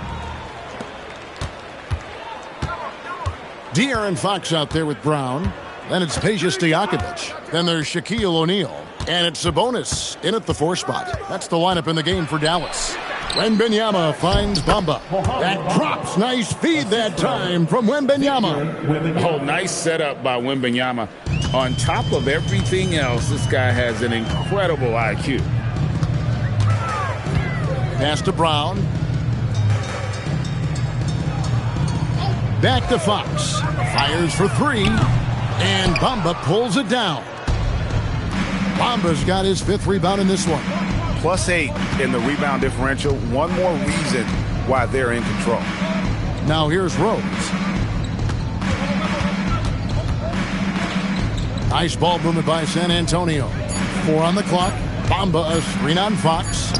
De'Aaron Fox out there with Brown. Then it's Peja Stojakovic. Then there's Shaquille O'Neal. And it's Sabonis in at the 4 spot. That's the lineup in the game for Dallas. Wembanyama finds Bamba. That drops. Nice feed that time from Wembanyama. Oh, nice setup by Wembanyama. On top of everything else, this guy has an incredible IQ. Pass to Brown. Back to Fox. Fires for 3. And Bamba pulls it down. Bamba's got his 5th rebound in this one. +8 in the rebound differential. One more reason why they're in control. Now here's Rose. Nice ball movement by San Antonio. 4 on the clock. Bamba a screen on Fox.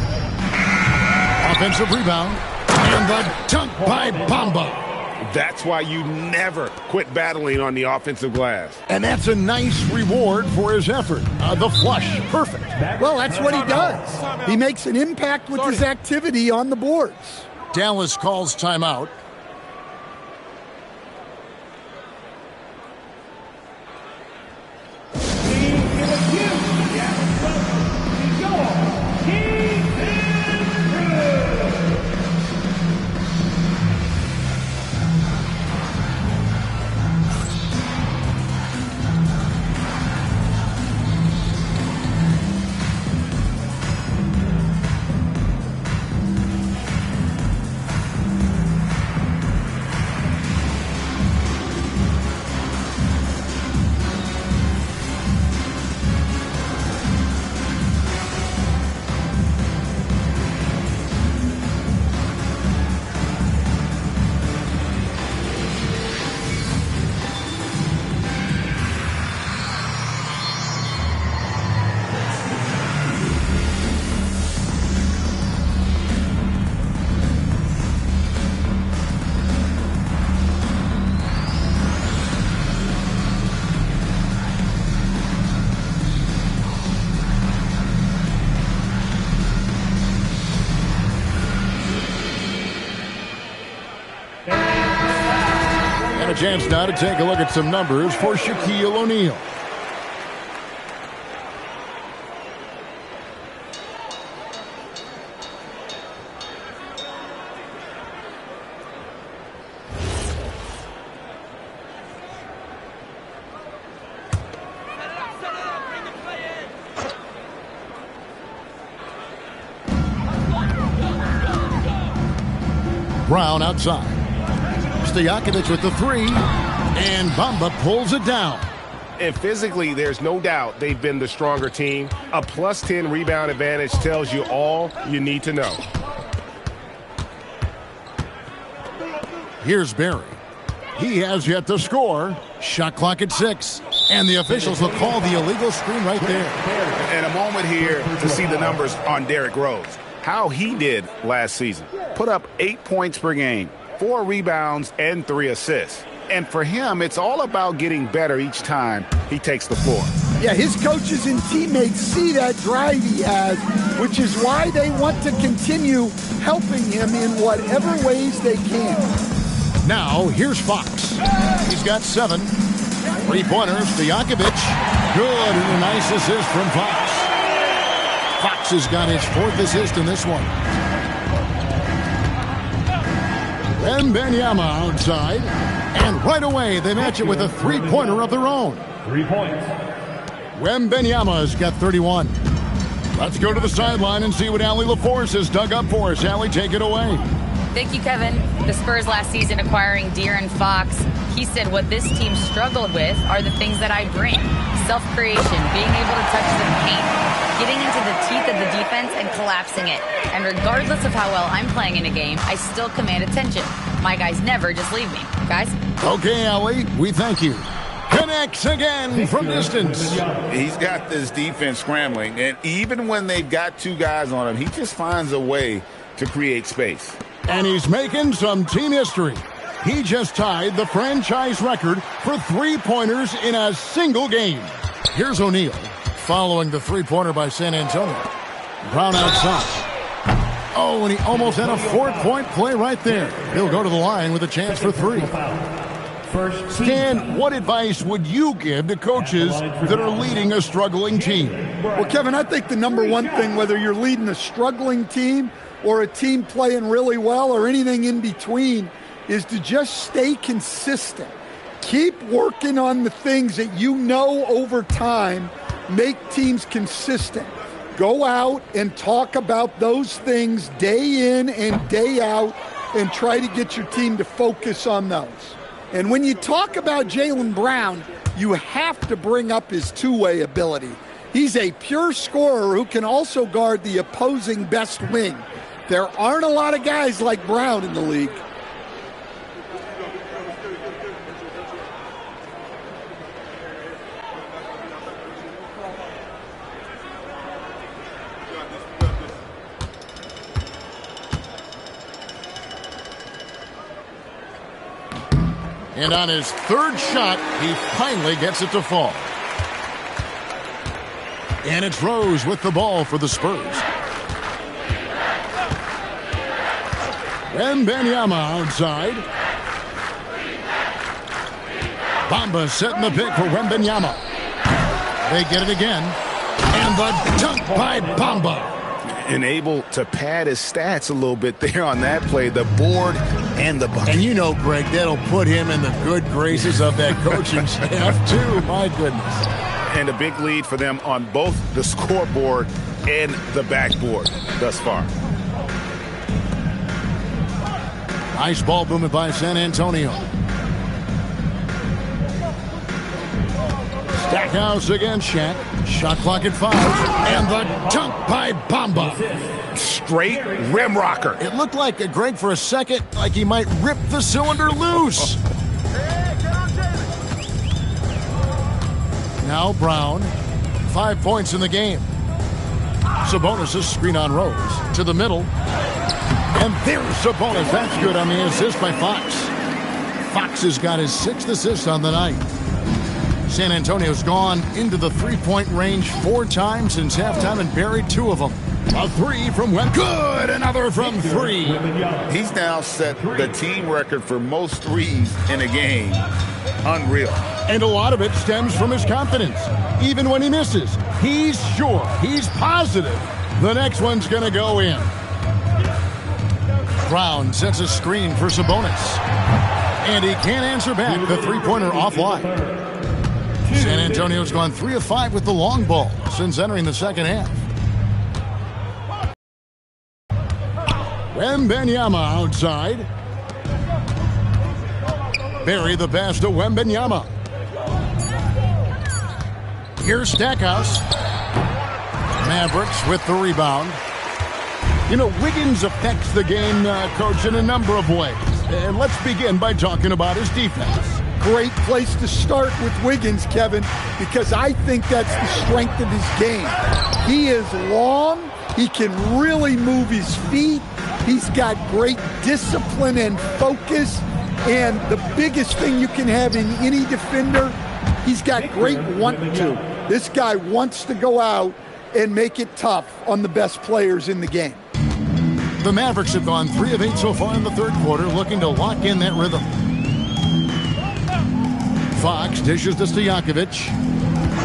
Offensive rebound. And the dunk by Bamba. That's why you never quit battling on the offensive glass. And that's a nice reward for his effort. The flush. Perfect. Well, that's what he does. He makes an impact with his activity on the boards. Dallas calls timeout. chance now to take a look at some numbers for Shaquille O'Neal. Brown outside. Stojakovic with the three, and Bamba pulls it down. And physically, there's no doubt they've been the stronger team. A plus 10 rebound advantage tells you all you need to know. Here's Barry. He has yet to score. Shot clock at 6. And the officials will call the illegal screen right there. And a moment here to see the numbers on Derrick Rose. How he did last season. Put up 8 points per game, 4 rebounds, and 3 assists. And for him, it's all about getting better each time he takes the floor. Yeah, his coaches and teammates see that drive he has, which is why they want to continue helping him in whatever ways they can. Now, here's Fox. He's got 7. 3-pointers, Stojakovic. Good, and a nice assist from Fox. Fox has got his 4th assist in this one. Wembanyama outside. And right away, they match it with a 3-pointer of their own. 3 points. Wembanyama's got 31. Let's go to the sideline and see what Allie LaForce has dug up for us. Allie, take it away. Thank you, Kevin. The Spurs last season acquiring De'Aaron Fox. He said what this team struggled with are the things that I bring. Self-creation, being able to touch the paint, getting into the teeth of the defense and collapsing it. And regardless of how well I'm playing in a game, I still command attention. My guys never just leave me. Guys? Okay, Allie, we thank you. Connects again from distance. He's got this defense scrambling, and even when they've got 2 guys on him, he just finds a way to create space. And he's making some team history. He just tied the franchise record for 3-pointers in a single game. Here's O'Neal, following the 3-pointer by San Antonio. Brown outside. Oh, and he almost had a 4-point play right there. He'll go to the line with a chance for 3. Stan, what advice would you give to coaches that are leading a struggling team? Well, Kevin, I think the number one thing, whether you're leading a struggling team or a team playing really well or anything in between, is to just stay consistent. Keep working on the things that you know over time make teams consistent. Go out and talk about those things day in and day out and try to get your team to focus on those. And when you talk about Jaylen Brown, you have to bring up his two-way ability. He's a pure scorer who can also guard the opposing best wing. There aren't a lot of guys like Brown in the league. And on his 3rd shot, he finally gets it to fall. And it's Rose with the ball for the Spurs. Wembanyama outside. Bamba setting the pick for Wembanyama. They get it again. And the dunk by Bamba. And able to pad his stats a little bit there on that play, the board and the bucket. And you know, Greg, that'll put him in the good graces of that coaching staff, too. My goodness. And a big lead for them on both the scoreboard and the backboard thus far. Nice ball movement by San Antonio. Stackhouse against Shaq. Shot clock at 5. And the dunk by Bamba. Straight rim rocker. It looked like, Greg, for a second, like he might rip the cylinder loose. Now Brown. 5 points in the game. Sabonis' screen on Rose. To the middle. And there's Sabonis. That's good on the assist by Fox. Fox has got his 6th assist on the night. San Antonio's gone into the 3-point range 4 times since halftime and buried 2 of them. A three from Wemben. Good. Another from three. He's now set the team record for most threes in a game. Unreal. And a lot of it stems from his confidence. Even when he misses, he's sure, he's positive the next one's going to go in. Brown sets a screen for Sabonis. And he can't answer back the three-pointer offline. San Antonio's gone 3 of 5 with the long ball since entering the second half. Wembanyama outside. Bury the pass to Wembanyama. Here's Stackhouse. Mavericks with the rebound. You know, Wiggins affects the game, Coach, in a number of ways. And let's begin by talking about his defense. Great place to start with Wiggins, Kevin, because I think that's the strength of his game. He is long. He can really move his feet. He's got great discipline and focus. And the biggest thing you can have in any defender, he's got great want to. This guy wants to go out and make it tough on the best players in the game. The Mavericks have gone 3 of 8 so far in the third quarter, looking to lock in that rhythm. Fox dishes to Stojakovic.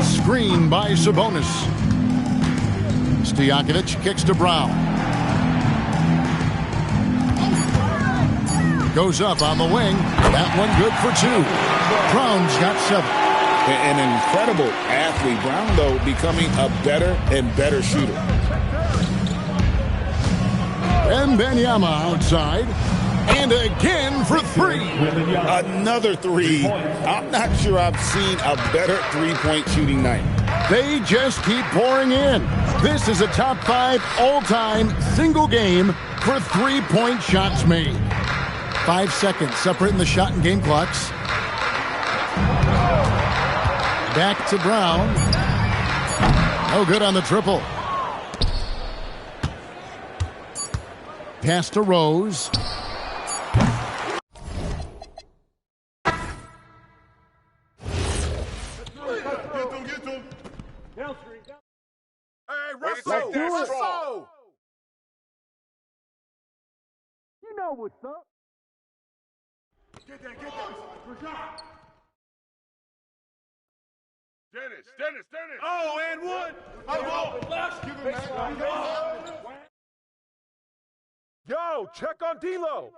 Screen by Sabonis. Stojakovic kicks to Brown. Goes up on the wing. That one good for 2. Brown's got 7. An incredible athlete. Brown, though, becoming a better and better shooter. Wembanyama outside. And again for 3. Another 3. I'm not sure I've seen a better three-point shooting night. They just keep pouring in. This is a top 5 all-time single game for three-point shots made. 5 seconds separating the shot and game clocks. Back to Brown. No good on the triple. Pass to Rose. Russell! You know what's up. Get that. Dennis. Oh, and one. Yo, check on D'Lo.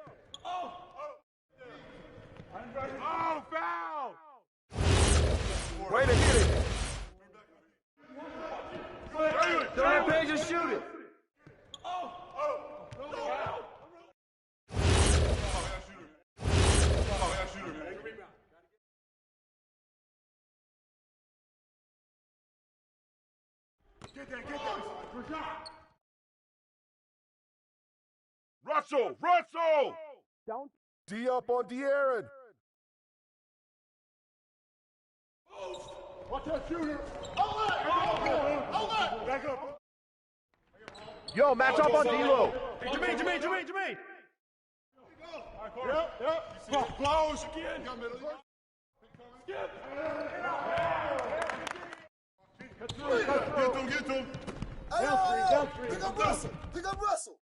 Oh, foul. Way to hit it. Don't page and shoot it. Get that. Russell! Don't. D up on De'Aaron. Watch that shooter. Back up. Yo, match up on D'Lo. Hey, Jermaine. Yep. Close again. Get them. Down three. Pick up Russell.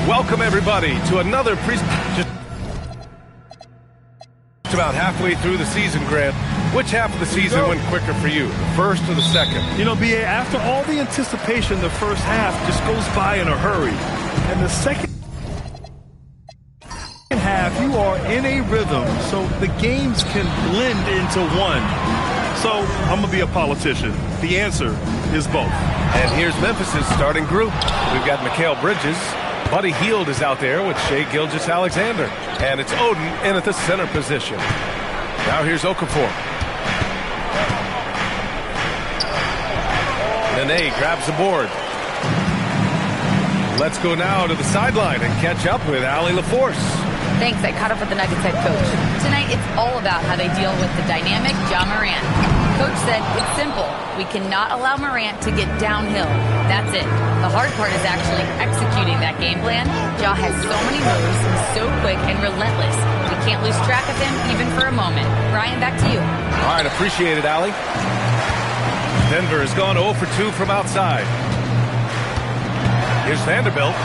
Welcome, everybody, to another just about halfway through the season, Grant. Which half of the season went quicker for you, the first or the second? You know, B.A., after all the anticipation, the first half just goes by in a hurry. And the second half, you are in a rhythm, so the games can blend into one. So I'm going to be a politician. The answer is both. And here's Memphis' starting group. We've got Mikal Bridges, Buddy Hield is out there with Shai Gilgeous-Alexander. And it's Oden in at the center position. Now here's Okafor. Nene grabs the board. Let's go now to the sideline and catch up with Allie LaForce. Thanks. I caught up with the Nuggets head coach. Tonight, it's all about how they deal with the dynamic Ja Morant. Coach said it's simple. We cannot allow Morant to get downhill. That's it. The hard part is actually executing that game plan. Ja has so many moves, he's so quick and relentless. We can't lose track of him even for a moment. Brian, back to you. All right, appreciate it, Allie. Denver has gone 0 for 2 from outside. Here's Vanderbilt.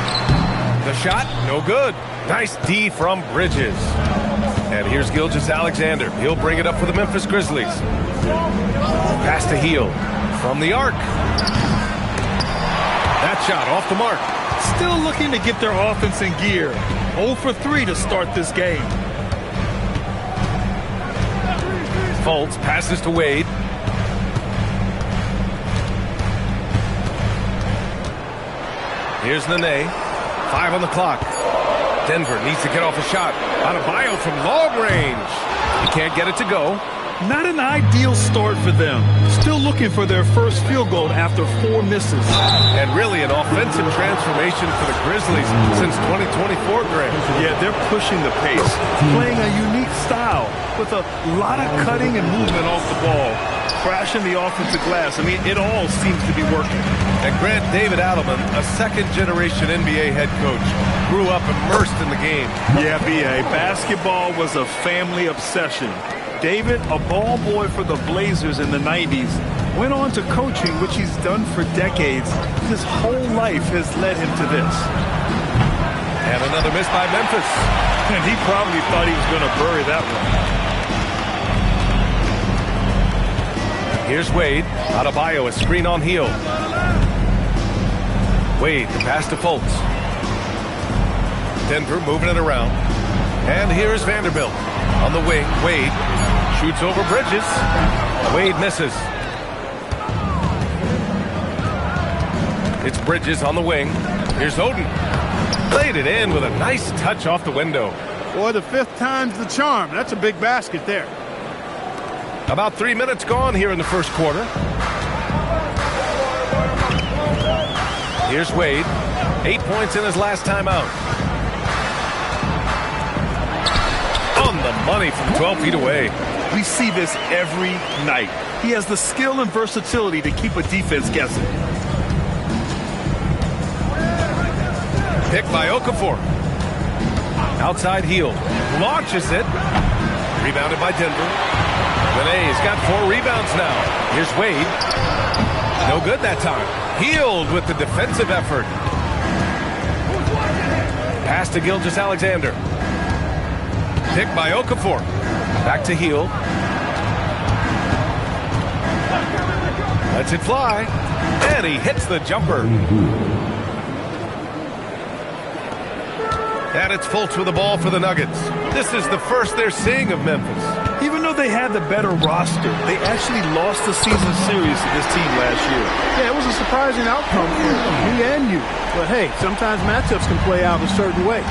The shot, no good. Nice D from Bridges. And here's Gilgeous-Alexander. He'll bring it up for the Memphis Grizzlies. Pass to Hield from the arc. That shot off the mark. Still looking to get their offense in gear. 0 for 3 to start this game. Fultz passes to Wade. Here's Nene. 5 on the clock. Denver needs to get off a shot. Adebayo from long range. He can't get it to go. Not an ideal start for them. Still looking for their first field goal after 4 misses. And really an offensive transformation for the Grizzlies since 2024, Greg. Yeah, they're pushing the pace, playing a unique style with a lot of cutting and movement off the ball, crashing the offensive glass. I mean, it all seems to be working. And Grant, David Adelman, a second-generation NBA head coach, grew up immersed in the game. Yeah, B.A. Basketball was a family obsession. David, a ball boy for the Blazers in the 90s, went on to coaching, which he's done for decades. His whole life has led him to this. And another miss by Memphis. And he probably thought he was going to bury that one. Here's Wade. Adebayo, a screen on Hield. Wade, the pass to Fultz. Denver moving it around. And here's Vanderbilt. On the wing, Wade shoots over Bridges. Wade misses. It's Bridges on the wing. Here's Oden. Played it in with a nice touch off the window. Boy, the 5th time's the charm. That's a big basket there. About 3 minutes gone here in the first quarter. Here's Wade. 8 points in his last time out. On the money from 12 feet away. We see this every night. He has the skill and versatility to keep a defense guessing. Picked by Okafor. Outside Hield. Launches it. Rebounded by Denver. Renee's got 4 rebounds now. Here's Wade. No good that time. Hield with the defensive effort. Pass to Gilgeous-Alexander. Picked by Okafor. Back to Hield. Lets it fly. And he hits the jumper. And it's Fultz with the ball for the Nuggets. This is the first they're seeing of Memphis. Even though they had the better roster, they actually lost the season series to this team last year. Yeah, it was a surprising outcome for me and you. But hey, sometimes matchups can play out a certain way.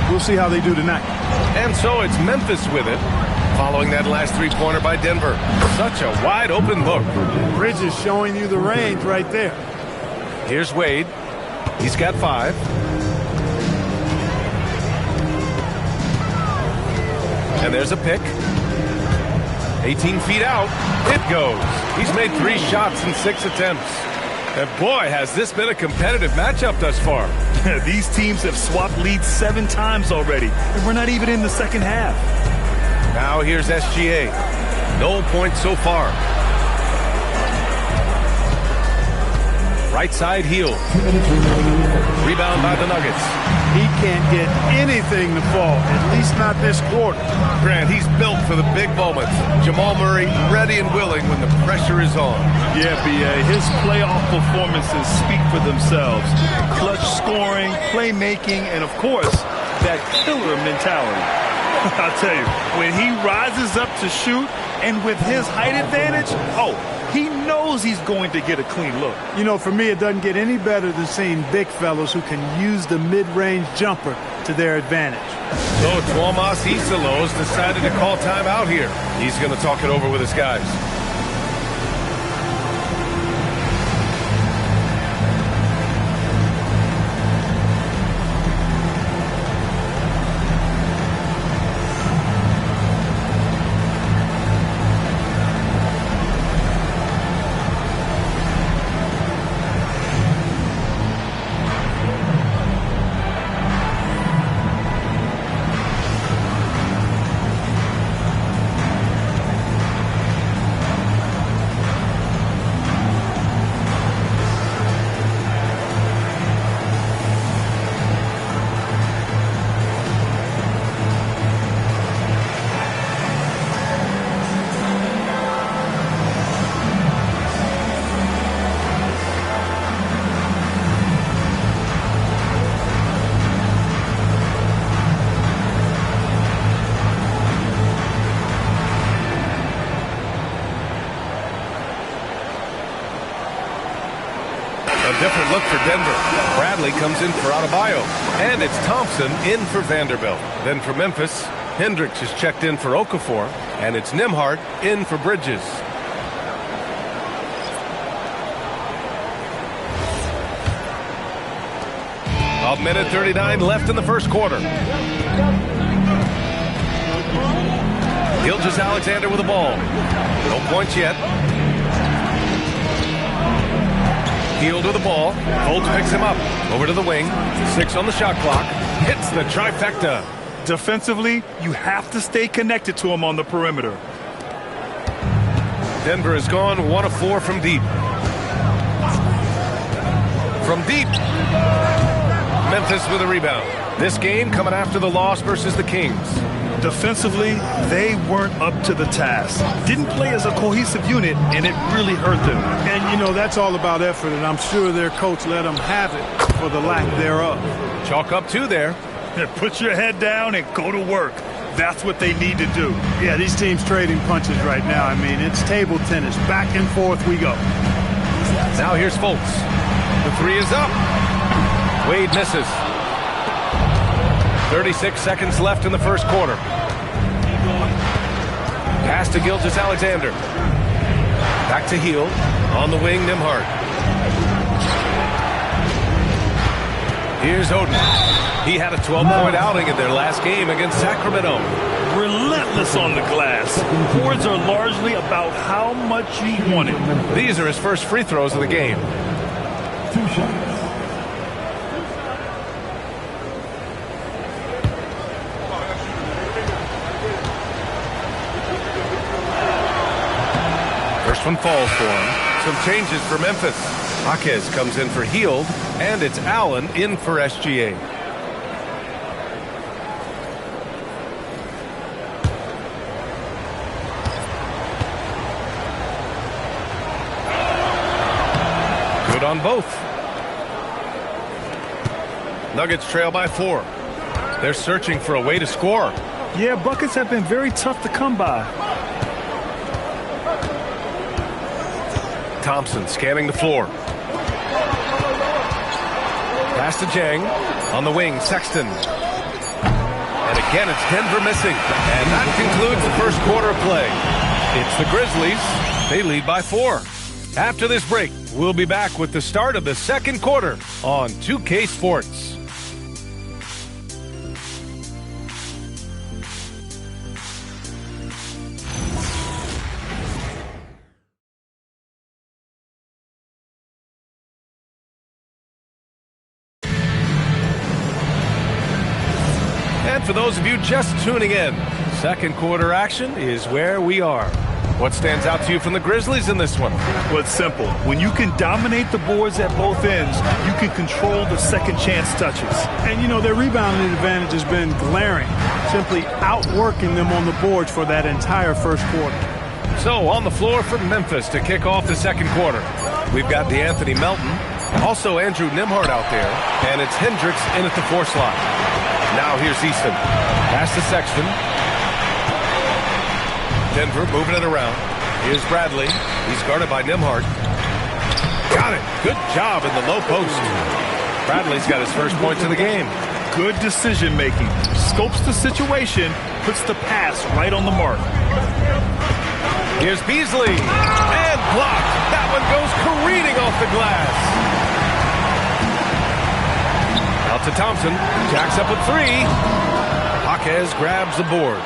We'll see how they do tonight. And so it's Memphis with it, following that last 3-pointer by Denver. Such a wide-open look. Bridges showing you the range right there. Here's Wade. He's got 5. And there's a pick. 18 feet out. It goes. He's made 3 shots in 6 attempts. And boy, has this been a competitive matchup thus far. These teams have swapped leads 7 times already, and we're not even in the second half. Now here's SGA. No points so far. Right side Hield. Rebound by the Nuggets. He can't get anything to fall, at least not this quarter. Grant, he's built for the big moments. Jamal Murray ready and willing when the pressure is on. Yeah, B.A., his playoff performances speak for themselves. Clutch scoring, playmaking, and of course, that killer mentality. I'll tell you, when he rises up to shoot and with his height advantage, he knows he's going to get a clean look. You know, for me, it doesn't get any better than seeing big fellas who can use the mid-range jumper to their advantage. So Tuomas Isalos decided to call timeout here. He's going to talk it over with his guys. Different look for Denver. Bradley comes in for Adebayo. And it's Thompson in for Vanderbilt. Then for Memphis, Hendricks is checked in for Okafor. And it's Nembhard in for Bridges. A minute 39 left in the first quarter. Gilgeous-Alexander with the ball. No points yet. Field with the ball. Fultz picks him up. Over to the wing. 6 on the shot clock. Hits the trifecta. Defensively, you have to stay connected to him on the perimeter. Denver has gone 1 of 4 from deep. From deep. Memphis with a rebound. This game coming after the loss versus the Kings. Defensively, they weren't up to the task. Didn't play as a cohesive unit, and it really hurt them. And, you know, that's all about effort, and I'm sure their coach let them have it for the lack thereof. Chalk up 2 there. Put your head down and go to work. That's what they need to do. Yeah, these teams trading punches right now. I mean, it's table tennis. Back and forth we go. Now here's Fultz. The 3 is up. Wade misses. 36 seconds left in the first quarter. Pass to Gilgeous-Alexander. Back to Heel. On the wing, Nembhard. Here's Oden. He had a 12-point outing in their last game against Sacramento. Relentless on the glass. Boards are largely about how much you want it. These are his first free throws of the game. 2 shots. First one falls for him. Some changes for Memphis. Jaquez comes in for Hield, and it's Allen in for SGA. Good on both. Nuggets trail by 4. They're searching for a way to score. Yeah, buckets have been very tough to come by. Thompson scanning the floor. Pass to Jang. On the wing, Sexton. And again, it's Denver missing. And that concludes the first quarter of play. It's the Grizzlies. They lead by 4. After this break, we'll be back with the start of the second quarter on 2K Sports. And for those of you just tuning in, second quarter action is where we are. What stands out to you from the Grizzlies in this one? Well, it's simple. When you can dominate the boards at both ends, you can control the second chance touches. And, you know, their rebounding advantage has been glaring, simply outworking them on the boards for that entire first quarter. So, on the floor for Memphis to kick off the second quarter, we've got DeAnthony Melton, also Andrew Nembhard out there, and it's Hendricks in at the 4 slot. Now here's Easton. Pass to Sexton. Denver moving it around. Here's Bradley. He's guarded by Nembhard. Got it. Good job in the low post. Bradley's got his first points of the game. Good decision making. Scopes the situation, puts the pass right on the mark. Here's Beasley. And blocked. That one goes careening off the glass. Out to Thompson. Jacks up with 3. Jaquez grabs the board.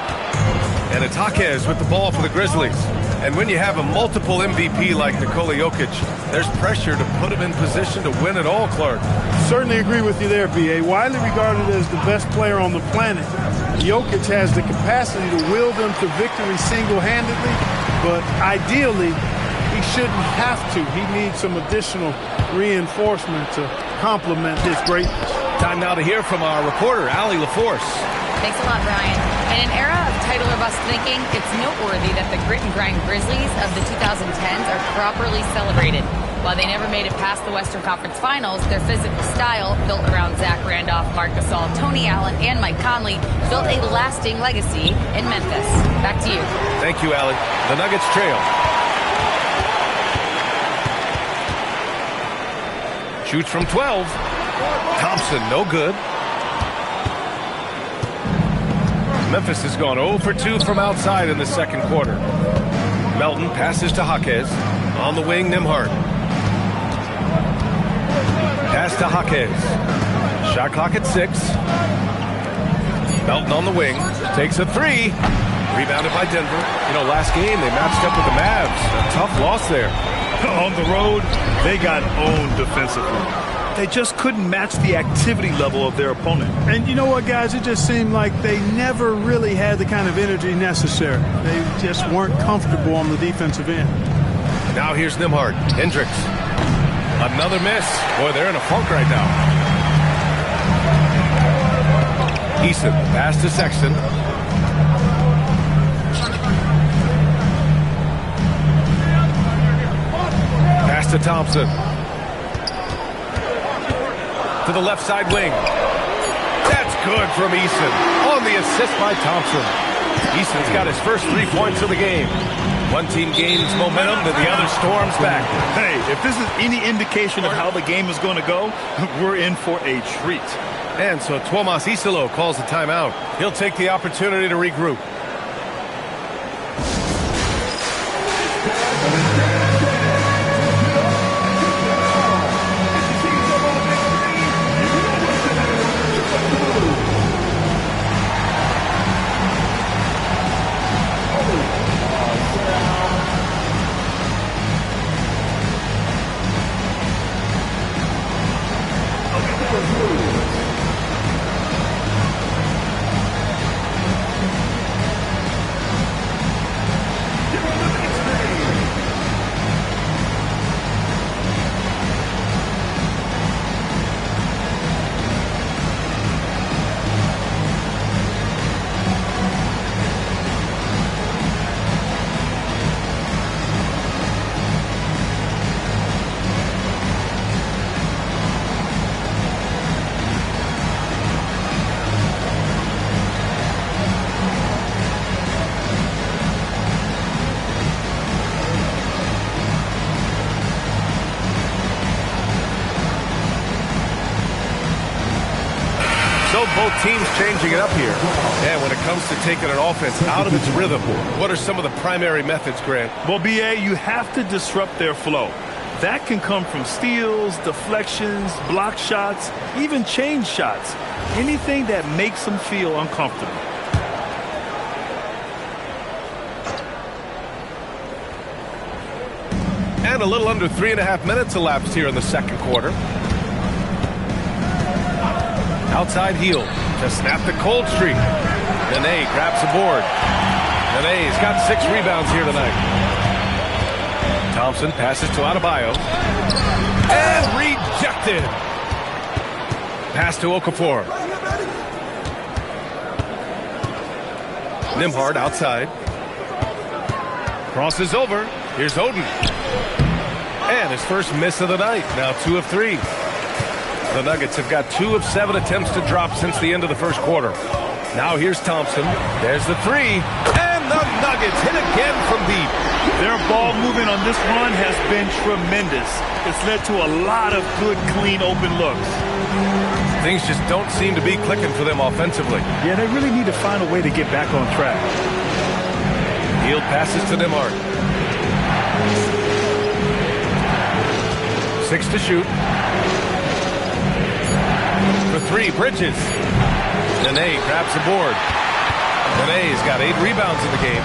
And it's Jaquez with the ball for the Grizzlies. And when you have a multiple MVP like Nikola Jokic, there's pressure to put him in position to win it all, Clark. Certainly agree with you there, B.A. Widely regarded as the best player on the planet, Jokic has the capacity to will them to victory single-handedly, but ideally, he shouldn't have to. He needs some additional reinforcement to complement his greatness. Time now to hear from our reporter, Allie LaForce. Thanks a lot, Brian. In an era of title or bust thinking, it's noteworthy that the grit and grind Grizzlies of the 2010s are properly celebrated. While they never made it past the Western Conference Finals, their physical style, built around Zach Randolph, Marc Gasol, Tony Allen, and Mike Conley, built a lasting legacy in Memphis. Back to you. Thank you, Allie. The Nuggets trail. Shoots from 12. Thompson, no good. Memphis has gone 0 for 2 from outside in the second quarter. Melton passes to Jaquez. On the wing, Nembhard. Pass to Jaquez. Shot clock at 6. Melton on the wing. Takes a 3. Rebounded by Denver. You know, last game they matched up with the Mavs. A tough loss there. On the road, they got owned defensively. They just couldn't match the activity level of their opponent. And you know what, guys? It just seemed like they never really had the kind of energy necessary. They just weren't comfortable on the defensive end. Now here's Nembhard. Hendricks. Another miss. Boy, they're in a funk right now. Eason. Pass to Sexton. Pass to Thompson. To the left side wing. That's good from Eason. On the assist by Thompson. Eason's got his first 3 points of the game. One team gains momentum, then the other storms back. Hey, if this is any indication of how the game is going to go, we're in for a treat. And so Tuomas Isalo calls the timeout. He'll take the opportunity to regroup. Both teams changing it up here. And when it comes to taking an offense out of its rhythm, what are some of the primary methods, Grant? Well, B.A., you have to disrupt their flow. That can come from steals, deflections, block shots, even change shots. Anything that makes them feel uncomfortable. And a little under 3.5 minutes elapsed here in the second quarter. Outside heel to snap the cold streak. Nene grabs the board. Nene's got 6 rebounds here tonight. Thompson passes to Adebayo. And rejected. Pass to Okafor. Nembhard outside. Crosses over. Here's Oden. And his first miss of the night. Now 2 of 3. The Nuggets have got 2 of 7 attempts to drop since the end of the first quarter. Now here's Thompson. There's the 3. And the Nuggets hit again from deep. Their ball movement on this run has been tremendous. It's led to a lot of good, clean, open looks. Things just don't seem to be clicking for them offensively. Yeah, they really need to find a way to get back on track. Hield passes to DeMar. 6 to shoot. For 3, Bridges. Nene grabs the board. Nene's got 8 rebounds in the game.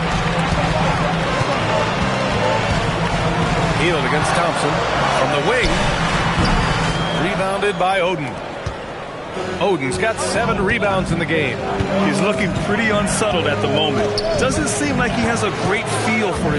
Hield against Thompson from the wing. Rebounded by Oden. Oden's got 7 rebounds in the game. He's looking pretty unsettled at the moment. Doesn't seem like he has a great feel for his